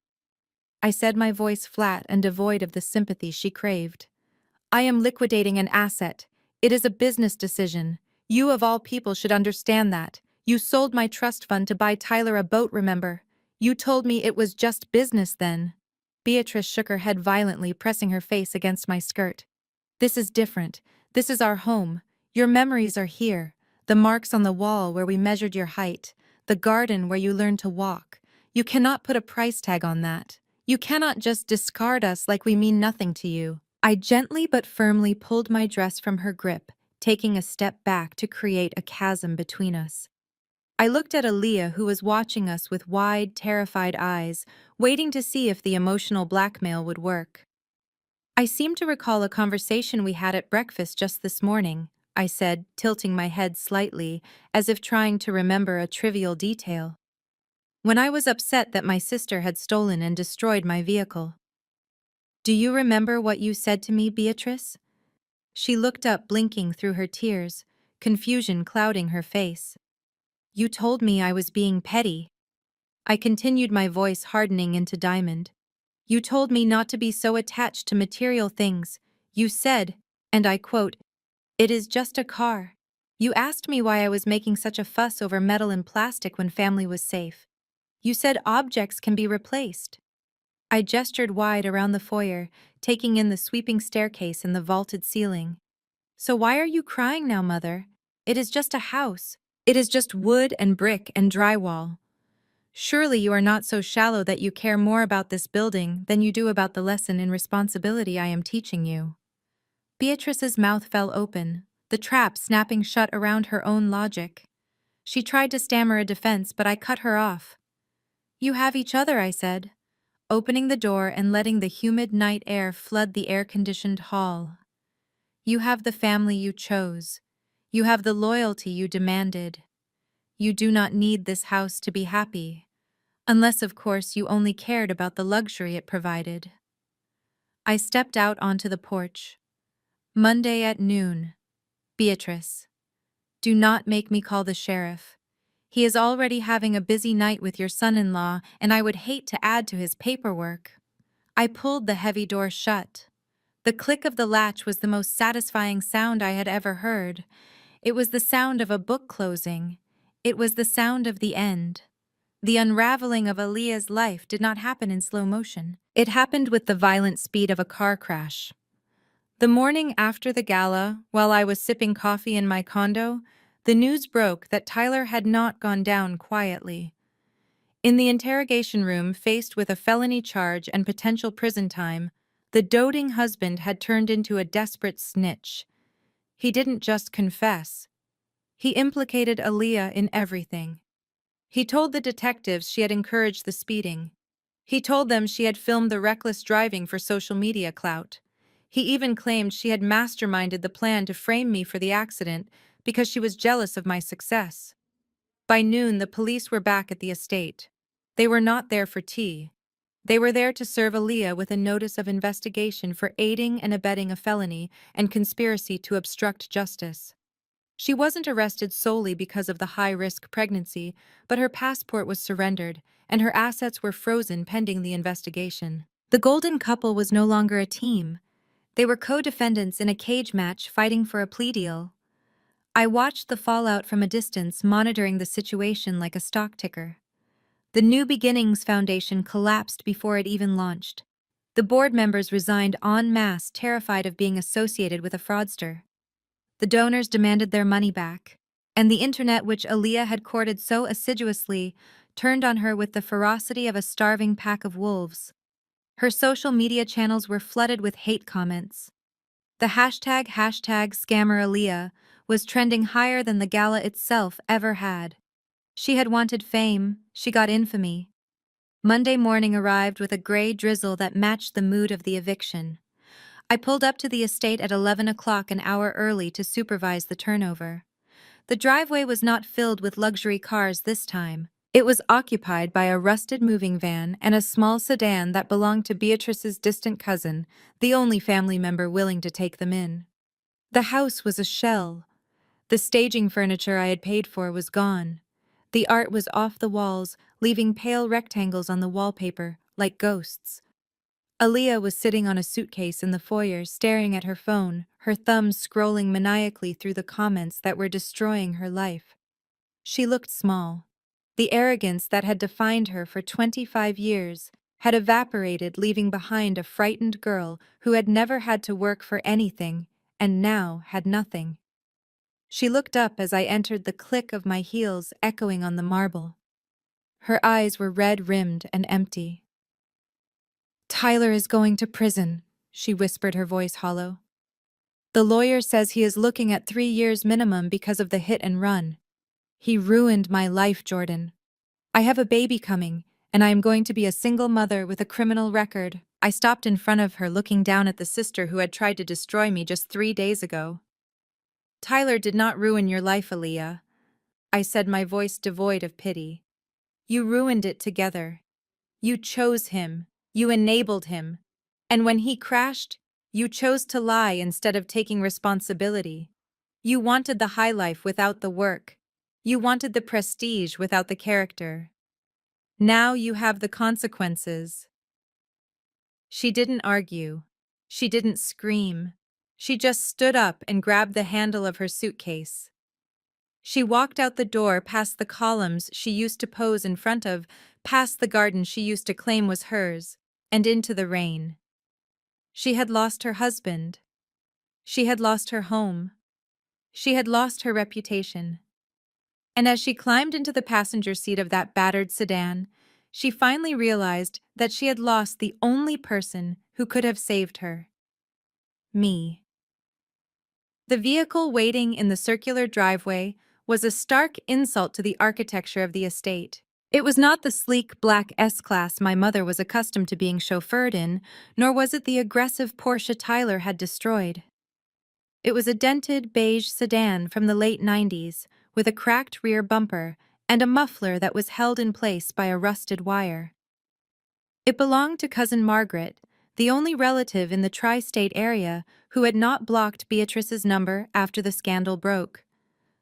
I said, my voice flat and devoid of the sympathy she craved. "I am liquidating an asset. It is a business decision. You of all people should understand that. You sold my trust fund to buy Tyler a boat, remember? You told me it was just business then." Beatrice shook her head violently, pressing her face against my skirt. "This is different. This is our home. Your memories are here. The marks on the wall where we measured your height. The garden where you learned to walk. You cannot put a price tag on that. You cannot just discard us like we mean nothing to you." I gently but firmly pulled my dress from her grip, taking a step back to create a chasm between us. I looked at Aaliyah, who was watching us with wide, terrified eyes, waiting to see if the emotional blackmail would work. "I seem to recall a conversation we had at breakfast just this morning," I said, tilting my head slightly, as if trying to remember a trivial detail. "When I was upset that my sister had stolen and destroyed my vehicle." "Do you remember what you said to me, Beatrice?" She looked up, blinking through her tears, confusion clouding her face. "You told me I was being petty." I continued, my voice hardening into diamond. "You told me not to be so attached to material things. You said, and I quote, 'It is just a car.' You asked me why I was making such a fuss over metal and plastic when family was safe. You said objects can be replaced." I gestured wide around the foyer, taking in the sweeping staircase and the vaulted ceiling. "So why are you crying now, Mother? It is just a house. It is just wood and brick and drywall. Surely you are not so shallow that you care more about this building than you do about the lesson in responsibility I am teaching you." Beatrice's mouth fell open, the trap snapping shut around her own logic. She tried to stammer a defense, but I cut her off. "You have each other," I said, opening the door and letting the humid night air flood the air-conditioned hall. "You have the family you chose. You have the loyalty you demanded. You do not need this house to be happy, unless, of course, you only cared about the luxury it provided." I stepped out onto the porch. Monday at noon. "Beatrice, do not make me call the sheriff. He is already having a busy night with your son-in-law, and I would hate to add to his paperwork." I pulled the heavy door shut. The click of the latch was the most satisfying sound I had ever heard. It was the sound of a book closing. It was the sound of the end. The unraveling of Aaliyah's life did not happen in slow motion. It happened with the violent speed of a car crash. The morning after the gala, while I was sipping coffee in my condo, the news broke that Tyler had not gone down quietly. In the interrogation room, faced with a felony charge and potential prison time, the doting husband had turned into a desperate snitch. He didn't just confess. He implicated Aaliyah in everything. He told the detectives she had encouraged the speeding. He told them she had filmed the reckless driving for social media clout. He even claimed she had masterminded the plan to frame me for the accident because she was jealous of my success. By noon, the police were back at the estate. They were not there for tea. They were there to serve Aaliyah with a notice of investigation for aiding and abetting a felony and conspiracy to obstruct justice. She wasn't arrested solely because of the high-risk pregnancy, but her passport was surrendered, and her assets were frozen pending the investigation. The golden couple was no longer a team. They were co-defendants in a cage match fighting for a plea deal. I watched the fallout from a distance, monitoring the situation like a stock ticker. The New Beginnings Foundation collapsed before it even launched. The board members resigned en masse, terrified of being associated with a fraudster. The donors demanded their money back, and the internet, which Aaliyah had courted so assiduously, turned on her with the ferocity of a starving pack of wolves. Her social media channels were flooded with hate comments. The hashtag #ScammerAleah was trending higher than the gala itself ever had. She had wanted fame, she got infamy. Monday morning arrived with a gray drizzle that matched the mood of the eviction. I pulled up to the estate at 11 o'clock, an hour early, to supervise the turnover. The driveway was not filled with luxury cars this time. It was occupied by a rusted moving van and a small sedan that belonged to Beatrice's distant cousin, the only family member willing to take them in. The house was a shell. The staging furniture I had paid for was gone. The art was off the walls, leaving pale rectangles on the wallpaper, like ghosts. Aaliyah was sitting on a suitcase in the foyer, staring at her phone, her thumbs scrolling maniacally through the comments that were destroying her life. She looked small. The arrogance that had defined her for 25 years had evaporated, leaving behind a frightened girl who had never had to work for anything and now had nothing. She looked up as I entered, the click of my heels echoing on the marble. Her eyes were red-rimmed and empty. "Tyler is going to prison," she whispered, her voice hollow. "The lawyer says he is looking at 3 years minimum because of the hit and run. He ruined my life, Jordan. I have a baby coming, and I am going to be a single mother with a criminal record." I stopped in front of her, looking down at the sister who had tried to destroy me just 3 days ago. "Tyler did not ruin your life, Aaliyah," I said, my voice devoid of pity. "You ruined it together. You chose him. You enabled him. And when he crashed, you chose to lie instead of taking responsibility. You wanted the high life without the work. You wanted the prestige without the character. Now you have the consequences." She didn't argue. She didn't scream. She just stood up and grabbed the handle of her suitcase. She walked out the door, past the columns she used to pose in front of, past the garden she used to claim was hers, and into the rain. She had lost her husband. She had lost her home. She had lost her reputation. And as she climbed into the passenger seat of that battered sedan, she finally realized that she had lost the only person who could have saved her. Me. The vehicle waiting in the circular driveway was a stark insult to the architecture of the estate. It was not the sleek black S-Class my mother was accustomed to being chauffeured in, nor was it the aggressive Porsche Tyler had destroyed. It was a dented beige sedan from the late 90s, with a cracked rear bumper and a muffler that was held in place by a rusted wire. It belonged to Cousin Margaret, the only relative in the tri-state area who had not blocked Beatrice's number after the scandal broke.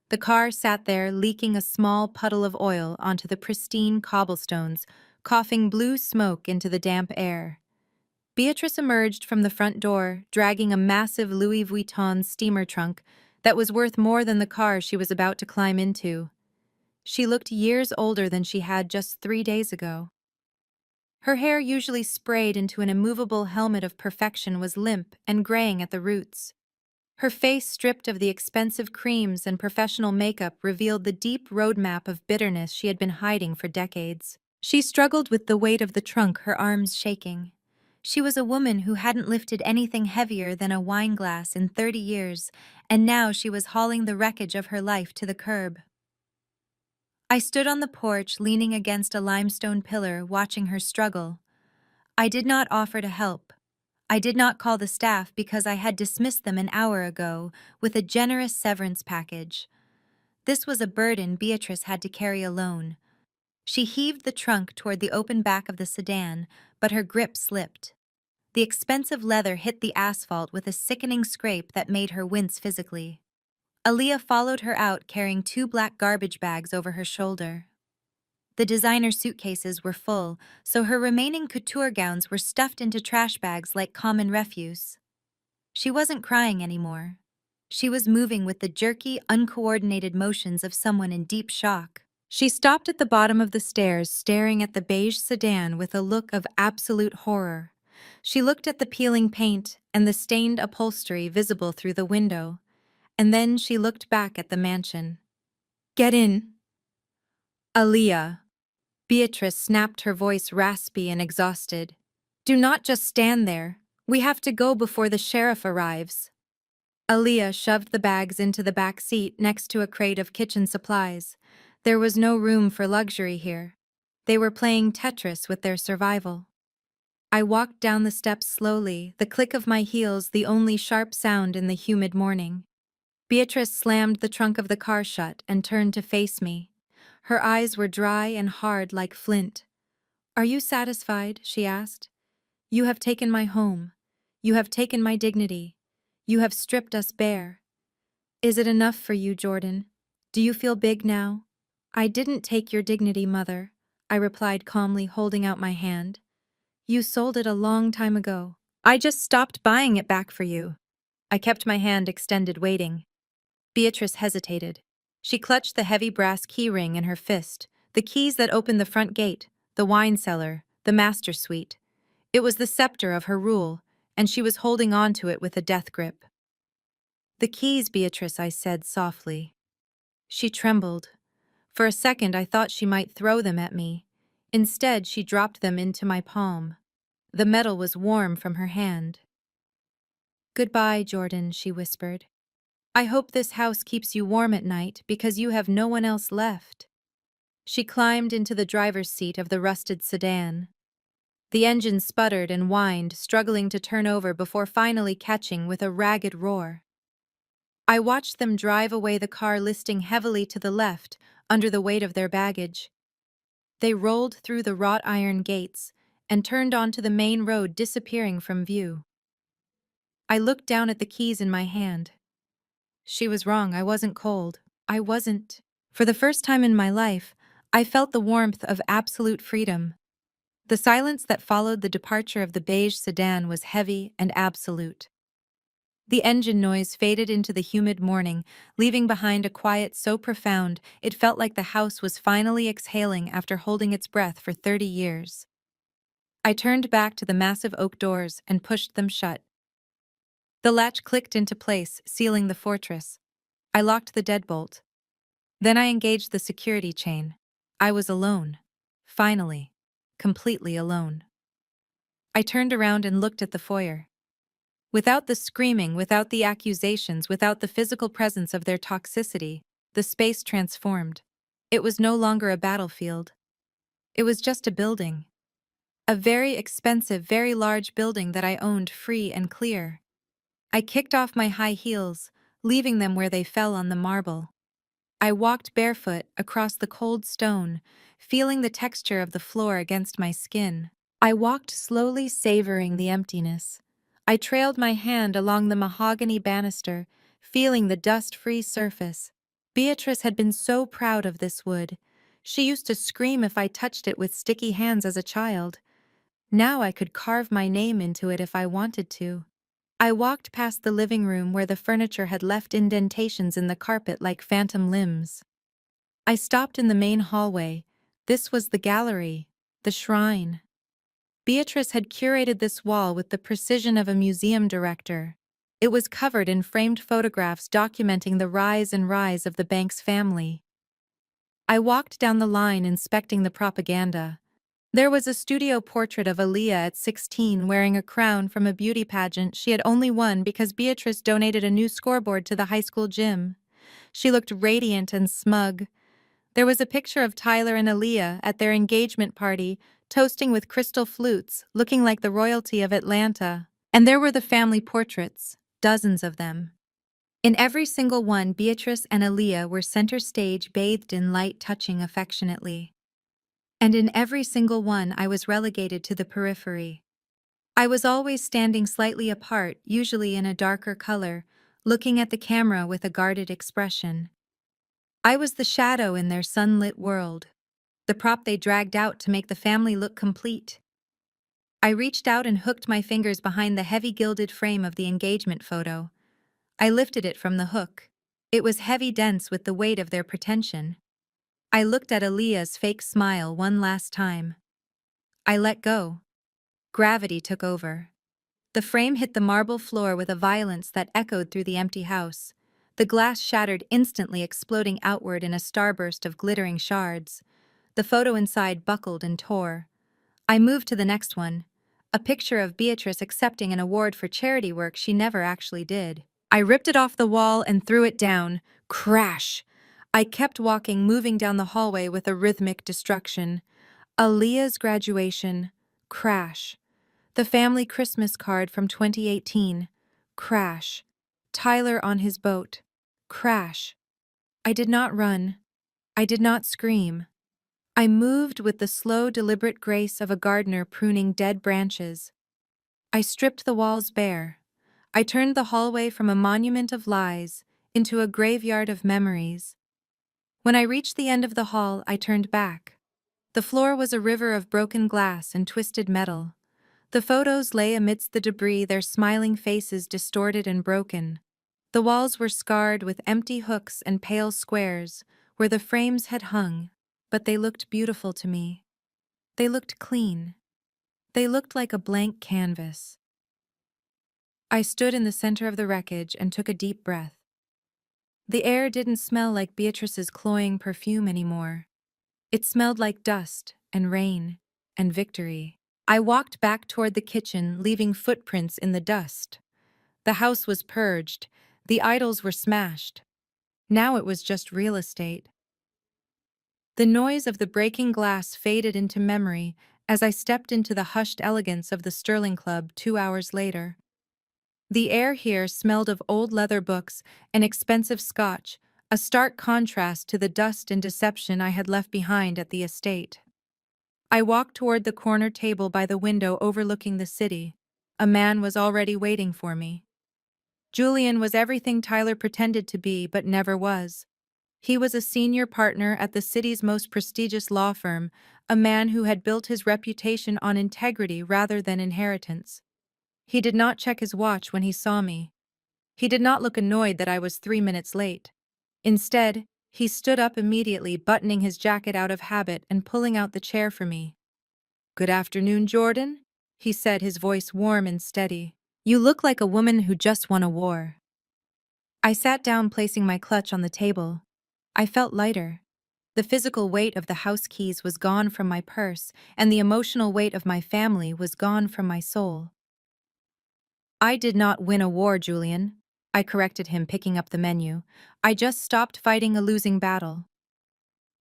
The car sat there, leaking a small puddle of oil onto the pristine cobblestones, coughing blue smoke into the damp air. Beatrice emerged from the front door, dragging a massive Louis Vuitton steamer trunk that was worth more than the car she was about to climb into. She looked years older than she had just 3 days ago. Her hair, usually sprayed into an immovable helmet of perfection, was limp and graying at the roots. Her face, stripped of the expensive creams and professional makeup, revealed the deep roadmap of bitterness she had been hiding for decades. She struggled with the weight of the trunk, her arms shaking. She was a woman who hadn't lifted anything heavier than a wine glass in 30 years, and now she was hauling the wreckage of her life to the curb. I stood on the porch, leaning against a limestone pillar, watching her struggle. I did not offer to help. I did not call the staff because I had dismissed them an hour ago with a generous severance package. This was a burden Beatrice had to carry alone. She heaved the trunk toward the open back of the sedan, but her grip slipped. The expensive leather hit the asphalt with a sickening scrape that made her wince physically. Aaliyah followed her out carrying 2 black garbage bags over her shoulder. The designer suitcases were full, so her remaining couture gowns were stuffed into trash bags like common refuse. She wasn't crying anymore. She was moving with the jerky, uncoordinated motions of someone in deep shock. She stopped at the bottom of the stairs, staring at the beige sedan with a look of absolute horror. She looked at the peeling paint and the stained upholstery visible through the window, and then she looked back at the mansion. "Get in." "Aaliyah." Beatrice snapped, her voice raspy and exhausted. "Do not just stand there. We have to go before the sheriff arrives." Aaliyah shoved the bags into the back seat next to a crate of kitchen supplies. There was no room for luxury here. They were playing Tetris with their survival. I walked down the steps slowly, the click of my heels the only sharp sound in the humid morning. Beatrice slammed the trunk of the car shut and turned to face me. Her eyes were dry and hard like flint. "Are you satisfied?" she asked. "You have taken my home. You have taken my dignity. You have stripped us bare. Is it enough for you, Jordan? Do you feel big now?" "I didn't take your dignity, Mother," I replied calmly, holding out my hand. "You sold it a long time ago. I just stopped buying it back for you." I kept my hand extended, waiting. Beatrice hesitated. She clutched the heavy brass key ring in her fist, the keys that opened the front gate, the wine cellar, the master suite. It was the scepter of her rule, and she was holding on to it with a death grip. "The keys, Beatrice," I said softly. She trembled. For a second I thought she might throw them at me. Instead, she dropped them into my palm. The metal was warm from her hand. "Goodbye, Jordan," she whispered. "I hope this house keeps you warm at night because you have no one else left." She climbed into the driver's seat of the rusted sedan. The engine sputtered and whined, struggling to turn over before finally catching with a ragged roar. I watched them drive away, the car listing heavily to the left under the weight of their baggage. They rolled through the wrought iron gates and turned onto the main road, disappearing from view. I looked down at the keys in my hand. She was wrong. I wasn't cold. I wasn't. For the first time in my life, I felt the warmth of absolute freedom. The silence that followed the departure of the beige sedan was heavy and absolute. The engine noise faded into the humid morning, leaving behind a quiet so profound it felt like the house was finally exhaling after holding its breath for 30 years. I turned back to the massive oak doors and pushed them shut. The latch clicked into place, sealing the fortress. I locked the deadbolt. Then I engaged the security chain. I was alone. Finally. Completely alone. I turned around and looked at the foyer. Without the screaming, without the accusations, without the physical presence of their toxicity, the space transformed. It was no longer a battlefield. It was just a building. A very expensive, very large building that I owned free and clear. I kicked off my high heels, leaving them where they fell on the marble. I walked barefoot across the cold stone, feeling the texture of the floor against my skin. I walked slowly, savoring the emptiness. I trailed my hand along the mahogany banister, feeling the dust-free surface. Beatrice had been so proud of this wood. She used to scream if I touched it with sticky hands as a child. Now I could carve my name into it if I wanted to. I walked past the living room where the furniture had left indentations in the carpet like phantom limbs. I stopped in the main hallway. This was the gallery, the shrine. Beatrice had curated this wall with the precision of a museum director. It was covered in framed photographs documenting the rise and rise of the Banks family. I walked down the line inspecting the propaganda. There was a studio portrait of Aaliyah at 16 wearing a crown from a beauty pageant she had only won because Beatrice donated a new scoreboard to the high school gym. She looked radiant and smug. There was a picture of Tyler and Aaliyah at their engagement party, toasting with crystal flutes, looking like the royalty of Atlanta. And there were the family portraits, dozens of them. In every single one, Beatrice and Aaliyah were center stage, bathed in light, touching affectionately. And in every single one, I was relegated to the periphery. I was always standing slightly apart, usually in a darker color, looking at the camera with a guarded expression. I was the shadow in their sunlit world, the prop they dragged out to make the family look complete. I reached out and hooked my fingers behind the heavy gilded frame of the engagement photo. I lifted it from the hook. It was heavy, dense with the weight of their pretension. I looked at Aaliyah's fake smile one last time. I let go. Gravity took over. The frame hit the marble floor with a violence that echoed through the empty house. The glass shattered instantly, exploding outward in a starburst of glittering shards. The photo inside buckled and tore. I moved to the next one, a picture of Beatrice accepting an award for charity work she never actually did. I ripped it off the wall and threw it down. Crash! I kept walking, moving down the hallway with a rhythmic destruction. Aaliyah's graduation. Crash. The family Christmas card from 2018. Crash. Tyler on his boat. Crash. I did not run. I did not scream. I moved with the slow, deliberate grace of a gardener pruning dead branches. I stripped the walls bare. I turned the hallway from a monument of lies into a graveyard of memories. When I reached the end of the hall, I turned back. The floor was a river of broken glass and twisted metal. The photos lay amidst the debris, their smiling faces distorted and broken. The walls were scarred with empty hooks and pale squares where the frames had hung, but they looked beautiful to me. They looked clean. They looked like a blank canvas. I stood in the center of the wreckage and took a deep breath. The air didn't smell like Beatrice's cloying perfume anymore. It smelled like dust and rain and victory. I walked back toward the kitchen, leaving footprints in the dust. The house was purged. The idols were smashed. Now it was just real estate. The noise of the breaking glass faded into memory as I stepped into the hushed elegance of the Sterling Club 2 hours later. The air here smelled of old leather books and expensive scotch, a stark contrast to the dust and deception I had left behind at the estate. I walked toward the corner table by the window overlooking the city. A man was already waiting for me. Julian was everything Tyler pretended to be but never was. He was a senior partner at the city's most prestigious law firm, a man who had built his reputation on integrity rather than inheritance. He did not check his watch when he saw me. He did not look annoyed that I was 3 minutes late. Instead, he stood up immediately, buttoning his jacket out of habit and pulling out the chair for me. "Good afternoon, Jordan," he said, his voice warm and steady. "You look like a woman who just won a war." I sat down, placing my clutch on the table. I felt lighter. The physical weight of the house keys was gone from my purse, and the emotional weight of my family was gone from my soul. "I did not win a war, Julian," I corrected him, picking up the menu. "I just stopped fighting a losing battle.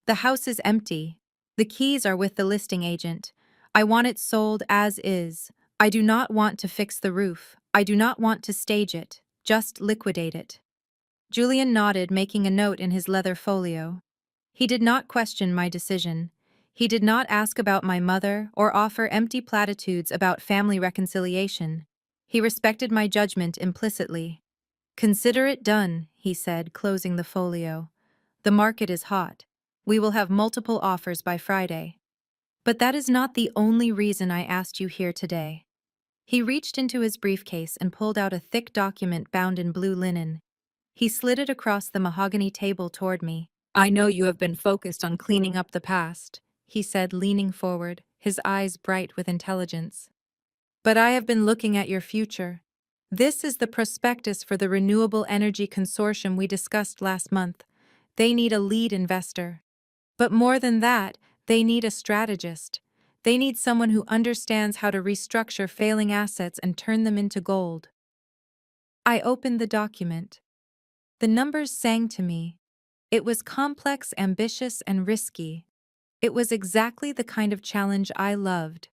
The house is empty. The keys are with the listing agent. I want it sold as is. I do not want to fix the roof. I do not want to stage it. Just liquidate it." Julian nodded, making a note in his leather folio. He did not question my decision. He did not ask about my mother or offer empty platitudes about family reconciliation. He respected my judgment implicitly. "Consider it done," he said, closing the folio. "The market is hot. We will have multiple offers by Friday. But that is not the only reason I asked you here today." He reached into his briefcase and pulled out a thick document bound in blue linen. He slid it across the mahogany table toward me. "I know you have been focused on cleaning up the past," he said, leaning forward, his eyes bright with intelligence. "But I have been looking at your future. This is the prospectus for the Renewable Energy Consortium we discussed last month. They need a lead investor. But more than that, they need a strategist. They need someone who understands how to restructure failing assets and turn them into gold." I opened the document. The numbers sang to me. It was complex, ambitious, and risky. It was exactly the kind of challenge I loved.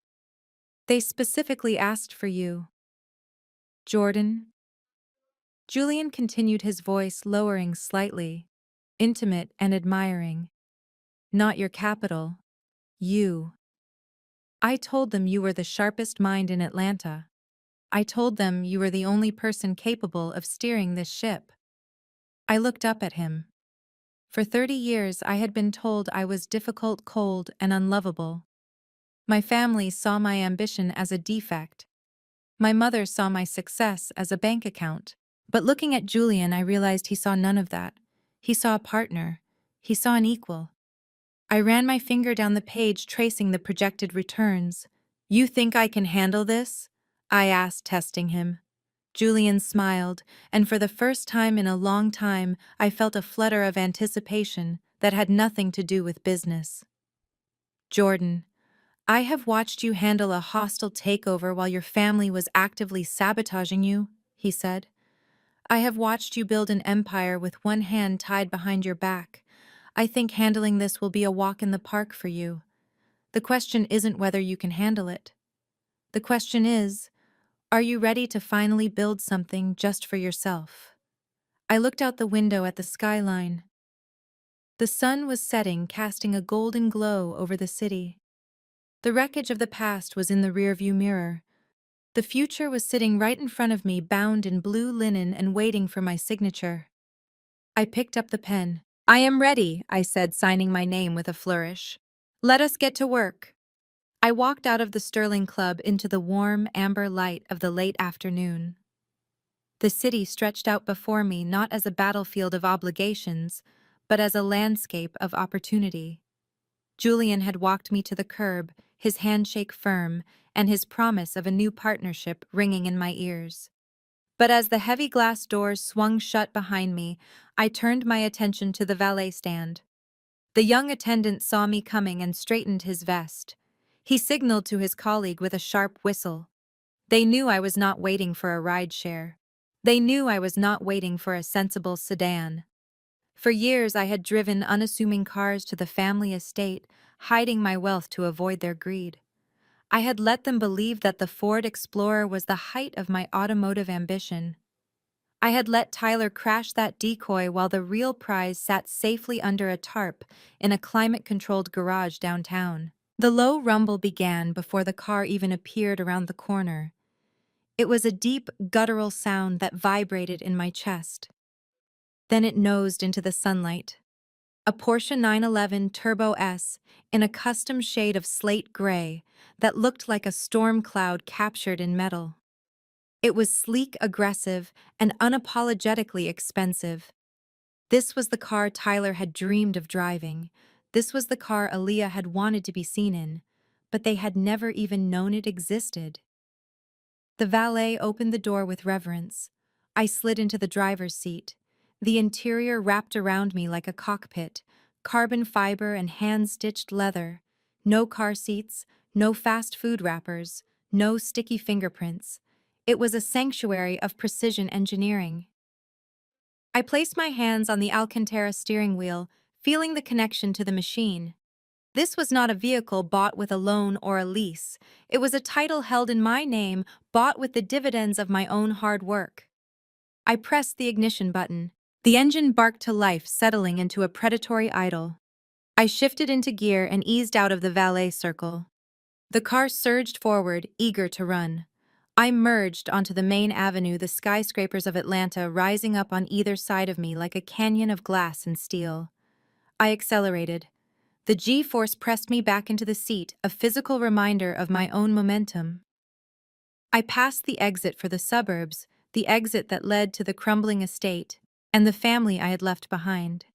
"They specifically asked for you, Jordan." Julian continued, his voice lowering slightly, intimate and admiring. Not your capital. You. I told them you were the sharpest mind in Atlanta. I told them you were the only person capable of steering this ship. I looked up at him. For 30 years I had been told I was difficult, cold, and unlovable. My family saw my ambition as a defect. My mother saw my success as a bank account. But looking at Julian, I realized he saw none of that. He saw a partner. He saw an equal. I ran my finger down the page, tracing the projected returns. You think I can handle this? I asked, testing him. Julian smiled, and for the first time in a long time, I felt a flutter of anticipation that had nothing to do with business. Jordan, I have watched you handle a hostile takeover while your family was actively sabotaging you, he said. I have watched you build an empire with one hand tied behind your back. I think handling this will be a walk in the park for you. The question isn't whether you can handle it. The question is, are you ready to finally build something just for yourself? I looked out the window at the skyline. The sun was setting, casting a golden glow over the city. The wreckage of the past was in the rearview mirror. The future was sitting right in front of me, bound in blue linen and waiting for my signature. I picked up the pen. I am ready, I said, signing my name with a flourish. Let us get to work. I walked out of the Sterling Club into the warm, amber light of the late afternoon. The city stretched out before me not as a battlefield of obligations, but as a landscape of opportunity. Julian had walked me to the curb, his handshake firm, and his promise of a new partnership ringing in my ears. But as the heavy glass doors swung shut behind me, I turned my attention to the valet stand. The young attendant saw me coming and straightened his vest. He signaled to his colleague with a sharp whistle. They knew I was not waiting for a rideshare. They knew I was not waiting for a sensible sedan. For years I had driven unassuming cars to the family estate, hiding my wealth to avoid their greed. I had let them believe that the Ford Explorer was the height of my automotive ambition. I had let Tyler crash that decoy while the real prize sat safely under a tarp in a climate-controlled garage downtown. The low rumble began before the car even appeared around the corner. It was a deep, guttural sound that vibrated in my chest. Then it nosed into the sunlight. A Porsche 911 Turbo S in a custom shade of slate gray that looked like a storm cloud captured in metal. It was sleek, aggressive, and unapologetically expensive. This was the car Tyler had dreamed of driving. This was the car Aaliyah had wanted to be seen in, but they had never even known it existed. The valet opened the door with reverence. I slid into the driver's seat. The interior wrapped around me like a cockpit, carbon fiber and hand-stitched leather. No car seats, no fast food wrappers, no sticky fingerprints. It was a sanctuary of precision engineering. I placed my hands on the Alcantara steering wheel, feeling the connection to the machine. This was not a vehicle bought with a loan or a lease. It was a title held in my name, bought with the dividends of my own hard work. I pressed the ignition button. The engine barked to life, settling into a predatory idle. I shifted into gear and eased out of the valet circle. The car surged forward, eager to run. I merged onto the main avenue, the skyscrapers of Atlanta rising up on either side of me like a canyon of glass and steel. I accelerated. The G-force pressed me back into the seat, a physical reminder of my own momentum. I passed the exit for the suburbs, the exit that led to the crumbling estate, and the family I had left behind.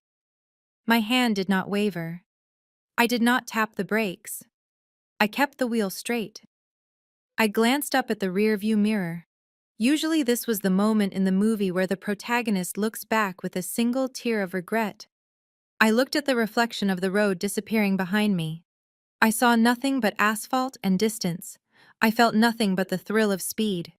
My hand did not waver. I did not tap the brakes. I kept the wheel straight. I glanced up at the rear-view mirror. Usually this was the moment in the movie where the protagonist looks back with a single tear of regret. I looked at the reflection of the road disappearing behind me. I saw nothing but asphalt and distance. I felt nothing but the thrill of speed.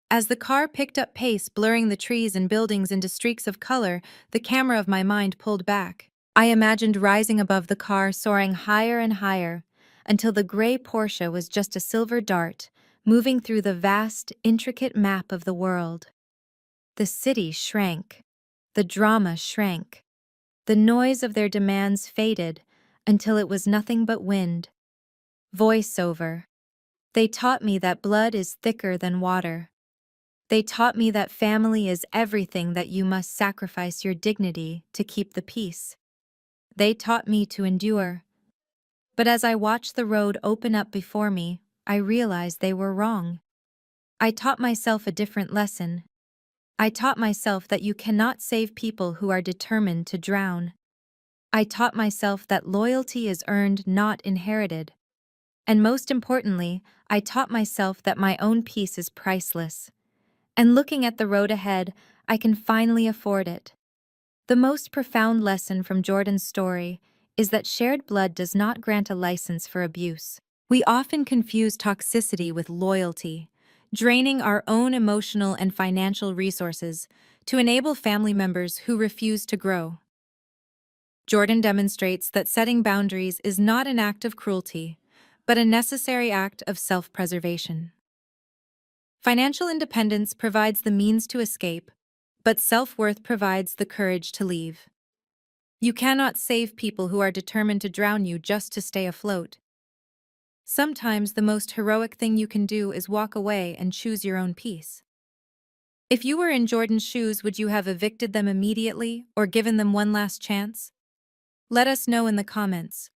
As the car picked up pace, blurring the trees and buildings into streaks of color, the camera of my mind pulled back. I imagined rising above the car, soaring higher and higher, until the gray Porsche was just a silver dart, moving through the vast, intricate map of the world. The city shrank. The drama shrank. The noise of their demands faded until it was nothing but wind. Voiceover. They taught me that blood is thicker than water. They taught me that family is everything, that you must sacrifice your dignity to keep the peace. They taught me to endure. But as I watched the road open up before me, I realized they were wrong. I taught myself a different lesson. I taught myself that you cannot save people who are determined to drown. I taught myself that loyalty is earned, not inherited. And most importantly, I taught myself that my own peace is priceless. And looking at the road ahead, I can finally afford it. The most profound lesson from Jordan's story is that shared blood does not grant a license for abuse. We often confuse toxicity with loyalty, draining our own emotional and financial resources to enable family members who refuse to grow. Jordan demonstrates that setting boundaries is not an act of cruelty, but a necessary act of self-preservation. Financial independence provides the means to escape, but self-worth provides the courage to leave. You cannot save people who are determined to drown you just to stay afloat. Sometimes the most heroic thing you can do is walk away and choose your own peace. If you were in Jordan's shoes, would you have evicted them immediately or given them one last chance? Let us know in the comments.